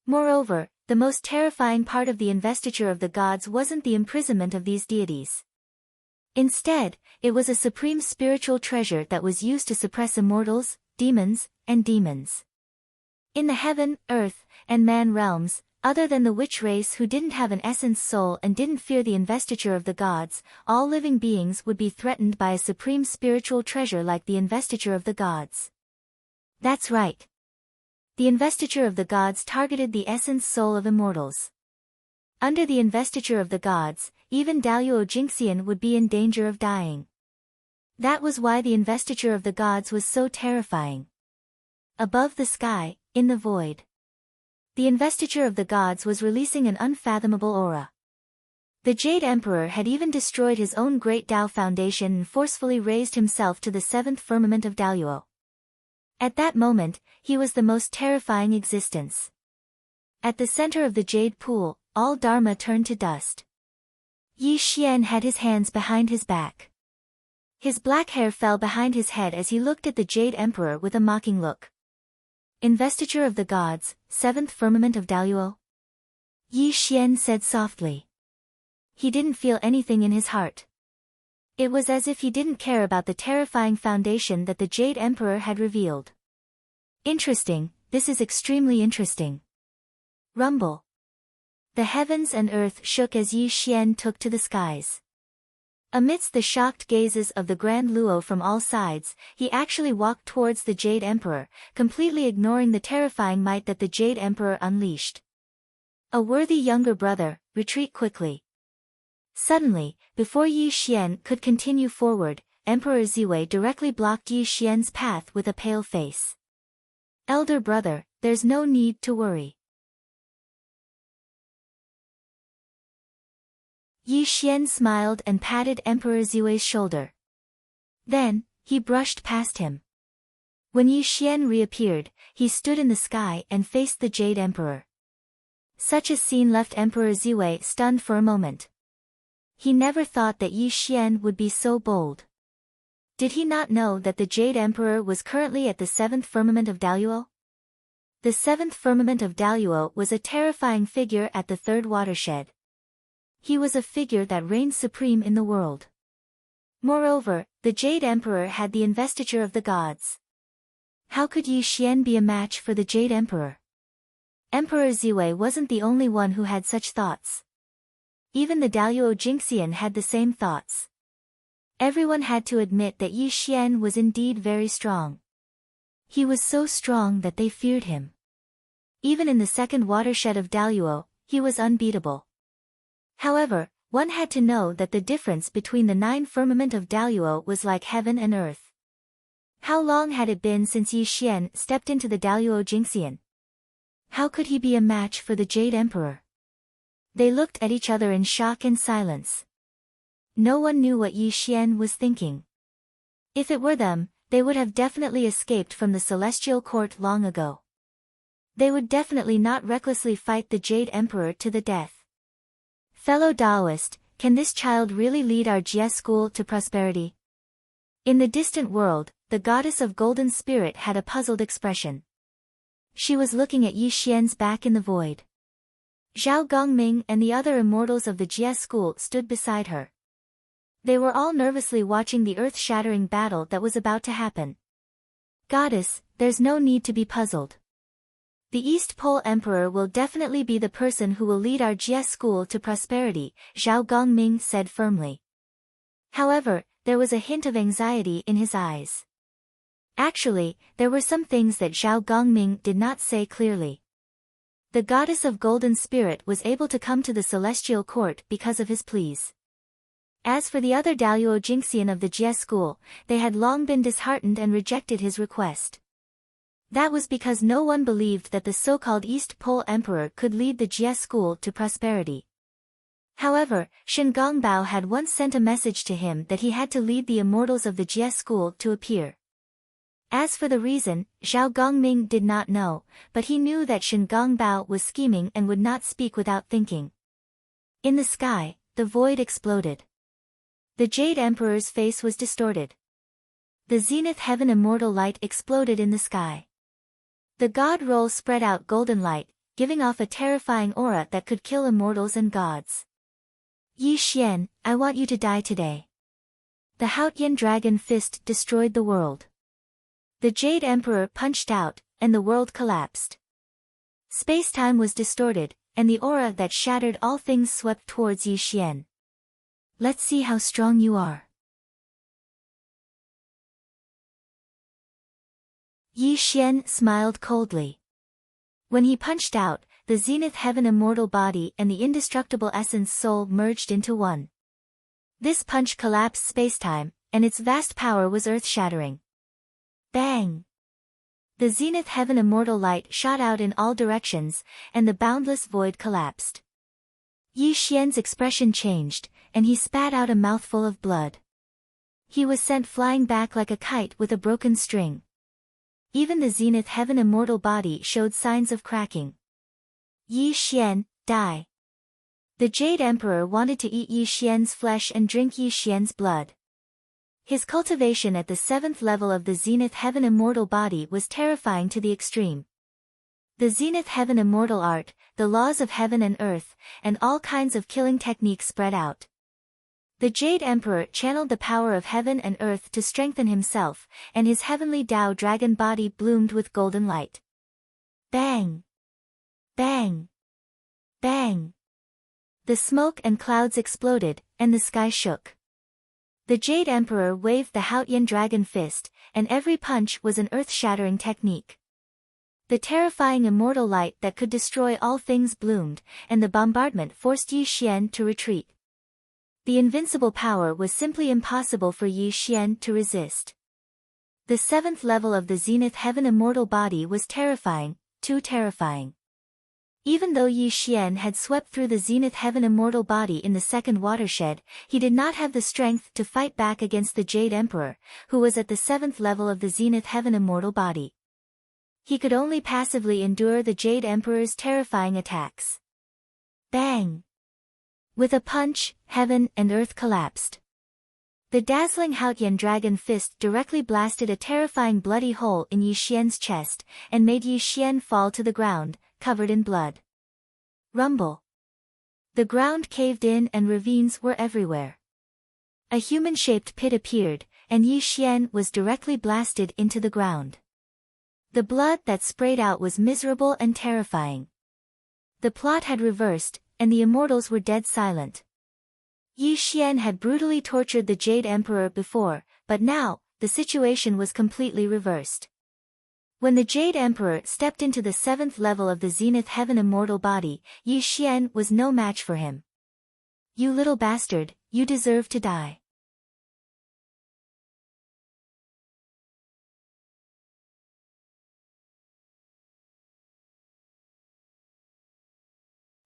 Moreover, the most terrifying part of the investiture of the gods wasn't the imprisonment of these deities. Instead, it was a supreme spiritual treasure that was used to suppress immortals, demons, and demons. In the heaven, earth, and man realms, other than the witch race who didn't have an essence soul and didn't fear the investiture of the gods, all living beings would be threatened by a supreme spiritual treasure like the investiture of the gods. That's right. The investiture of the gods targeted the essence soul of immortals. Under the investiture of the gods, even Daluo Jingxian would be in danger of dying. That was why the investiture of the gods was so terrifying. Above the sky, in the void, the investiture of the gods was releasing an unfathomable aura. The Jade Emperor had even destroyed his own great Dao foundation and forcefully raised himself to the seventh firmament of Daluo. At that moment, he was the most terrifying existence. At the center of the jade pool, all Dharma turned to dust. Yi Xian had his hands behind his back. His black hair fell behind his head as he looked at the Jade Emperor with a mocking look. Investiture of the gods, seventh firmament of Daluo? Yi Xian said softly. He didn't feel anything in his heart. It was as if he didn't care about the terrifying foundation that the Jade Emperor had revealed. Interesting, this is extremely interesting. Rumble. The heavens and earth shook as Yi Xian took to the skies. Amidst the shocked gazes of the Grand Luo from all sides, he actually walked towards the Jade Emperor, completely ignoring the terrifying might that the Jade Emperor unleashed. A worthy younger brother, retreat quickly. Suddenly, before Yi Xian could continue forward, Emperor Ziwei directly blocked Yi Xian's path with a pale face. Elder brother, there's no need to worry. Yi Xian smiled and patted Emperor Ziwei's shoulder. Then, he brushed past him. When Yi Xian reappeared, he stood in the sky and faced the Jade Emperor. Such a scene left Emperor Ziwei stunned for a moment. He never thought that Yi Xian would be so bold. Did he not know that the Jade Emperor was currently at the seventh firmament of Daluo? The seventh firmament of Daluo was a terrifying figure at the third watershed. He was a figure that reigned supreme in the world. Moreover, the Jade Emperor had the investiture of the gods. How could Yi Xian be a match for the Jade Emperor? Emperor Ziwei wasn't the only one who had such thoughts. Even the Daluo Jingxian had the same thoughts. Everyone had to admit that Yi Xian was indeed very strong. He was so strong that they feared him. Even in the second watershed of Daluo, he was unbeatable. However, one had to know that the difference between the 9 firmament of Daluo was like heaven and earth. How long had it been since Yi Xian stepped into the Daluo Jingxian? How could he be a match for the Jade Emperor? They looked at each other in shock and silence. No one knew what Yi Xian was thinking. If it were them, they would have definitely escaped from the Celestial Court long ago. They would definitely not recklessly fight the Jade Emperor to the death. Fellow Taoist, can this child really lead our Jia school to prosperity? In the distant world, the goddess of golden spirit had a puzzled expression. She was looking at Yi Xian's back in the void. Zhao Gongming and the other immortals of the Jie school stood beside her. They were all nervously watching the earth-shattering battle that was about to happen. Goddess, there's no need to be puzzled. The East Pole Emperor will definitely be the person who will lead our Jie school to prosperity, Zhao Gongming said firmly. However, there was a hint of anxiety in his eyes. Actually, there were some things that Zhao Gongming did not say clearly. The goddess of golden spirit was able to come to the celestial court because of his pleas. As for the other Daluo Jingxian of the Jie school, they had long been disheartened and rejected his request. That was because no one believed that the so-called East Pole Emperor could lead the Jie school to prosperity. However, Shen Gongbao had once sent a message to him that he had to lead the immortals of the Jie school to appear. As for the reason, Zhao Gongming did not know, but he knew that Shen Gongbao was scheming and would not speak without thinking. In the sky, the void exploded. The Jade Emperor's face was distorted. The zenith heaven immortal light exploded in the sky. The god roll spread out golden light, giving off a terrifying aura that could kill immortals and gods. Yi Xian, I want you to die today. The Haotian dragon fist destroyed the world. The Jade Emperor punched out, and the world collapsed. Space-time was distorted, and the aura that shattered all things swept towards Yi Xian. Let's see how strong you are. Yi Xian smiled coldly. When he punched out, the zenith heaven immortal body and the indestructible essence soul merged into one. This punch collapsed spacetime, and its vast power was earth-shattering. Bang! The zenith heaven immortal light shot out in all directions, and the boundless void collapsed. Yi Xian's expression changed, and he spat out a mouthful of blood. He was sent flying back like a kite with a broken string. Even the zenith heaven immortal body showed signs of cracking. Yi Xian, die. The Jade Emperor wanted to eat Yi Xian's flesh and drink Yi Xian's blood. His cultivation at the 7th level of the zenith heaven immortal body was terrifying to the extreme. The zenith heaven immortal art, the laws of heaven and earth, and all kinds of killing techniques spread out. The Jade Emperor channeled the power of heaven and earth to strengthen himself, and his heavenly Dao dragon body bloomed with golden light. Bang! Bang! Bang! The smoke and clouds exploded, and the sky shook. The Jade Emperor waved the Haotian dragon fist, and every punch was an earth-shattering technique. The terrifying immortal light that could destroy all things bloomed, and the bombardment forced Yi Xian to retreat. The invincible power was simply impossible for Yi Xian to resist. The 7th level of the zenith heaven immortal body was terrifying, too terrifying. Even though Yi Xian had swept through the zenith heaven immortal body in the 2nd watershed, he did not have the strength to fight back against the Jade Emperor, who was at the 7th level of the zenith heaven immortal body. He could only passively endure the Jade Emperor's terrifying attacks. Bang! With a punch, heaven and earth collapsed. The dazzling Haotian dragon fist directly blasted a terrifying bloody hole in Yi Xian's chest, and made Yi Xian fall to the ground, covered in blood. Rumble. The ground caved in and ravines were everywhere. A human-shaped pit appeared, and Yi Xian was directly blasted into the ground. The blood that sprayed out was miserable and terrifying. The plot had reversed, and the immortals were dead silent. Yi Xian had brutally tortured the Jade Emperor before, but now, the situation was completely reversed. When the Jade Emperor stepped into the 7th level of the zenith heaven immortal body, Yi Xian was no match for him. You little bastard, you deserve to die.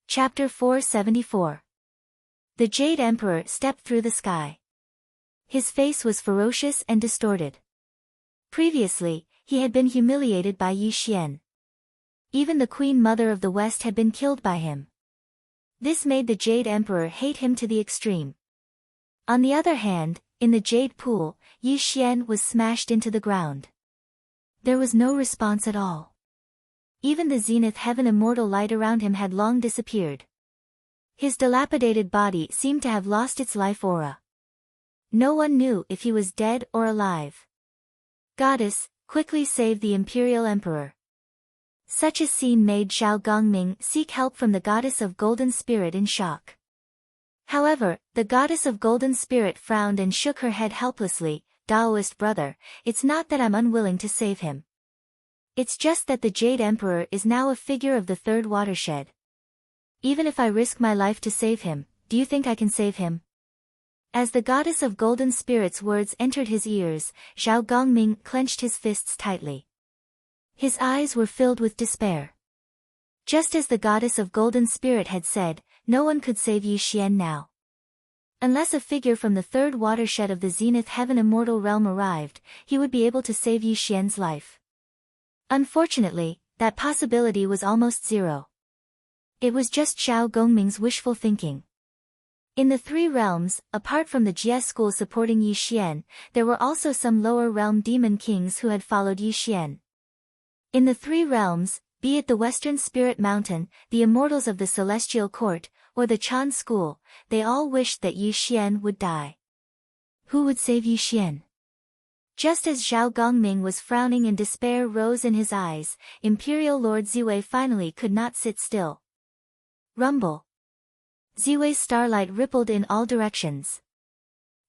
Chapter 474. The Jade Emperor stepped through the sky. His face was ferocious and distorted. Previously, he had been humiliated by Yi Xian. Even the Queen Mother of the West had been killed by him. This made the Jade Emperor hate him to the extreme. On the other hand, in the Jade Pool, Yi Xian was smashed into the ground. There was no response at all. Even the zenith heaven immortal light around him had long disappeared. His dilapidated body seemed to have lost its life aura. No one knew if he was dead or alive. Goddess, quickly save the Imperial Emperor. Such a scene made Zhao Gongming seek help from the Goddess of Golden Spirit in shock. However, the Goddess of Golden Spirit frowned and shook her head helplessly. Daoist brother, it's not that I'm unwilling to save him. It's just that the Jade Emperor is now a figure of the third watershed. Even if I risk my life to save him, do you think I can save him? As the Goddess of Golden Spirit's words entered his ears, Zhao Gongming clenched his fists tightly. His eyes were filled with despair. Just as the Goddess of Golden Spirit had said, no one could save Yi Xian now. Unless a figure from the third watershed of the Zenith Heaven Immortal Realm arrived, he would be able to save Yi Xian's life. Unfortunately, that possibility was almost zero. It was just Zhao Gongming's wishful thinking. In the three realms, apart from the Jie school supporting Yi Xian, there were also some lower realm demon kings who had followed Yi Xian. In the three realms, be it the Western Spirit Mountain, the Immortals of the Celestial Court, or the Chan school, they all wished that Yi Xian would die. Who would save Yi Xian? Just as Zhao Gongming was frowning and despair rose in his eyes, Imperial Lord Ziwei finally could not sit still. Rumble. Ziwei's starlight rippled in all directions.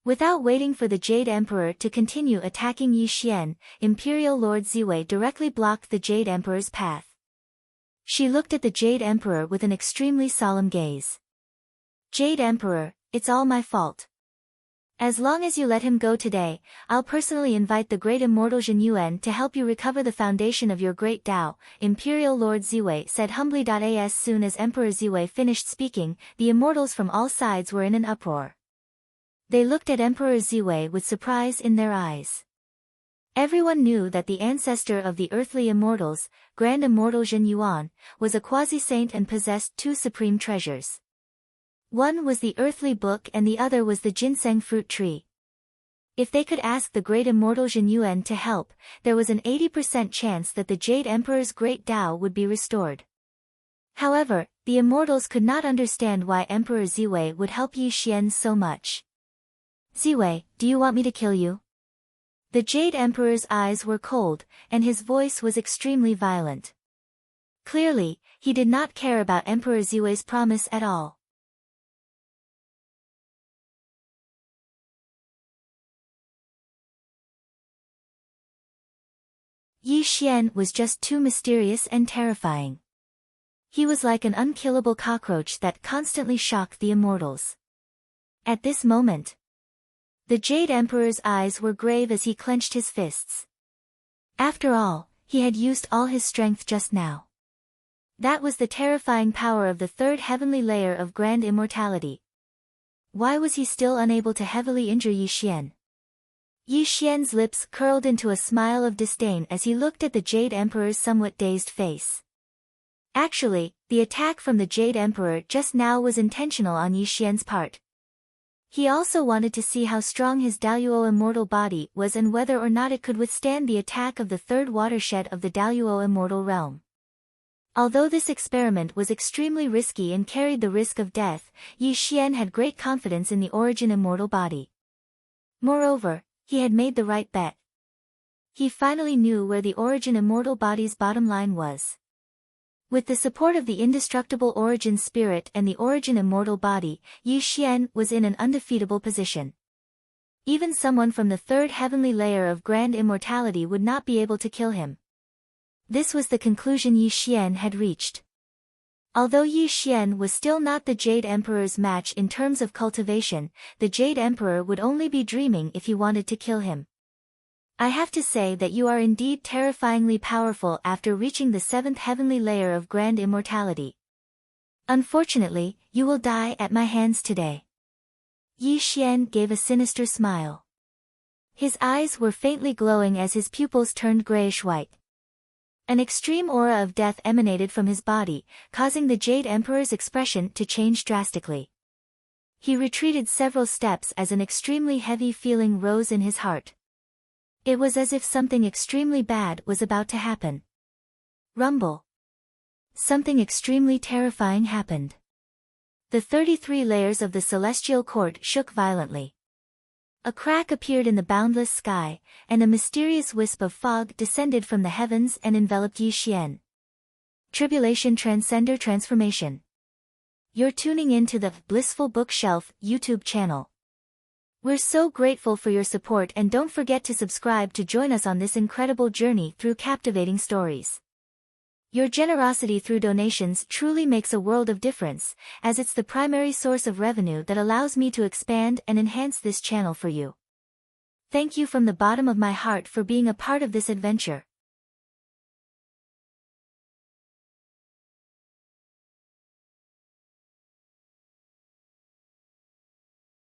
Without waiting for the Jade Emperor to continue attacking Yi Xian, Imperial Lord Ziwei directly blocked the Jade Emperor's path. She looked at the Jade Emperor with an extremely solemn gaze. Jade Emperor, it's all my fault. As long as you let him go today, I'll personally invite the great immortal Zhen Yuan to help you recover the foundation of your great Tao, Imperial Lord Ziwei said humbly. As soon as Emperor Ziwei finished speaking, the immortals from all sides were in an uproar. They looked at Emperor Ziwei with surprise in their eyes. Everyone knew that the ancestor of the earthly immortals, Grand Immortal Zhen Yuan, was a quasi-saint and possessed two supreme treasures. One was the earthly book and the other was the ginseng fruit tree. If they could ask the great immortal Zhen Yuan to help, there was an 80% chance that the Jade Emperor's great Tao would be restored. However, the immortals could not understand why Emperor Ziwei would help Yi Xian so much. Ziwei, do you want me to kill you? The Jade Emperor's eyes were cold, and his voice was extremely violent. Clearly, he did not care about Emperor Ziwei's promise at all. Yi Xian was just too mysterious and terrifying. He was like an unkillable cockroach that constantly shocked the immortals. At this moment, the Jade Emperor's eyes were grave as he clenched his fists. After all, he had used all his strength just now. That was the terrifying power of the third heavenly layer of grand immortality. Why was he still unable to heavily injure Yi Xian? Yi Xian's lips curled into a smile of disdain as he looked at the Jade Emperor's somewhat dazed face. Actually, the attack from the Jade Emperor just now was intentional on Yi Xian's part. He also wanted to see how strong his Daluo immortal body was and whether or not it could withstand the attack of the third watershed of the Daluo immortal realm. Although this experiment was extremely risky and carried the risk of death, Yi Xian had great confidence in the origin immortal body. Moreover, he had made the right bet. He finally knew where the origin immortal body's bottom line was. With the support of the indestructible origin spirit and the origin immortal body, Yi Xian was in an undefeatable position. Even someone from the third heavenly layer of grand immortality would not be able to kill him. This was the conclusion Yi Xian had reached. Although Yi Xian was still not the Jade Emperor's match in terms of cultivation, the Jade Emperor would only be dreaming if he wanted to kill him. I have to say that you are indeed terrifyingly powerful after reaching the seventh heavenly layer of grand immortality. Unfortunately, you will die at my hands today. Yi Xian gave a sinister smile. His eyes were faintly glowing as his pupils turned grayish-white. An extreme aura of death emanated from his body, causing the Jade Emperor's expression to change drastically. He retreated several steps as an extremely heavy feeling rose in his heart. It was as if something extremely bad was about to happen. Rumble. something extremely terrifying happened. The 33 layers of the celestial court shook violently. A crack appeared in the boundless sky, and a mysterious wisp of fog descended from the heavens and enveloped Yi Xian. Tribulation Transcender Transformation. You're tuning in to the Blissful Bookshelf YouTube channel. We're so grateful for your support, and don't forget to subscribe to join us on this incredible journey through captivating stories. Your generosity through donations truly makes a world of difference, as it's the primary source of revenue that allows me to expand and enhance this channel for you. Thank you from the bottom of my heart for being a part of this adventure.